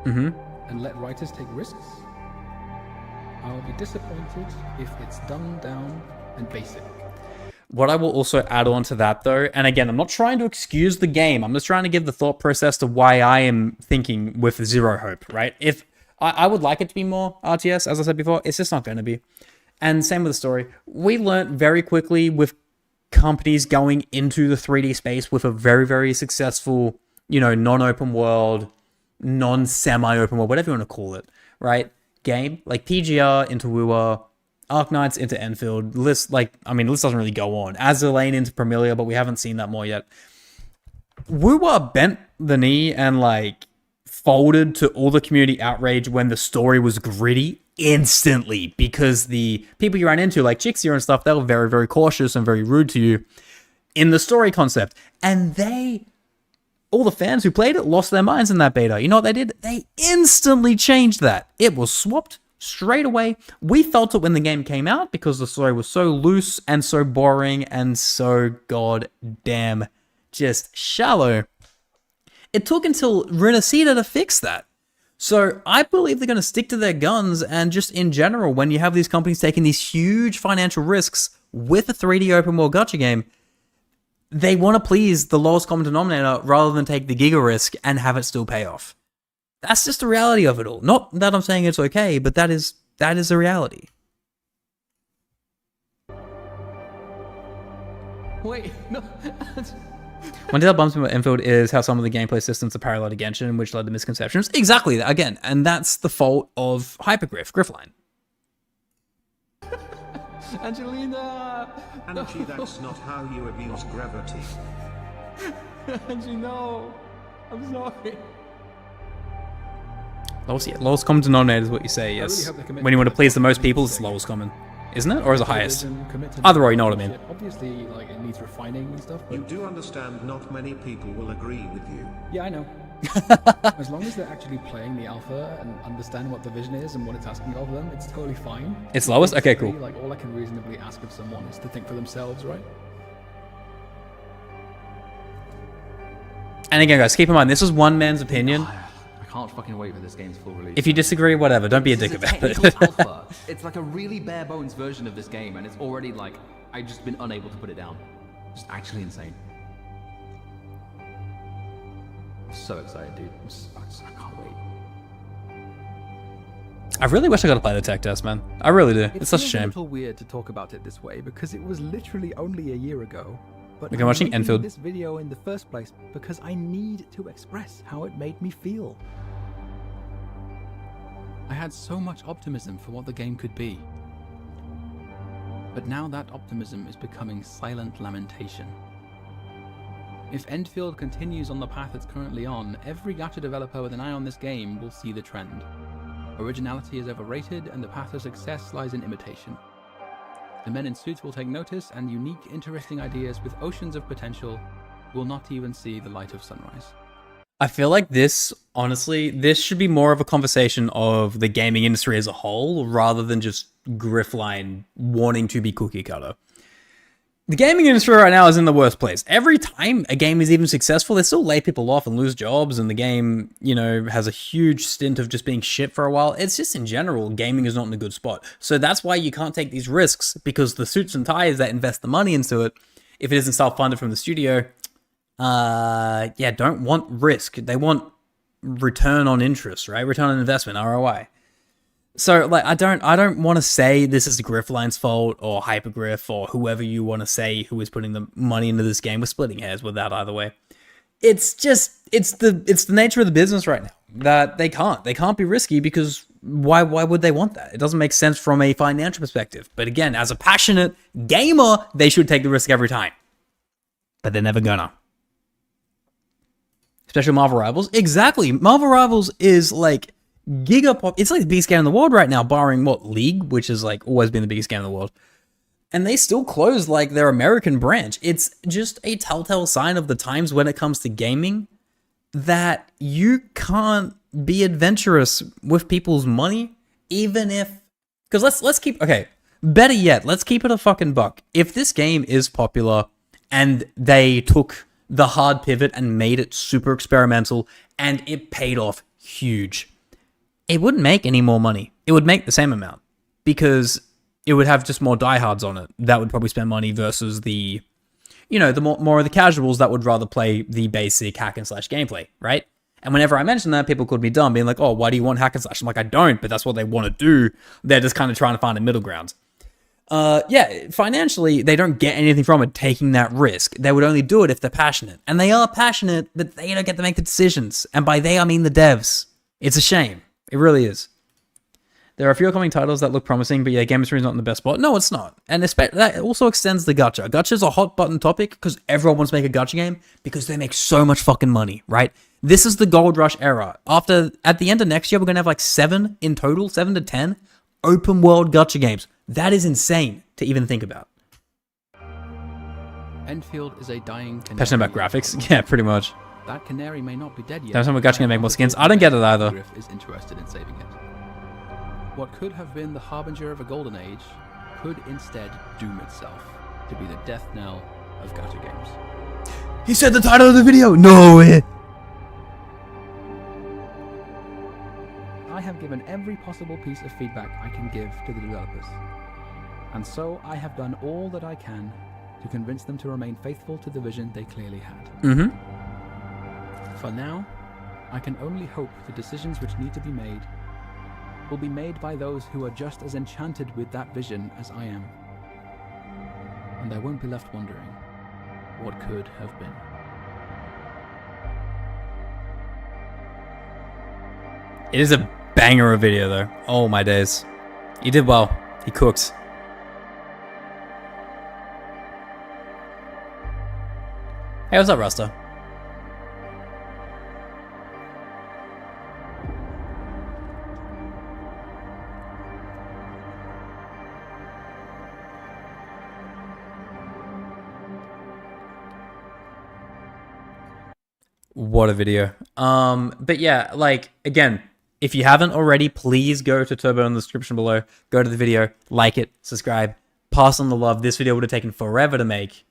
and let writers take risks. I will be disappointed if it's dumbed down and basic. What I will also add on to that, though, and again, I'm not trying to excuse the game. I'm just trying to give the thought process to why I am thinking with zero hope, right? If I would like it to be more RTS, as I said before, it's just not going to be. And same with the story. We learned very quickly with companies going into the 3D space with a very, very successful, non-open world, non-semi-open world, whatever you want to call it, right? Game, like PGR into Wua, Arknights into Enfield, list doesn't really go on. Azerlane into Premilia, but we haven't seen that more yet. Wua bent the knee and folded to all the community outrage when the story was gritty instantly, because the people you ran into, like Chixia and stuff, they were very, very cautious and very rude to you in the story concept. And all the fans who played it lost their minds in that beta. You know what they did? They instantly changed that. It was swapped straight away. We felt it when the game came out because the story was so loose and so boring and so goddamn just shallow. It took until Renacida to fix that. So I believe they're going to stick to their guns, and just in general, when you have these companies taking these huge financial risks with a 3D open world gacha game, they want to please the lowest common denominator rather than take the giga risk and have it still pay off. That's just the reality of it all. Not that I'm saying it's okay, but that is the reality. Wait, no. One thing that bumps me about Enfield is how some of the gameplay systems are parallel to Genshin, which led to misconceptions. Exactly that, again, and that's the fault of Hypergriff, Griffline. Angelina! Angie, that's not how you abuse gravity. Angie, no. I'm sorry. Lowest common denominator is what you say, yes. Really when you want to please the most people, it's the lowest common. Isn't it? Or is it highest? Either way, you know what I mean. Obviously, it needs refining and stuff. You do understand not many people will agree with you. Yeah, I know. As long as they're actually playing the alpha and understand what the vision is and what it's asking of them, it's totally fine. It's lowest? Okay, cool. All I can reasonably ask of someone is to think for themselves, right? And again, guys, keep in mind, this is one man's opinion. I can't fucking wait for this game's full release. If you disagree, whatever. Don't be a dick about it. Alpha. It's like a really bare bones version of this game, and it's already I've just been unable to put it down. Just actually insane. I'm so excited, dude. I can't wait. I really wish I got to play the tech test, man. I really do. It's such a shame. It's a little weird to talk about it this way because it was literally only a year ago. But I'm watching Enfield. This video in the first place because I need to express how it made me feel. I had so much optimism for what the game could be. But now that optimism is becoming silent lamentation. If Endfield continues on the path it's currently on, every gacha developer with an eye on this game will see the trend. Originality is overrated and the path to success lies in imitation. The men in suits will take notice, and unique, interesting ideas with oceans of potential will not even see the light of sunrise. I feel like this, honestly, this should be more of a conversation of the gaming industry as a whole, rather than just Griffline wanting to be cookie cutter. The gaming industry right now is in the worst place. Every time a game is even successful, they still lay people off and lose jobs, and the game, has a huge stint of just being shit for a while. It's just in general, gaming is not in a good spot. So that's why you can't take these risks, because the suits and ties that invest the money into it, if it isn't self-funded from the studio, yeah, don't want risk. They want return on interest, right? Return on investment, ROI. So like I don't want to say this is Griffline's fault or Hypergriff or whoever you want to say who is putting the money into this game. We're splitting hairs with that either way. It's the nature of the business right now that they can't be risky, because why would they want that? It doesn't make sense from a financial perspective. But again, as a passionate gamer, they should take the risk every time. But they're never gonna. Especially Marvel Rivals. Exactly. Marvel Rivals is like gigapop. It's like the biggest game in the world right now, barring what, League, which has like always been the biggest game in the world. And they still closed like their American branch. It's just a telltale sign of the times when it comes to gaming that you can't be adventurous with people's money, even if, because let's keep, okay, better yet, let's keep it a fucking buck. If this game is popular and they took the hard pivot and made it super experimental and it paid off huge, it wouldn't make any more money. It would make the same amount, because it would have just more diehards on it that would probably spend money versus the, you know, the more of the casuals that would rather play the basic hack and slash gameplay, right? And whenever I mention that, people called me dumb, being like, oh, why do you want hack and slash? I'm like, I don't, but that's what they want to do. They're just kind of trying to find a middle ground. Yeah, financially, they don't get anything from it taking that risk. They would only do it if they're passionate. And they are passionate, but they don't get to make the decisions. And by they, I mean the devs. It's a shame. It really is. There are a few upcoming titles that look promising, but yeah, Game Industry is not in the best spot. No, it's not. And that also extends the gacha. Gacha is a hot button topic because everyone wants to make a gacha game because they make so much fucking money, right? This is the gold rush era. At the end of next year, we're going to have like 7 in total, 7 to 10 open world gacha games. That is insane to even think about. Enfield is a dying canary. Passionate about graphics? Yeah, pretty much. That canary may not be dead yet. There's some gacha gonna make more skins. I don't get it either. Griff is interested in saving it. What could have been the harbinger of a golden age could instead doom itself to be the death knell of gacha games. He said the title of the video. No way. I have given every possible piece of feedback I can give to the developers. And so I have done all that I can to convince them to remain faithful to the vision they clearly had. Mm-hmm. For now, I can only hope the decisions which need to be made will be made by those who are just as enchanted with that vision as I am. And I won't be left wondering what could have been. It is a banger of video though. Oh my days. He did well. He cooked. Hey, what's up, Rasta? What a video. But yeah, like, again, if you haven't already, please go to Turbo in the description below. Go to the video, like it, subscribe, pass on the love. This video would have taken forever to make.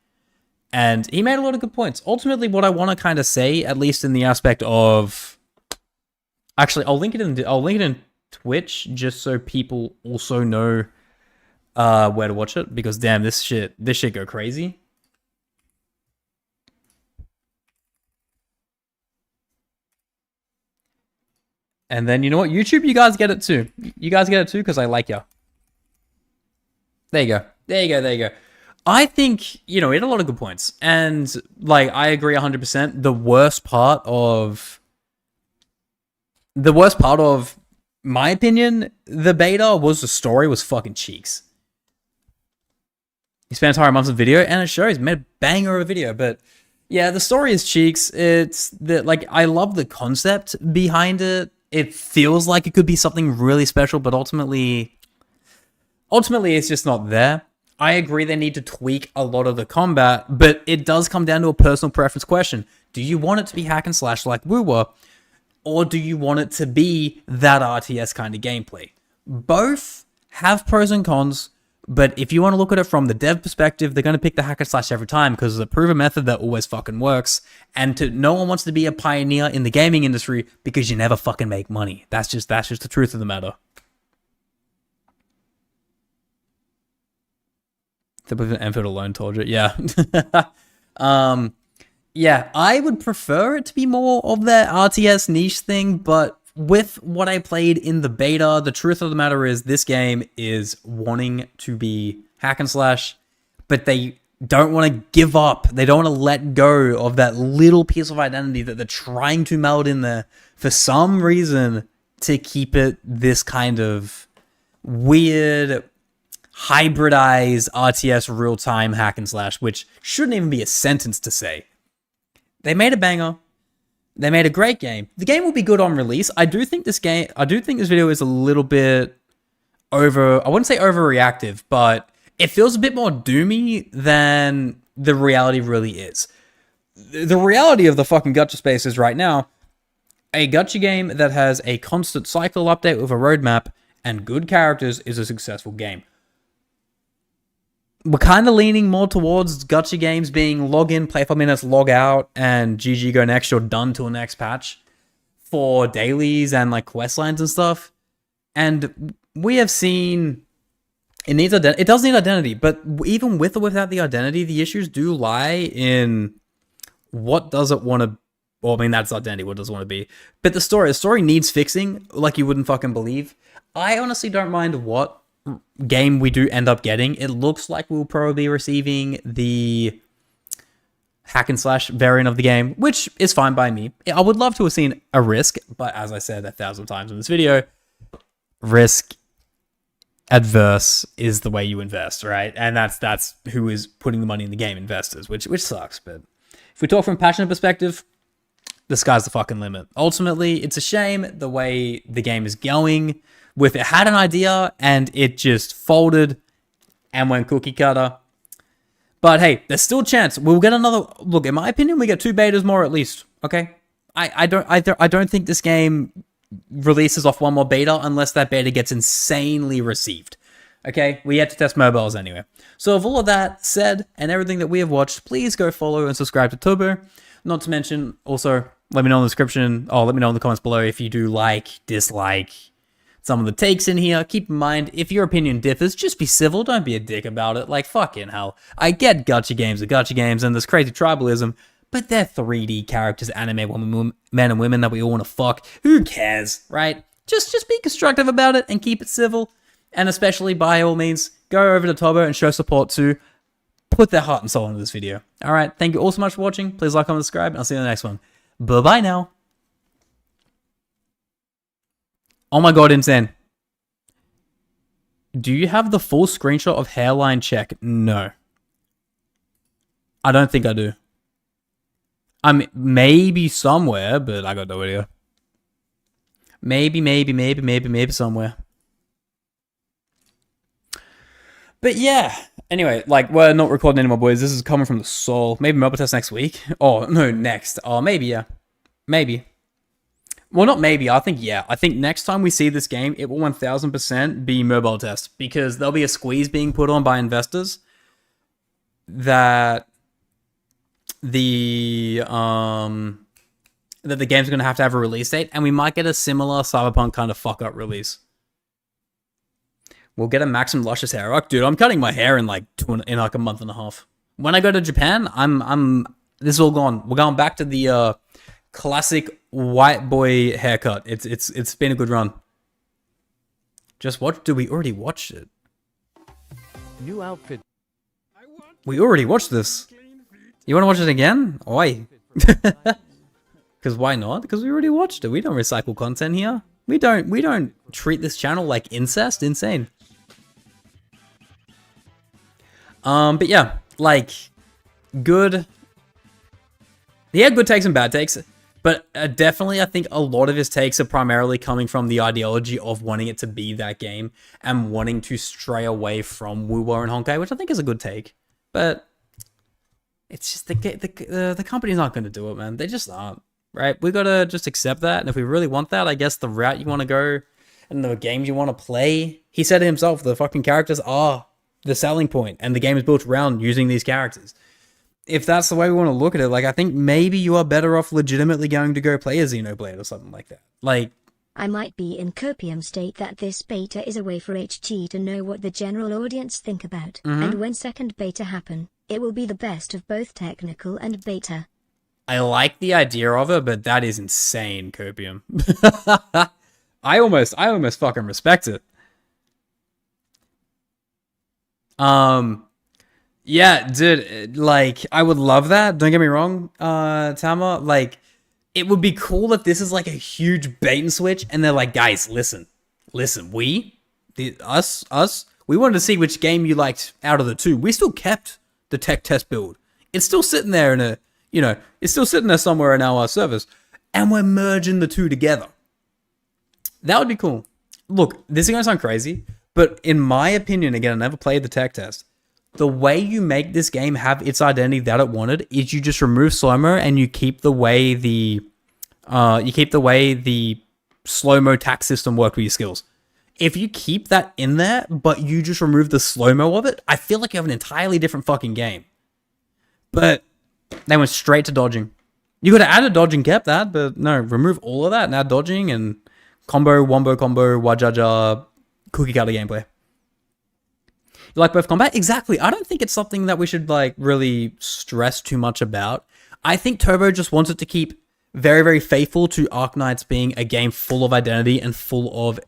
And he made a lot of good points. Ultimately, what I want to kind of say, at least in the aspect of... Actually, I'll link it in Twitch, just so people also know where to watch it. Because damn, this shit go crazy. And then, you know what? YouTube, you guys get it too. You guys get it too because I like ya. There you go. There you go. There you go. I think, you know, it had a lot of good points. And, like, I agree 100%. The worst part of my opinion, the beta was the story was fucking cheeks. He spent entire months of video, and it shows. Made a banger of a video, but... Yeah, the story is cheeks. It's the, like, I love the concept behind it. It feels like it could be something really special, but ultimately it's just not there. I agree they need to tweak a lot of the combat, but it does come down to a personal preference question. Do you want it to be hack and slash like Woo-Wah, or do you want it to be that RTS kind of gameplay? Both have pros and cons, but if you want to look at it from the dev perspective, they're going to pick the hack and slash every time because it's a proven method that always fucking works. And no one wants to be a pioneer in the gaming industry because you never fucking make money. That's just the truth of the matter. The Enfield alone told you, yeah. Yeah, I would prefer it to be more of that RTS niche thing, but with what I played in the beta, the truth of the matter is this game is wanting to be hack and slash, but they don't want to give up. They don't want to let go of that little piece of identity that they're trying to meld in there for some reason to keep it this kind of weird, hybridized RTS real-time hack and slash, which shouldn't even be a sentence to say. They made a banger. They made a great game. The game will be good on release. I do think this video is a little bit I wouldn't say overreactive, but it feels a bit more doomy than the reality really is. The reality of the fucking gacha space is right now, a gacha game that has a constant cycle update with a roadmap and good characters is a successful game. We're kind of leaning more towards gacha games being log in, play 5 minutes, log out, and GG, go next, you're done till next patch for dailies and like quest lines and stuff. And we have seen it does need identity, but even with or without the identity, the issues do lie in what does it want to. Well, I mean, that's identity. What does it want to be? But the story needs fixing, like you wouldn't fucking believe. I honestly don't mind what game we do end up getting. It looks like we'll probably be receiving the hack and slash variant of the game, which is fine by me. I would love to have seen a Risk, but as I said 1,000 times in this video, Risk adverse is the way you invest, right? And that's who is putting the money in the game, investors, which sucks. But if we talk from a passionate perspective, the sky's the fucking limit. Ultimately, it's a shame the way the game is going. With it had an idea and it just folded and went cookie cutter. But hey, there's still a chance we'll get another look. In my opinion, we get 2 betas more at least. Okay, I don't think this game releases off 1 more beta unless that beta gets insanely received. Okay, we had to test mobiles anyway. So with all of that said and everything that we have watched, please go follow and subscribe to Turbo. Not to mention, also let me know in the description. Let me know in the comments below if you do like, dislike some of the takes in here. Keep in mind, if your opinion differs, just be civil. Don't be a dick about it. Like, fucking hell. I get gacha games are gacha games and there's crazy tribalism, but they're 3D characters, anime men and women that we all want to fuck. Who cares, right? Just be constructive about it and keep it civil. And especially, by all means, go over to Turbo and show support to put their heart and soul into this video. All right, thank you all so much for watching. Please like, comment, subscribe, and I'll see you in the next one. Bye-bye now. Oh my god, insane. Do you have the full screenshot of hairline check? No. I don't think I do. I mean, maybe somewhere, but I got no idea. Maybe somewhere. But yeah. Anyway, like, we're not recording anymore, boys. This is coming from the soul. Maybe mobile test next week. Oh, no, next. Oh, maybe, yeah. Maybe. Well, not maybe. I think, yeah. I think next time we see this game, it will 1000% be mobile test. Because there'll be a squeeze being put on by investors that the game's going to have a release date. And we might get a similar Cyberpunk kind of fuck-up release. We'll get a Maxim Luscious hair arc. Dude, I'm cutting my hair in like a month and a half. When I go to Japan, this is all gone. We're going back to the classic white boy haircut. It's been a good run. Just watch. Dude, we already watched it. New outfit. We already watched this. You want to watch it again? Why? Because why not? Because we already watched it. We don't recycle content here. We don't treat this channel like incest. Insane. But yeah, like, good. He had good takes and bad takes, but definitely I think a lot of his takes are primarily coming from the ideology of wanting it to be that game and wanting to stray away from Woo-Wah and Honkai, which I think is a good take. But it's just the company's not going to do it, man. They just aren't, right? We got to just accept that. And if we really want that, I guess the route you want to go and the games you want to play, he said it himself, the fucking characters are the selling point, and the game is built around using these characters. If that's the way we want to look at it, like, I think maybe you are better off legitimately going to go play a Xenoblade or something like that. Like, I might be in copium state that this beta is a way for HG to know what the general audience think about. And when second beta happen, it will be the best of both technical and beta. I like the idea of it, but that is insane, Copium. I almost fucking respect it. Yeah, dude, like, I would love that. Don't get me wrong, Tama. Like, it would be cool if this is like a huge bait and switch, and they're like, guys, listen, we wanted to see which game you liked out of the two. We still kept the tech test build. It's still sitting there in a, it's still sitting there somewhere in our servers, and we're merging the two together. That would be cool. Look, this is gonna sound crazy, but in my opinion, again, I never played the tech test. The way you make this game have its identity that it wanted is you just remove slow-mo and you keep the way the slow-mo tax system worked with your skills. If you keep that in there, but you just remove the slow-mo of it, I feel like you have an entirely different fucking game. But they went straight to dodging. You could have added dodging, kept that, but no, remove all of that and add dodging and combo, wombo combo, wajaja, cookie cutter gameplay. You like both combat? Exactly. I don't think it's something that we should like really stress too much about. I think Turbo just wants it to keep very, very faithful to Arknights being a game full of identity and full of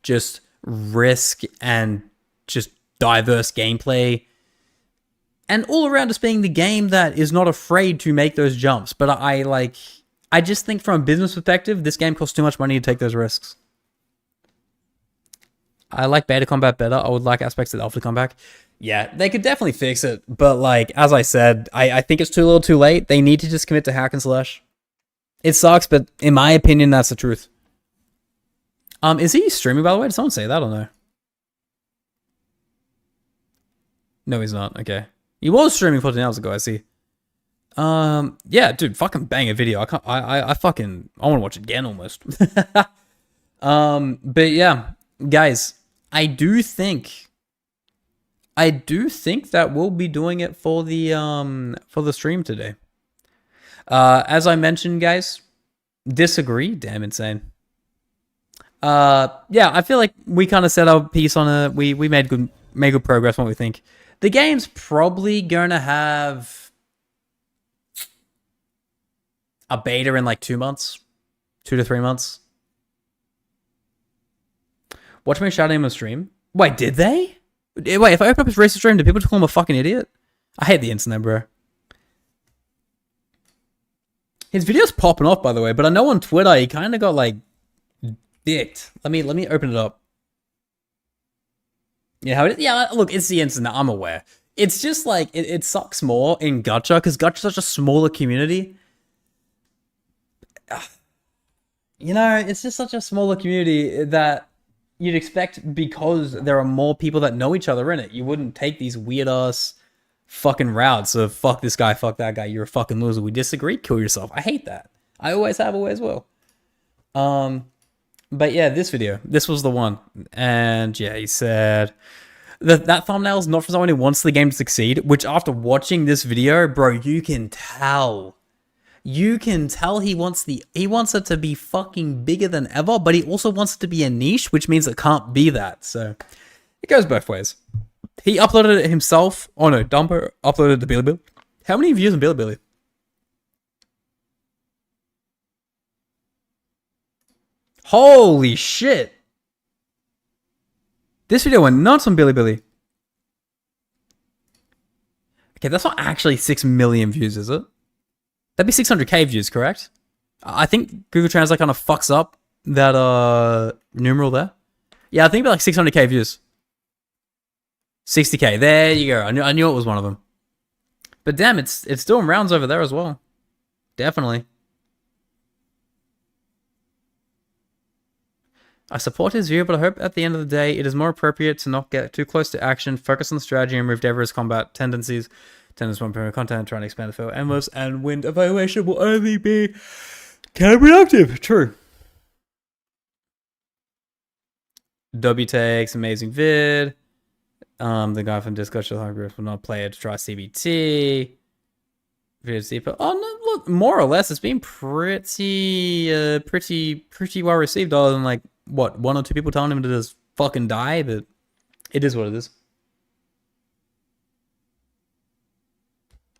just risk and just diverse gameplay. And all around just being the game that is not afraid to make those jumps. But I just think from a business perspective, this game costs too much money to take those risks. I like beta combat better. I would like aspects of alpha combat. Yeah, they could definitely fix it. But like, as I said, I think it's too little too late. They need to just commit to hack and slash. It sucks, but in my opinion, that's the truth. Is he streaming, by the way? Did someone say that or no? No, he's not. Okay. He was streaming 14 hours ago, I see. Yeah, dude, fucking bang a video. I want to watch it again almost. But yeah, guys, I do think that we'll be doing it for the stream today. As I mentioned, guys, disagree. Damn insane. Yeah, I feel like we kind of set our piece on a. We made good progress on what we think. The game's probably gonna have a beta in like 2 months, 2 to 3 months. Watch me shout him on stream. Wait, did they? Wait, if I open up his racist stream, do people just call him a fucking idiot? I hate the internet, bro. His video's popping off, by the way, but I know on Twitter he kind of got like dicked. Let me open it up. Yeah, how it is? Yeah, look, it's the internet. I'm aware. It's just like it sucks more in Gacha because Gacha's such a smaller community. You know, it's just such a smaller community that you'd expect because there are more people that know each other in it. You wouldn't take these weird ass fucking routes of fuck this guy, fuck that guy, you're a fucking loser. We disagree, kill yourself. I hate that. I always have, always will. But yeah, this was the one. And yeah, he said that thumbnail is not for someone who wants the game to succeed, which after watching this video, bro, you can tell. You can tell he wants it to be fucking bigger than ever, but he also wants it to be a niche, which means it can't be that. So it goes both ways. He uploaded it himself. Oh no, Dumper uploaded to Bilibili. How many views on Bilibili? Holy shit. This video went nuts on Bilibili. Okay, that's not actually 6 million views, is it? That'd be 600k views, correct? I think Google Translate kind of fucks up that numeral there. Yeah, I think about like 600k views. 60k. There you go. I knew it was one of them. But damn, it's doing rounds over there as well. Definitely. I support his view, but I hope at the end of the day it is more appropriate to not get too close to action, focus on the strategy, and remove diverse combat tendencies. Tendencies one period content, trying to expand the field endless, and wind evaluation will only be counterproductive. True. W takes amazing vid. The guy from Discord shows hungry will not play it to try CBT. But oh no, look, more or less it's been pretty well received, other than like what, 1 or 2 people telling him to just fucking die, but it is what it is.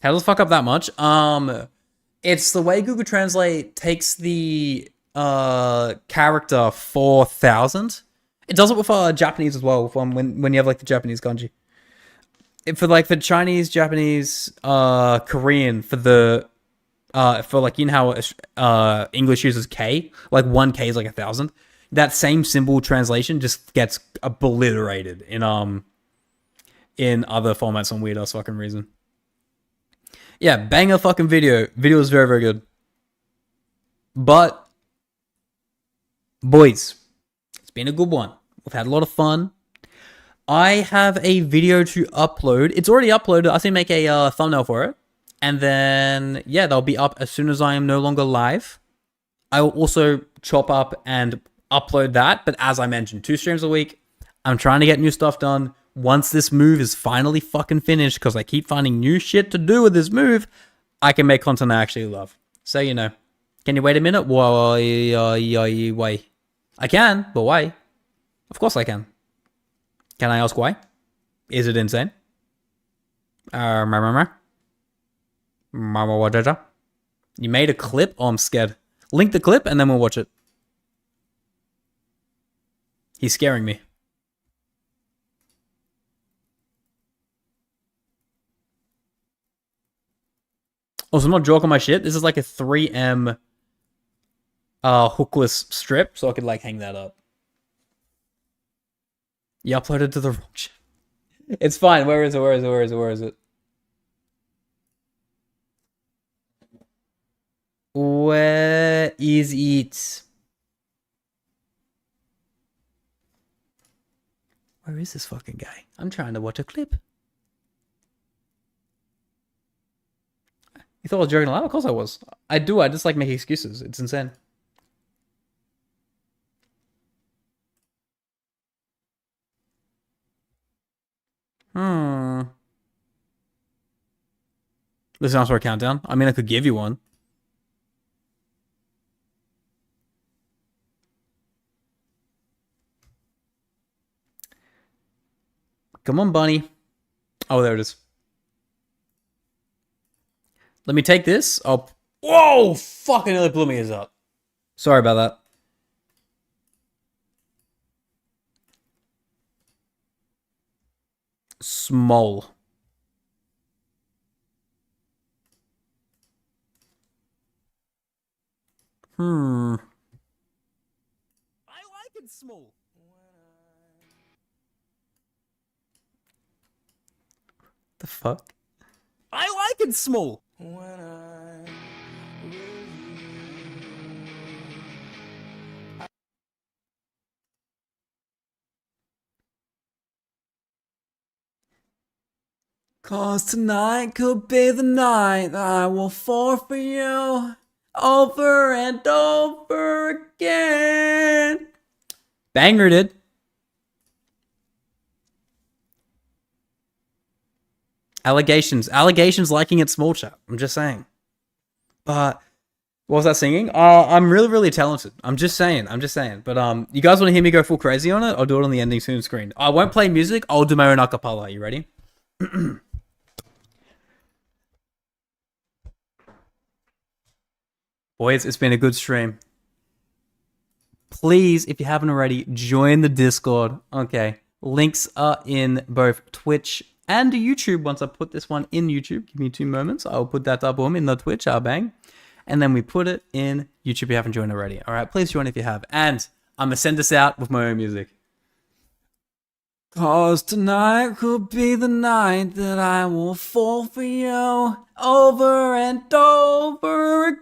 How does it fuck up that much? It's the way Google Translate takes the character 4,000. It does it with Japanese as well, when you have like the Japanese kanji. For like the Chinese, Japanese, Korean, for the for like, you know how English uses K, like 1K is like 1,000. That same symbol translation just gets obliterated in other formats some weird ass fucking reason. Yeah, banger fucking video. Video is very, very good. But boys, it's been a good one. We've had a lot of fun. I have a video to upload. It's already uploaded. I say make a thumbnail for it. And then, yeah, they'll be up as soon as I am no longer live. I will also chop up and upload that. But as I mentioned, 2 streams a week. I'm trying to get new stuff done. Once this move is finally fucking finished, because I keep finding new shit to do with this move, I can make content I actually love. So, you know. Can you wait a minute? Why? I can, but why? Of course I can. Can I ask why? Is it insane? You made a clip? Oh, I'm scared. Link the clip and then we'll watch it. He's scaring me. Also, I'm not joking my shit. This is like a 3M hookless strip, so I could like hang that up. You uploaded to the wrong shit. It's fine. Where is it? Where is it? Where is it? Where is it? Where is it? Where is this fucking guy? I'm trying to watch a clip. You thought I was joking aloud? Of course I was. I do. I just like make excuses. It's insane. Listen, ask for a countdown. I mean, I could give you one. Come on, bunny. Oh, there it is. Let me take this. Oh, whoa! Fucking nearly blew me his up. Sorry about that. Small. I like it small. The fuck? I like it small. Cause tonight could be the night that I will fall for you over and over again. Banger did. Allegations liking it small, chat. I'm just saying. But what was that singing? I'm really, really talented. I'm just saying. But you guys want to hear me go full crazy on it? I'll do it on the ending soon screen. I won't play music. I'll do my own acapella. You ready? Boys, it's been a good stream. Please, if you haven't already, join the Discord. Okay. Links are in both Twitch and YouTube. Once I put this one in YouTube, give me 2 moments. I'll put that up in the Twitch, bang. And then we put it in YouTube if you haven't joined already. All right, please join if you have. And I'm going to send this out with my own music. Cause tonight could be the night that I will fall for you over and over